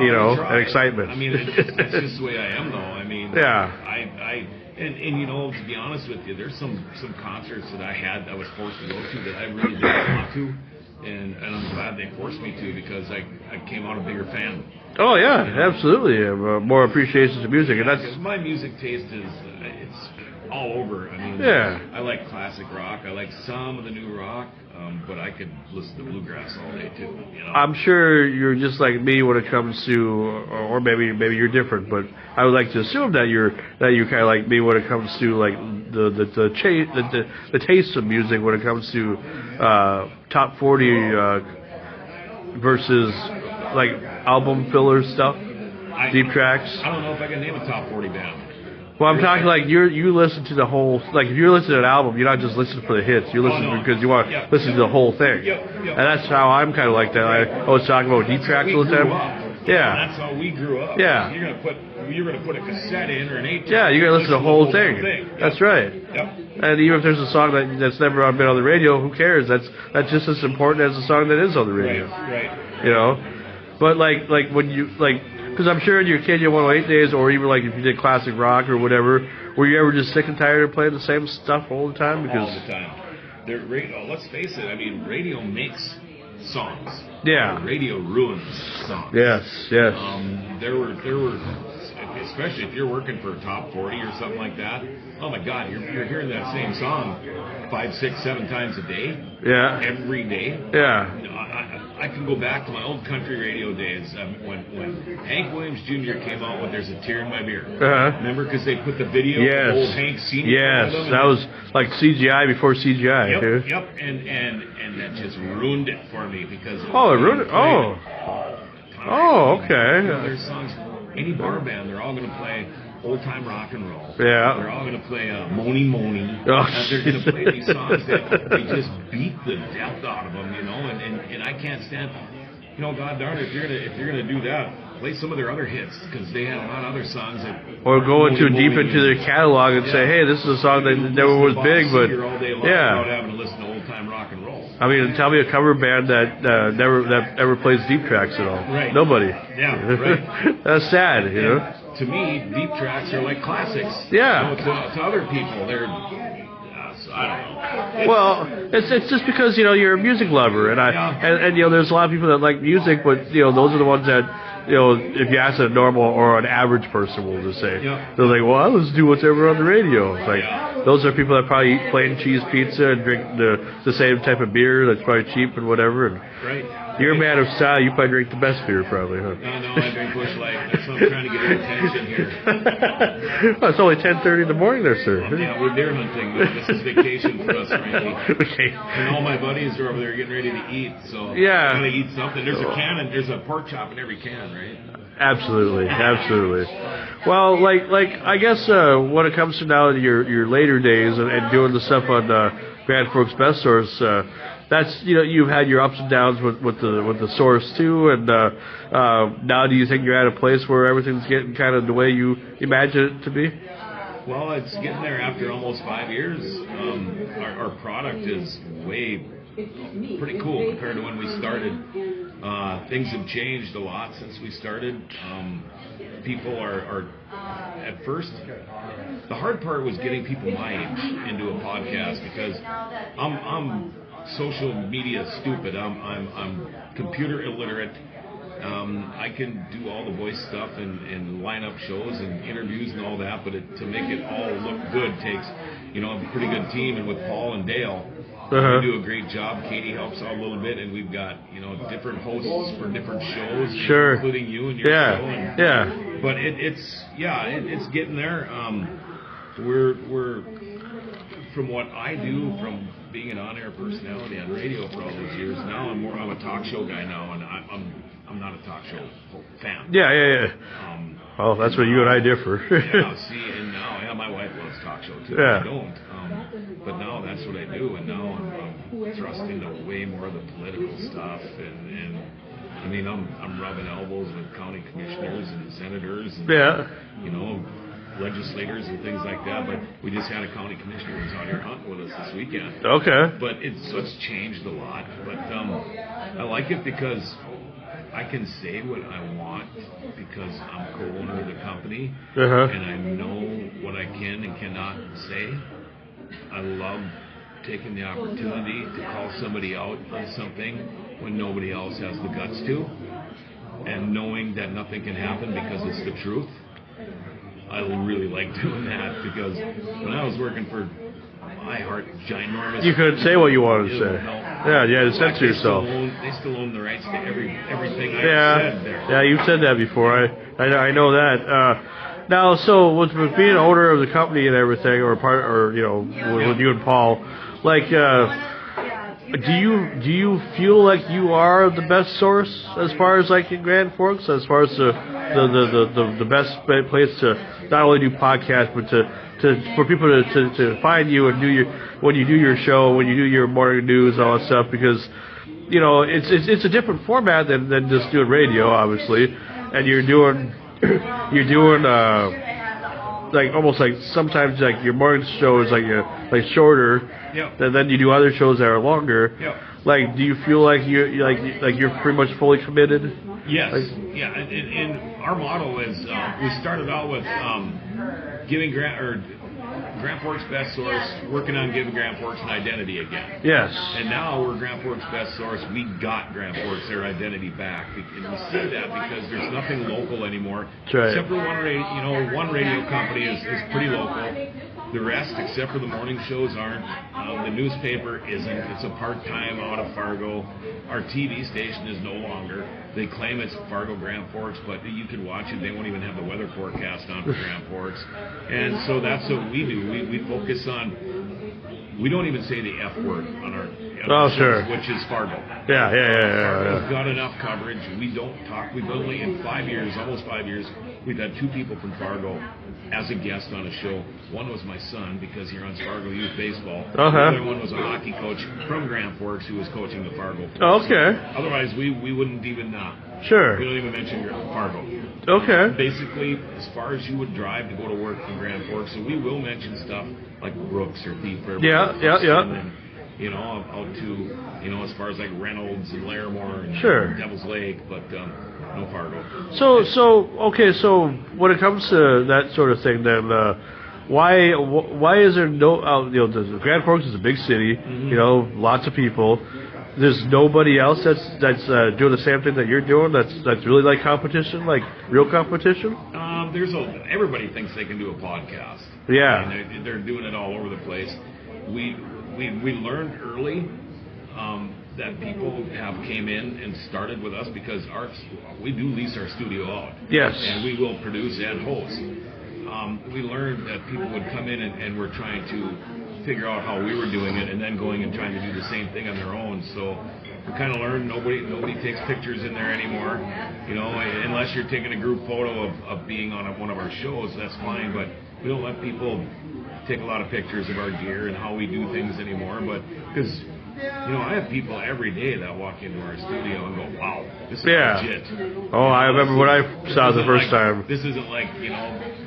you know, and excitement. I mean, it's just the way I am, though. I mean, and you know, to be honest with you, there's some concerts that I was forced to go to that I really didn't want to, and I'm glad they forced me to because I came out a bigger fan. Oh yeah, absolutely. More appreciation to music, and that's my music taste is it's all over. I mean, I like classic rock. I like some of the new rock, but I could listen to bluegrass all day too. You know? I'm sure you're just like me when it comes to, or maybe you're different, but I would like to assume that you're kind of like me when it comes to like the taste of music when it comes to top 40 versus like album filler stuff, deep tracks. I don't know if I can name a top 40 band. Well, I'm talking like you listen to the whole, like if you're listening to an album, you're not just listening for the hits. You're listening because you want to listen to the whole thing. And that's how I'm kind of like that. I was talking about deep tracks all the time. Yeah. That's how we grew up. Yeah. You're gonna put a cassette in or an 8-track. Yeah, you're gonna listen to the whole thing. That's right. Yep. And even if there's a song that's never been on the radio, who cares? That's just as important as the song that is on the radio. Right. You know, but like when you like. Because I'm sure in your Kenya 108 days, or even like if you did classic rock or whatever, were you ever just sick and tired of playing the same stuff all the time? Because all the time. Let's face it. I mean, radio makes songs. Yeah. Radio ruins songs. Yes. There were, especially if you're working for a top 40 or something like that. Oh my God, you're hearing that same song 5, 6, 7 times a day. Yeah. Every day. Yeah. You know, I can go back to my old country radio days when Hank Williams Jr. came out with "There's a Tear in My Beer." Remember, because they put the video of old Hank Sr. Yes, that was like CGI before CGI. Yep, and that just ruined it for me because. It ruined it. Okay. You know, there's songs. Any bar band, they're all going to play old-time rock and roll. Yeah. They're all going to play Moni Moni. Oh. They're going to play these songs that they just beat the depth out of them, you know, and I can't stand, you know, God darn it, if you're going to do that, play some of their other hits, because they had a lot of other songs that... Or go too deep into their catalog and say, hey, this is a song that never was big, but... Without having to listen to old-time rock and roll. I mean, tell me a cover band that ever plays deep tracks at all. Right. Nobody. Yeah, right. That's sad, you know? To me, deep tracks are like classics. Yeah. You know, to other people, they're... I don't know. Well, it's just because, you know, you're a music lover, and you know, there's a lot of people that like music, but, you know, those are the ones that, you know, if you ask a normal or an average person, we'll just say, they're like, well, I listen to whatever on the radio. It's like, those are people that probably eat plain cheese pizza and drink the same type of beer that's probably cheap and whatever. And you're a man of style. You probably drink the best beer, probably, huh? No, I drink Busch Light. That's what I'm trying to get your attention here. Well, it's only 10:30 in the morning there, sir. Yeah, we're deer hunting. This is vacation for us, Randy. Okay. And all my buddies are over there getting ready to eat, so I gotta eat something. There's a pork chop in every can, right? Absolutely. Well, like I guess when it comes to now your later days and doing the stuff on Grand Forks Best Source, that's, you know, you've had your ups and downs with the source too, and now do you think you're at a place where everything's getting kind of the way you imagine it to be? Well, it's getting there after almost 5 years. Our product is pretty cool compared to when we started. Things have changed a lot since we started. People are at first, the hard part was getting people my age into a podcast, because I'm social media stupid. I'm computer illiterate. I can do all the voice stuff and line up shows and interviews and all that, but to make it all look good takes, you know, a pretty good team. And with Paul and Dale, we do a great job. Katie helps out a little bit, and we've got, you know, different hosts for different shows, including you and your show. But it's getting there. We're from what I do, from being an on-air personality on radio for all these years, now I'm a talk show guy now, and I'm not a talk show fan. Well, that's where you and I differ. And now, my wife loves talk show too. I don't. But now that's what I do, and now I'm thrust into way more of the political stuff, and I mean, I'm rubbing elbows with county commissioners and senators, and you know, legislators and things like that. But we just had a county commissioner who's out here hunting with us this weekend. Okay. But it's changed a lot. But I like it because I can say what I want because I'm co-owner of the company, Uh-huh. and I know what I can and cannot say. I love taking the opportunity to call somebody out on something when nobody else has the guts to, and knowing that nothing can happen because it's the truth. I really like doing that, because when I was working for iHeart, ginormous, You couldn't say what you wanted to say. No. Yeah, you had to censor yourself. They still own the rights to everything I said there. Yeah, you've said that before. I know that. Now, so with being owner of the company and everything, or part, or with you and Paul, like, do you feel like you are the best source as far as like in Grand Forks, as far as the best place to not only do podcasts, but for people to find you and when you do your show, when you do your morning news, all that stuff, because it's a different format than just doing radio, obviously, and you're doing like almost like sometimes like your morning show is like shorter, and then you do other shows that are longer. Like, do you feel like you're pretty much fully committed? Yes. And our model is we started out with giving Grand Forks Best Source, working on giving Grand Forks an identity again. Yes. And now we're Grand Forks Best Source. We got Grand Forks their identity back, and we see that because there's nothing local anymore. That's right. Except for one radio company is pretty local. The rest, except for the morning shows, aren't. The newspaper isn't. It's a part-time out of Fargo. Our TV station is no longer. They claim it's Fargo Grand Forks, but you can watch it. They won't even have the weather forecast on for Grand Forks. And so that's what we do. We focus on. We don't even say the F word on our shows, which is Fargo. Yeah. Fargo's got enough coverage. We don't talk. We've only in 5 years, almost 5 years, we've had 2 people from Fargo as a guest on a show. One was my son, because he runs Fargo Youth Baseball. The other one was a hockey coach from Grand Forks who was coaching the Fargo Forks. Okay. Otherwise, we wouldn't even Sure. we don't even mention Fargo. Okay. Basically, as far as you would drive to go to work from Grand Forks, so we will mention stuff like Brooks or Thief River. Yeah. And, out to, as far as like Reynolds and Larimore and Devil's Lake, but no Fargo. So when it comes to that sort of thing, then why is there no? Grand Forks is a big city. Lots of people. There's nobody else that's doing the same thing that you're doing. That's really like competition, like real competition. Everybody thinks they can do a podcast. Yeah, and they're doing it all over the place. We learned early that people came in and started with us because we do lease our studio out. Yes, and we will produce and host. We learned that people would come in and were trying to figure out how we were doing it, and then going and trying to do the same thing on their own. So we kind of learned nobody takes pictures in there anymore. Unless you're taking a group photo of being on one of our shows, that's fine. But we don't let people take a lot of pictures of our gear and how we do things anymore. But because I have people every day that walk into our studio and go, "Wow, this is legit." Oh, I remember when I saw it the first time. This isn't like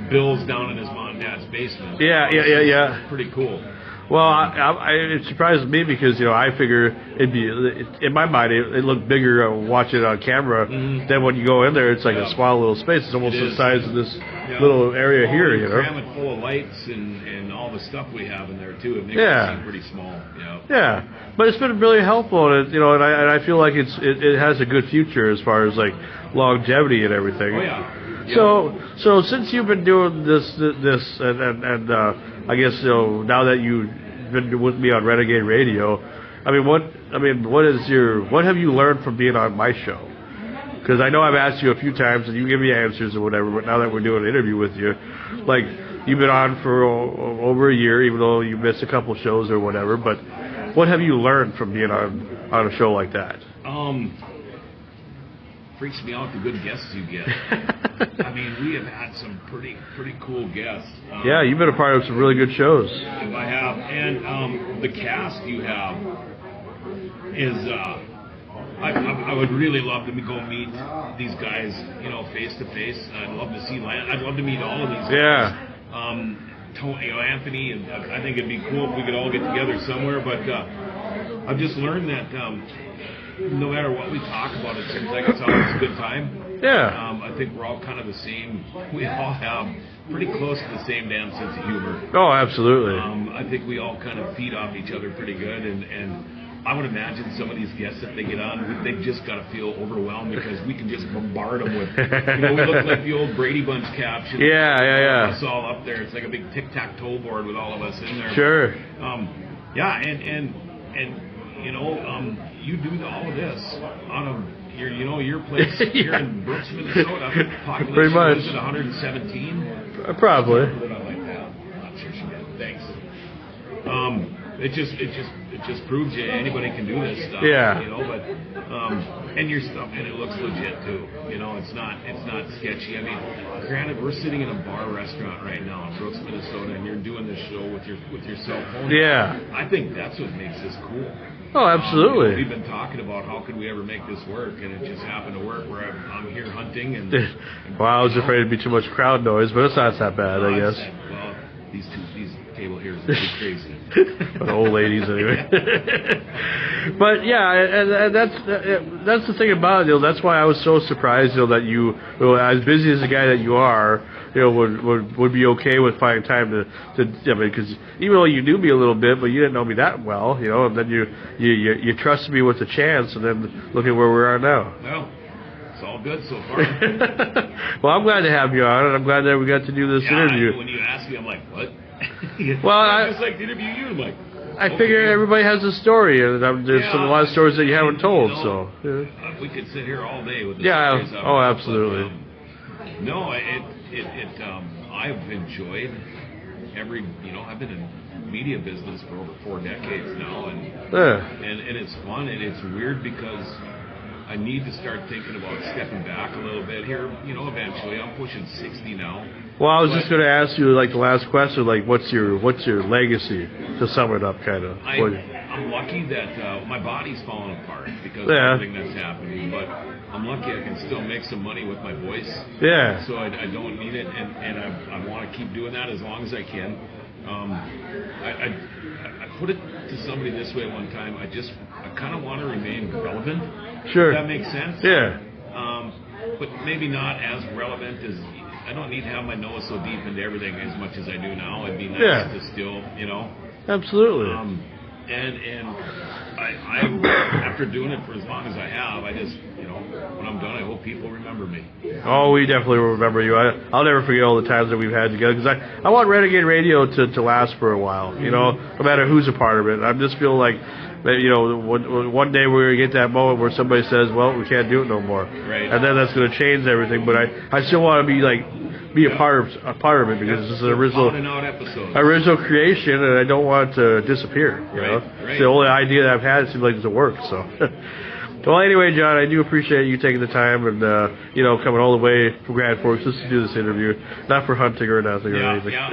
Bill's down in his mom and dad's basement. Yeah. It's pretty cool. Well, it surprises me because I figure in my mind it looked bigger watching it on camera than when you go in there. It's like a small little space. It's almost the size of this little area here. Cram it full of lights and all the stuff we have in there too. It makes it seem pretty small. Yeah, but it's been really helpful, and and I feel like it has a good future as far as like longevity and everything. Oh yeah. So since you've been doing this and I guess now that you've been with me on Renegade Radio, what have you learned from being on my show? Because I know I've asked you a few times and you give me answers or whatever, but now that we're doing an interview with you, like you've been on for over a year, even though you missed a couple shows or whatever. But what have you learned from being on a show like that? Freaks me out the good guests you get. We have had some pretty cool guests. Yeah, you've been a part of some really good shows. I have, and the cast you have is. I would really love to go meet these guys, face to face. I'd love to see Lance. I'd love to meet all of these guys. Tony, Anthony, and I think it'd be cool if we could all get together somewhere. But I've just learned that no matter what we talk about, it seems like it's always a good time. Yeah. I think we're all kind of the same. We all have pretty close to the same damn sense of humor. Oh, absolutely. I think we all kind of feed off each other pretty good, and I would imagine some of these guests, if they get on, they've just got to feel overwhelmed because we can just bombard them with, we look like the old Brady Bunch captions. Yeah. Us all up there. It's like a big tic-tac-toe board with all of us in there. Sure. And you do all of this on your place here in Brooks, Minnesota. Population pretty much. Is it 117? Probably. I like that. I'm not sure she did. Thanks. It just proves you anybody can do this stuff. Yeah. But and your stuff, and it looks legit too. It's not sketchy. I mean, granted, we're sitting in a bar restaurant right now in Brooks, Minnesota, and you're doing this show with your cell phone. Yeah. I think that's what makes this cool. Oh, absolutely. We've been talking about how could we ever make this work, and it just happened to work where I'm here hunting. And well, I was afraid it'd be too much crowd noise, but it's not that bad, I guess. Well, these table here is pretty crazy. But old ladies, anyway. But yeah, and that's the thing about it. That's why I was so surprised, that you, as busy as the guy that you are, would be okay with finding time to because even though you knew me a little bit, but you didn't know me that well, and then you trusted me with a chance, and then look at where we are now. Well, it's all good so far. Well, I'm glad to have you on, and I'm glad that we got to do this interview. When you asked me, I'm like, what? Well, I just like to interview you. I'm like, I figure everybody has a story, and there's a lot of stories that you haven't told. We could sit here all day with the stories. Oh, absolutely. I've enjoyed I've been in media business for over 4 decades now, and it's fun, and it's weird because I need to start thinking about stepping back a little bit here. Eventually, I'm pushing 60 now. Well, I was just going to ask you, the last question, what's your legacy, to sum it up, kind of? I'm lucky that my body's falling apart because of everything that's happening, but I'm lucky I can still make some money with my voice. Yeah. So I don't need it, and I want to keep doing that as long as I can. I put it to somebody this way one time. I kind of want to remain relevant. Sure. If that makes sense. Yeah. But maybe not as relevant as. I don't need to have my nose so deep into everything as much as I do now. It'd be nice to still, Absolutely. And I after doing it for as long as I have, I just, when I'm done, I hope people remember me. Oh, we definitely will remember you. I'll never forget all the times that we've had together, because I want Renegade Radio to last for a while, no matter who's a part of it. I just feel like, one day we're going to get that moment where somebody says, well, we can't do it no more. Right. And then that's going to change everything. But I still want to be a part of it, because this is an original creation, and I don't want it to disappear. Right. It's the only idea that I've had. It seems like it doesn't work. So. Well, anyway, John, I do appreciate you taking the time and, coming all the way from Grand Forks just to do this interview. Not for hunting or nothing or anything. Yeah.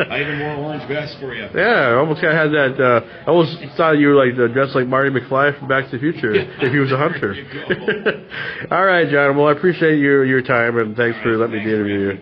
I even wore orange vest for you. Yeah, I almost kind of had that. I almost thought you were dressed like Marty McFly from Back to the Future if he was a hunter. All right, John. Well, I appreciate your time, and thanks for letting me interview you.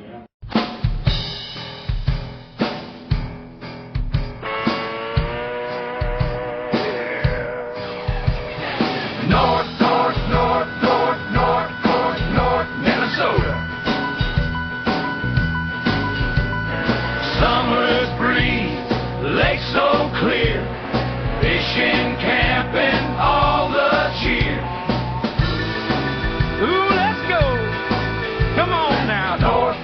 Ooh, let's go. Come on now. North,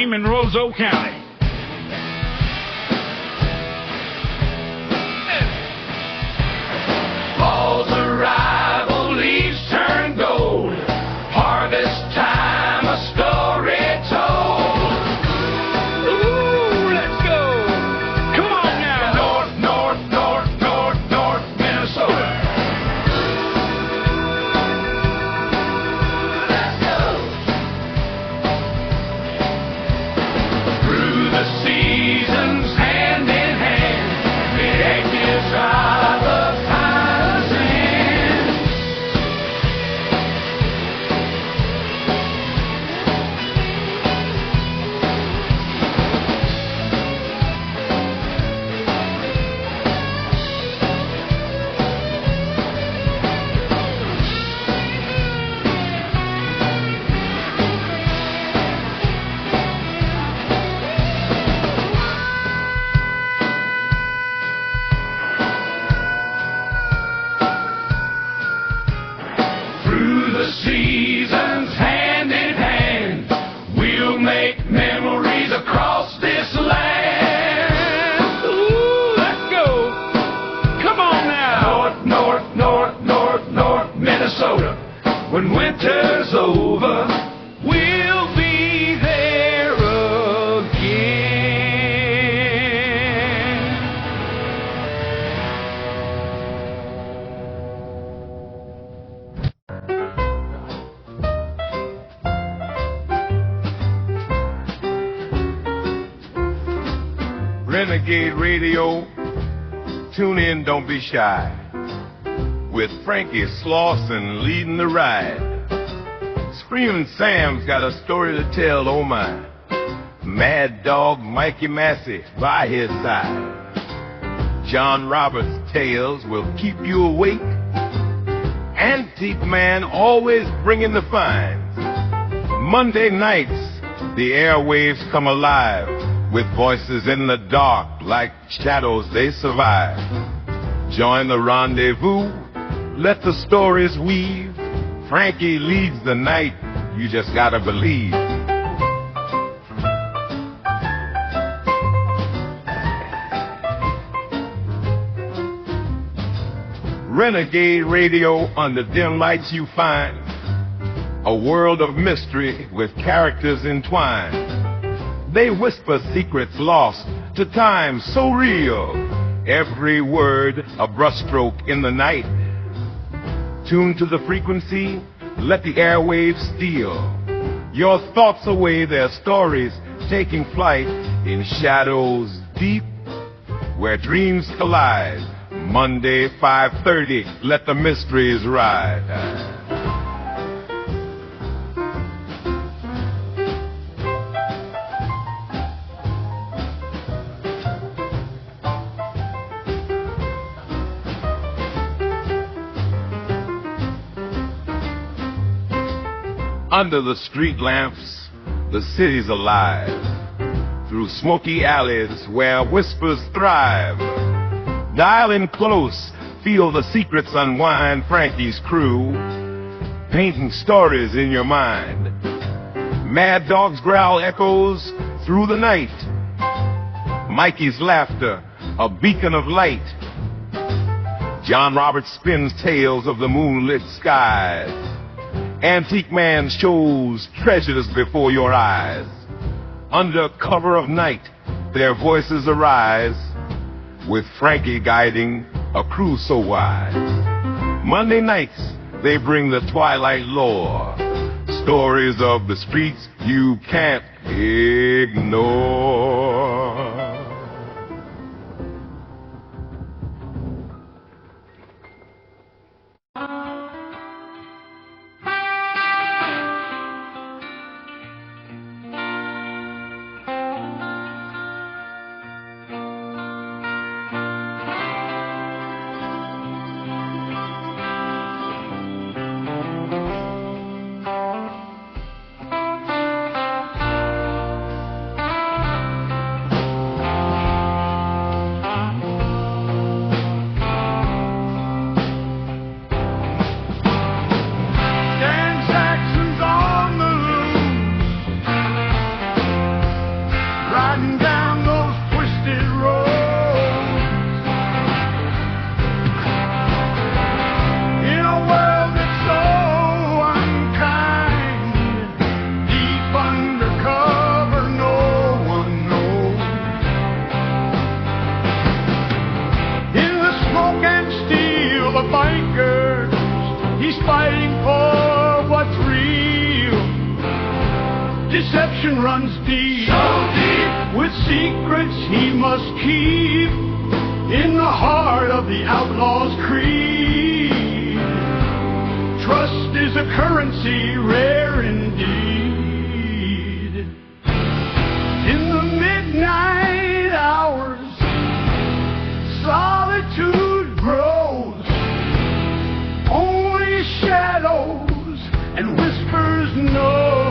game in Roseau County. Fall's arrival, leaves turn gold. Harvest time, a story told. Ooh, let's go. Come on now. North, Minnesota. Let's go. Through the seasons, hand in hand, detectives drive the partisan. Through the seasons, hand in hand, we'll make memories across this land. Ooh, let's go. Come on now. North, Minnesota. When winter's over, we'll be there again. Renegade Radio, tune in, don't be shy. With Frankie Slauson leading the ride. Screaming Sam's got a story to tell, oh my. Mad Dog Mikey Massey by his side. John Roberts' tales will keep you awake. Antique Man always bringing the finds. Monday nights, the airwaves come alive. With voices in the dark, like shadows they survive. Join the rendezvous, let the stories weave. Frankie leads the night, you just gotta believe. Renegade Radio, under dim lights you find a world of mystery with characters entwined. They whisper secrets lost to time so real. Every word a brushstroke in the night. Tune to the frequency, let the airwaves steal your thoughts away, their stories taking flight in shadows deep where dreams collide. Monday, 5:30, let the mysteries ride. Under the street lamps, the city's alive. Through smoky alleys where whispers thrive. Dial in close, feel the secrets unwind. Frankie's crew, painting stories in your mind. Mad Dog's growl echoes through the night. Mikey's laughter, a beacon of light. John Roberts spins tales of the moonlit skies. Antique Man shows treasures before your eyes. Under cover of night, their voices arise, with Frankie guiding a crew so wise. Monday nights, they bring the twilight lore, stories of the streets you can't ignore. deception runs deep, so deep, with secrets he must keep in the heart of the outlaw's creed. Trust is a currency rare indeed. In the midnight hours, solitude grows, only shadows and whispers know.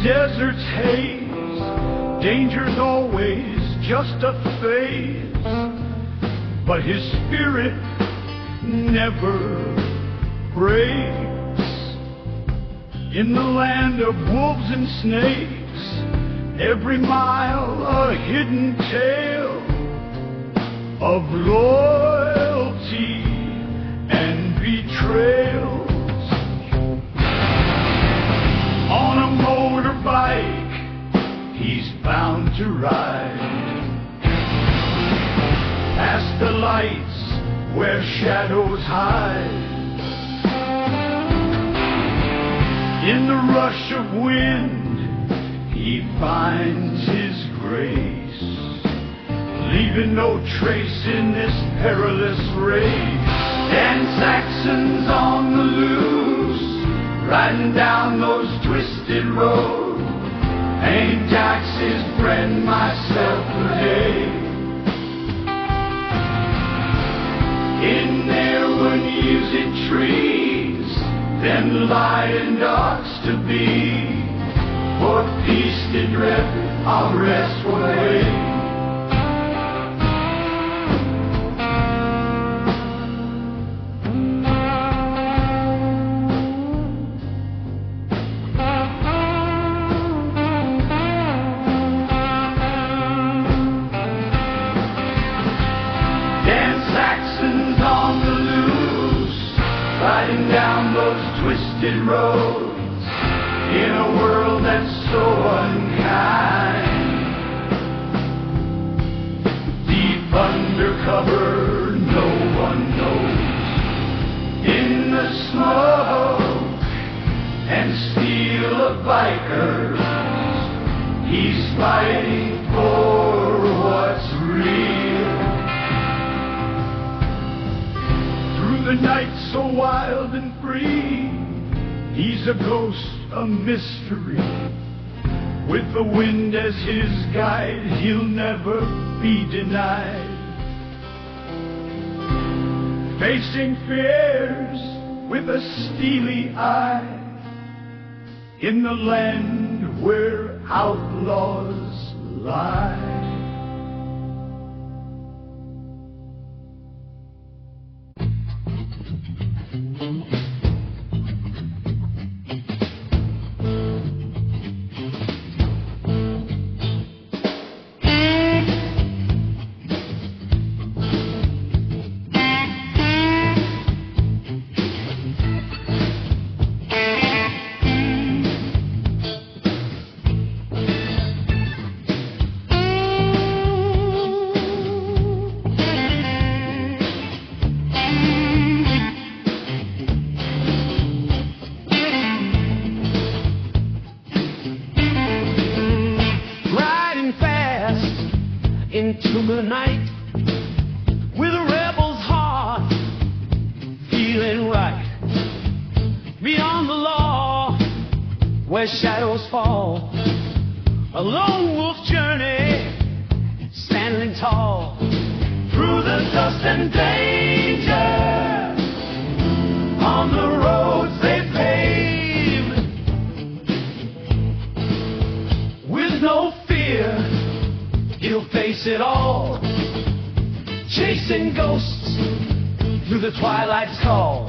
Desert's haze, danger's always just a phase, but his spirit never breaks. In the land of wolves and snakes, every mile a hidden tale of loyalty and betrayal. On a motorbike, he's bound to ride past the lights where shadows hide. In the rush of wind, he finds his grace, leaving no trace in this perilous race. And Saxons on the loose, riding down those twisted roads, ain't Jack's friend myself today. In their unused trees, them lying darks to be, for peace did rep, I'll rest one way. Roads in a world that's so unkind. Deep undercover, no one knows. In the smoke and steel of bikers, he's fighting for what's real. Through the night so wild and free, he's a ghost, a mystery. With the wind as his guide, he'll never be denied. Facing fears with a steely eye, in the land where outlaws lie. feeling right. Beyond the law, where shadows fall, a lone wolf journey, standing tall through the dust and danger on the roads they paved. With no fear, he'll face it all, chasing ghosts through the twilight's call.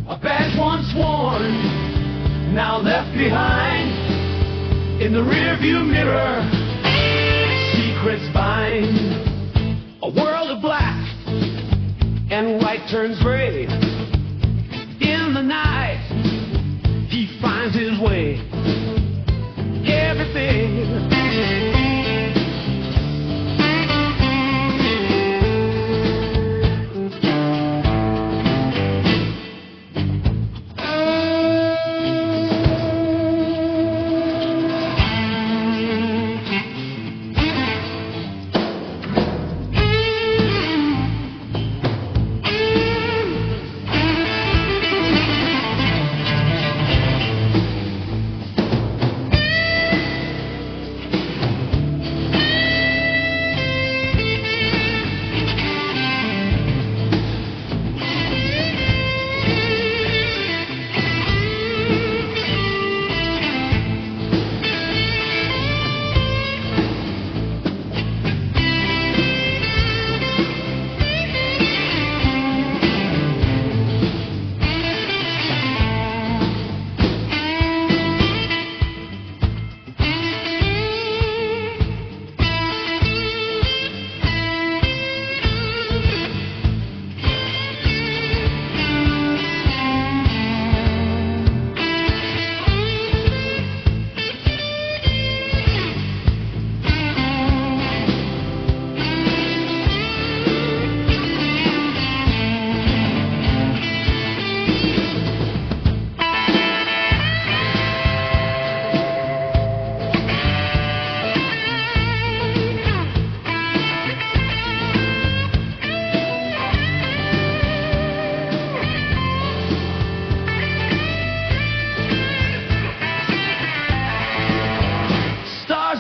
A badge once worn, now left behind. In the rearview mirror, secrets bind. A world of black and white turns gray. In the night, he finds his way. Everything.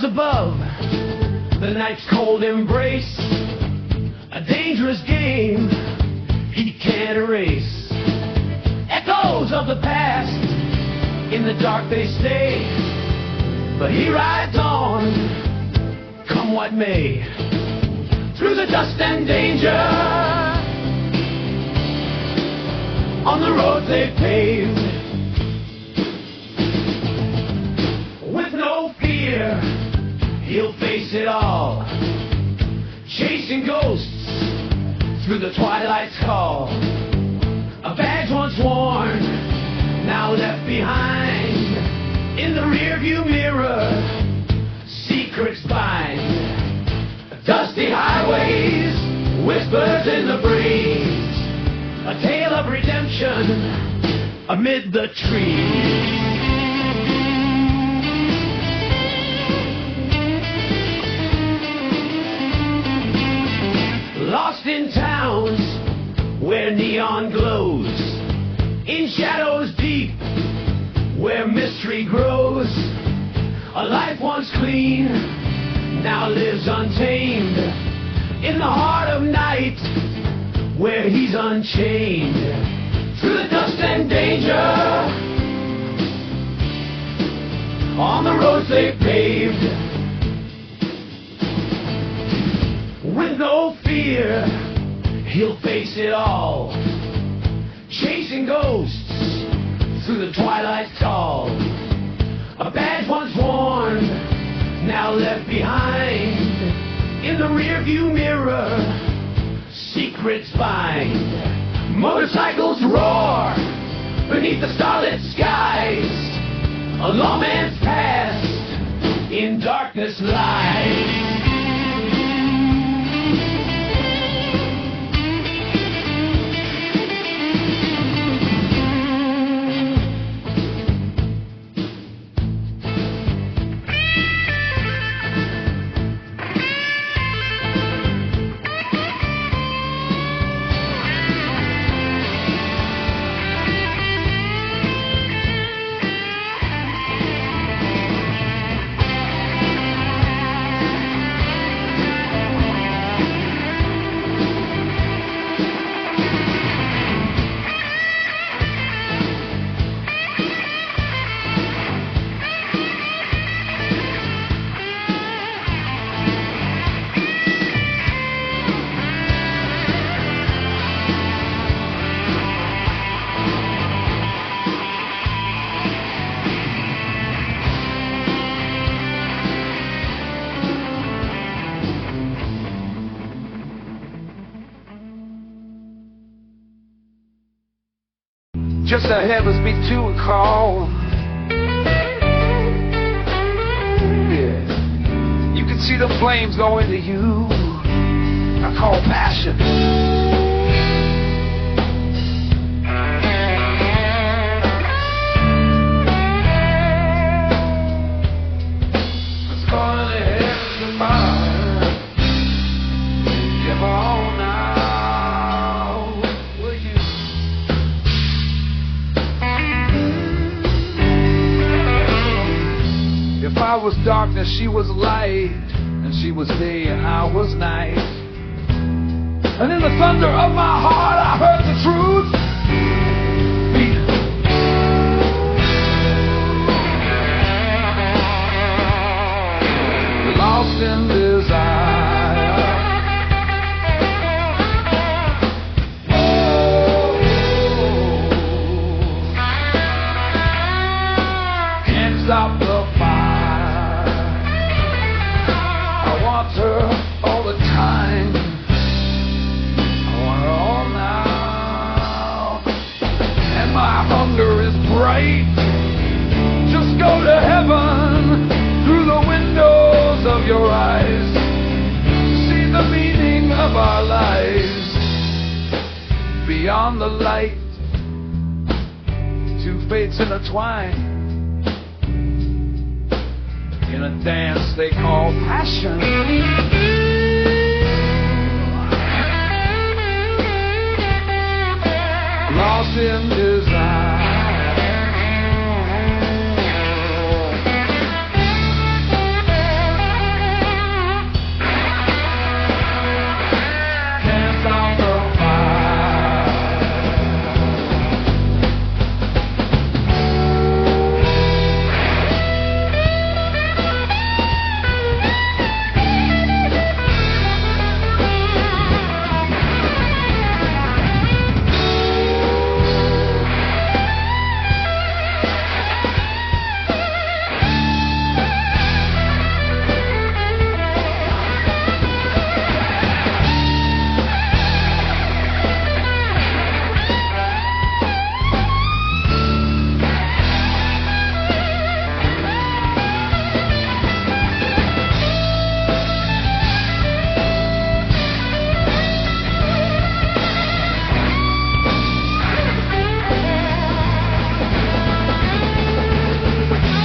Above the night's cold embrace, a dangerous game he can't erase. Echoes of the past, in the dark they stay, but he rides on, come what may, through the dust and danger on the roads they paved. With no fear, he'll face it all, chasing ghosts through the twilight's call. A badge once worn, now left behind. In the rearview mirror, secrets bind. Dusty highways, whispers in the breeze, a tale of redemption amid the trees. Lost in towns where neon glows, in shadows deep where mystery grows. A life once clean now lives untamed, in the heart of night where he's unchained. Through the dust and danger on the roads they paved. With no fear, he'll face it all, chasing ghosts through the twilight's call. A badge once worn, now left behind. In the rearview mirror, secrets bind. Motorcycles roar beneath the starlit skies. A lawman's past in darkness lies. just the heavens beat to a call. Yeah, you can see the flames go into you. I call passion. Let's go to heaven fire. Come on now, will you? If I was darkness, she was light, and she was day and I was night. And in the thunder of my heart I heard the truth beat. Lost in desire. Oh, can't stop the fire. I want her all the time. My hunger is bright. Just go to heaven through the windows of your eyes. See the meaning of our lives. Beyond the light, two fates intertwine in a dance they call passion. Lost in desire. Can't stop the fire.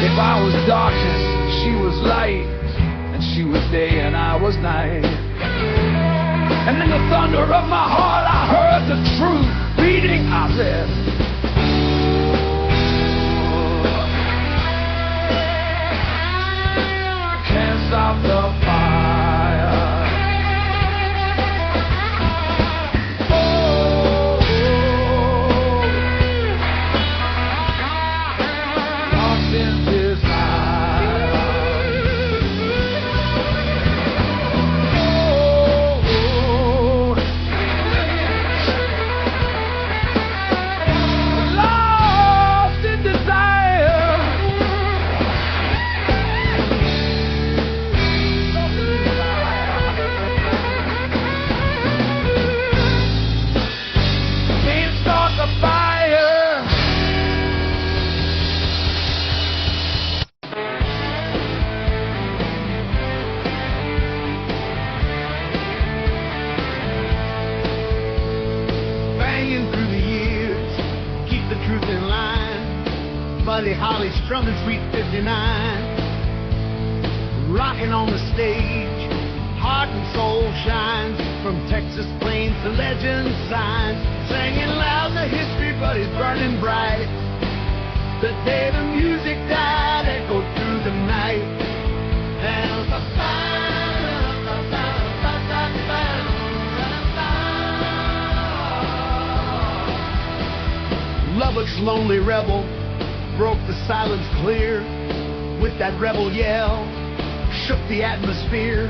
If I was darkness, she was light, and she was day and I was night. And in the thunder of my heart I heard the truth beating. I said, can't stop the fire. Lost in desire. Lost in desire. Can't start the fire. Banging through the years, keep the truth in line. Buddy Holly strumming Sweet 59. Rocking on the stage, heart and soul shines. From Texas plains to legend signs. Singing loud, the history buddies burning bright. The day the music died echoed through the night. And Lubbock's lonely rebel broke the silence clear with that rebel yell, shook the atmosphere.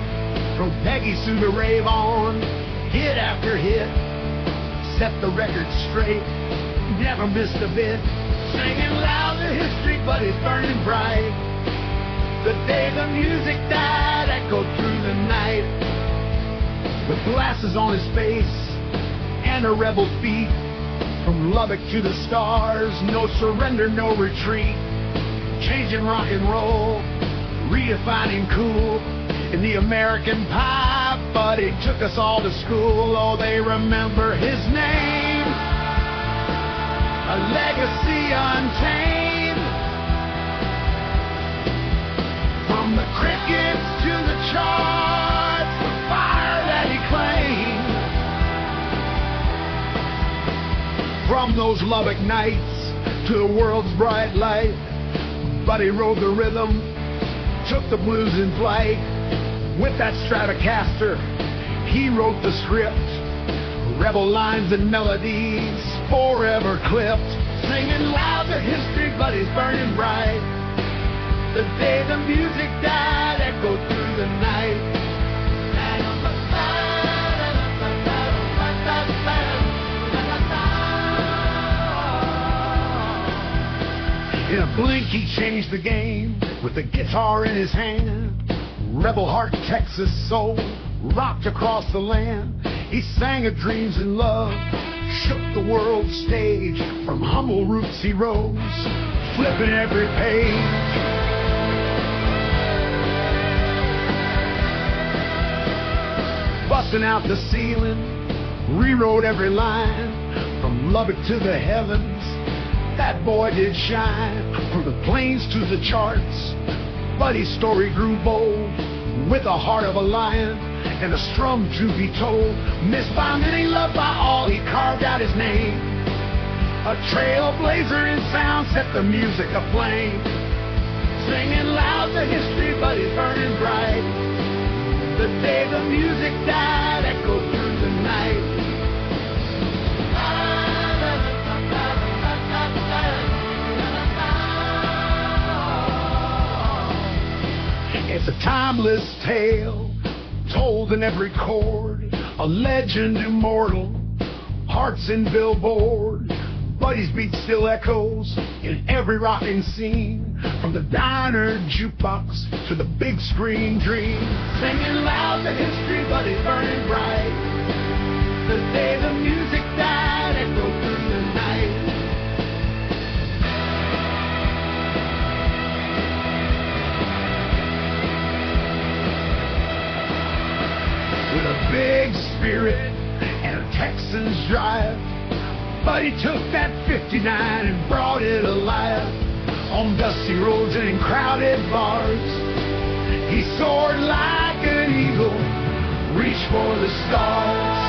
From Peggy Sue to rave on, hit after hit, set the record straight, never missed a bit. Singing loud, the history buddies burning bright. The day the music died echoed through the night. With glasses on his face and a rebel's beat, From Lubbock to the stars, no surrender, no retreat. Changing rock and roll, redefining cool. In the American pie, but he took us all to school. Oh, they remember his name, a legacy untamed. From the crickets to the charts, the fire that he claimed. From those Lubbock nights to the world's bright light, Buddy rode the rhythm, took the blues in flight. With that Stratocaster, he wrote the script. Rebel lines and melodies forever clipped. Singing loud to history, Buddy's burning bright. The day the music died echoed through the night. In a blink he changed the game with the guitar in his hand. Rebel heart, Texas soul rocked across the land. He sang of dreams and love, shook the world stage. From humble roots he rose, flipping every page. Busting out the ceiling, rewrote every line. From Lubbock to the heavens, that boy did shine. From the plains to the charts, Buddy's story grew bold. With the heart of a lion and a strum to be told. Missed by many, loved by all, he carved out his name. A trailblazer in sound, set the music aflame. Singing loud to history, Buddy's burning bright. The day the music died echoed through the night. It's a timeless tale, told in every chord, a legend immortal, hearts in billboard. Buddy's beat still echoes in every rocking scene, from the diner jukebox to the big screen dream. Singing loud to history, Buddy's burning bright. The day the music died echoed through the night. With a big spirit and a Texan's drive, Buddy took that 59 and brought it alive. On dusty roads and in crowded bars, he soared like an eagle, reached for the stars.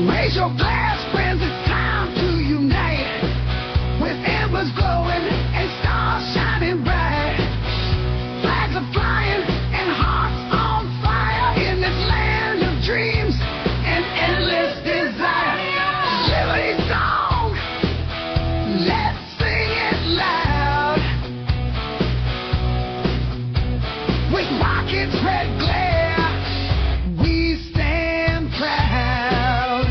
Raise your glass, friends, it's time to unite. With embers glowing and stars shining bright. With rockets red glare, we stand proud.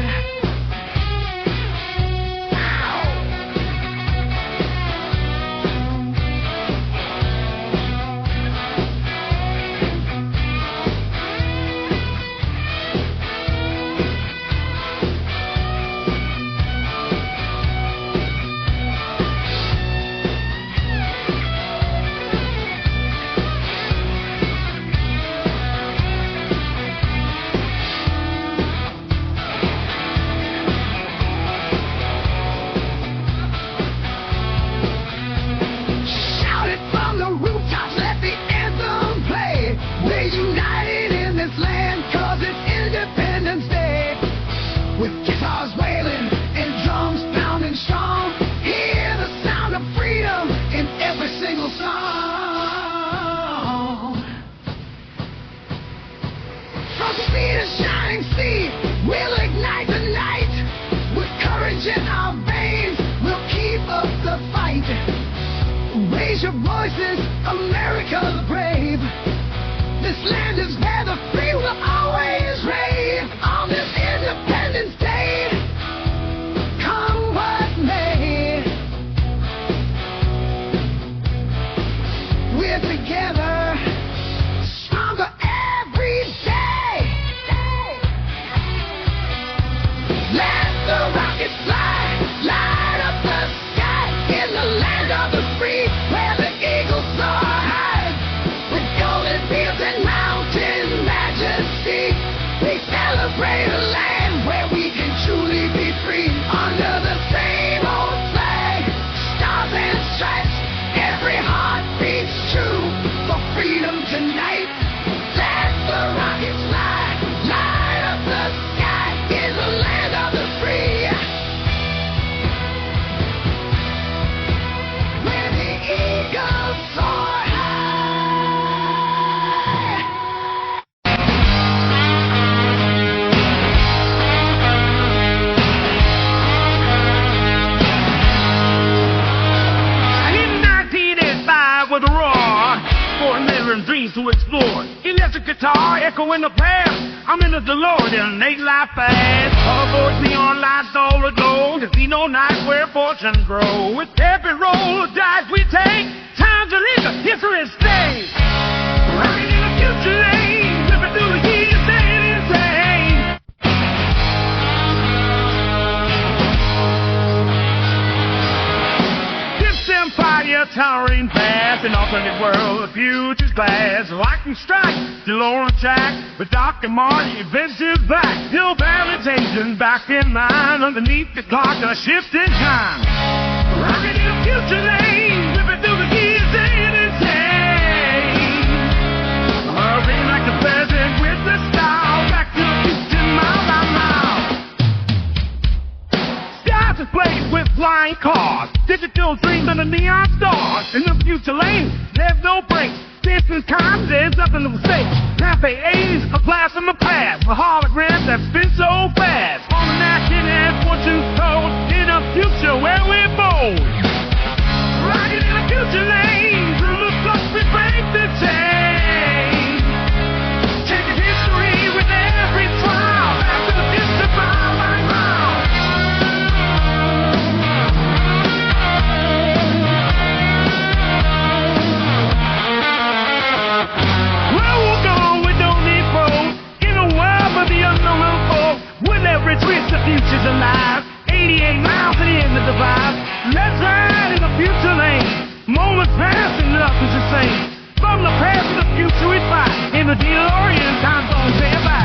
Shout it from the rooftops, let the anthem play. We're united in this land, cause it's Independence Day. With guitars wailing and drums pounding strong, hear the sound of freedom in every single song. From sea to shining sea, we'll ignite the night. With courage in our veins, we'll keep up the fight. Raise your voices, America the brave. This land is where the free will always reign. On this Independence Day, come what may, we're together, stronger every day. Let the rockets fly, light up the sky in the land of the free, where the eagles soar high. With golden fields and mountain majesty, we celebrate a land where we can truly be free. Under the same old flag, stars and stripes, every heart beats true for freedom tonight. Let the rockets fly, light up the sky in the land of the free, where the eagles soar high. In 1985 with a roar, for living dreams to explore. Electric guitar echoing the past. I'm in the DeLorean, 8 life fast. All aboard, neon lights all aglow. Casino nights where fortunes grow. With every roll of dice we take, time to live the history stage. Rocking in the future lane, living through the years, staying insane. This empire towering past, an alternate world, the future's glass. Lightning strike, still on track, with Doc and Marty, adventures back. Hill validation back in line, underneath the clock, a shift in time. Rocking in the future lane, living through the years, staying insane. Hurrying like the present with the style, back to the future, mile by mile. Skies is blazed with flying cars, digital dreams under neon stars. In the future lane, there's no breaks. Distance time, there's nothing to say. Cafe A's, a blast from the past. A hologram that spins so fast. On the napkin and fortune's told. In a future where we're bold. Riding in the future lane. Through the flux we break the chain. Taking history with every trial. Back to the future, mile by mile. Where we're going, we don't need roads. In a world of the unknown unfold. With every twist, the future's alive. 88 miles to the end of the vibe. Let's ride in the future lane. Moments pass and nothing's the same. From the past to the future we fight. In the DeLorean, time zone stand by.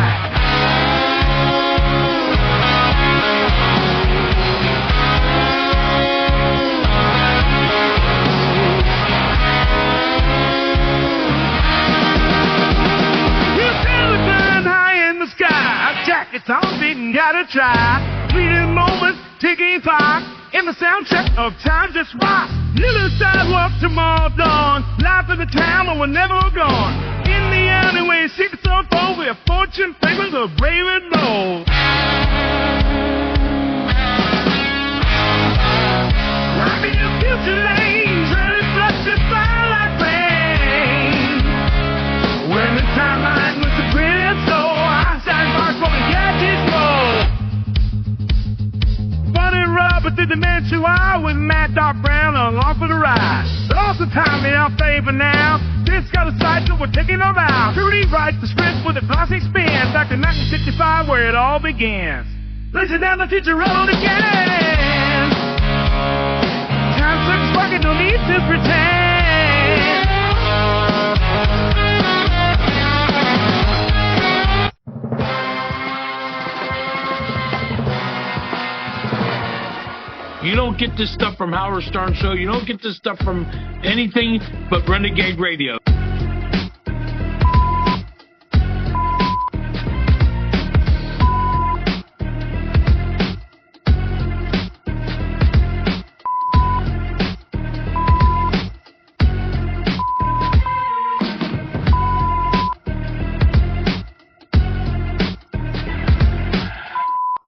Jackets on, didn't gotta try. Fleeting moments, ticking clock. In the soundtrack of time just rock. Little sidewalk tomorrow dawn. Life in the town, but we're never gone. In the alleyway, secrets unfold. Where fortune favors the brave and bold. Rocking the future lanes, running flush and fly like rain. we're taking on out. Trudy writes the script with a classic spin, back to 1965 where it all began. Listen down the future road again. Time slips working, no need to pretend. You don't get this stuff from Howard Stern Show. You don't get this stuff from anything but Renegade Radio.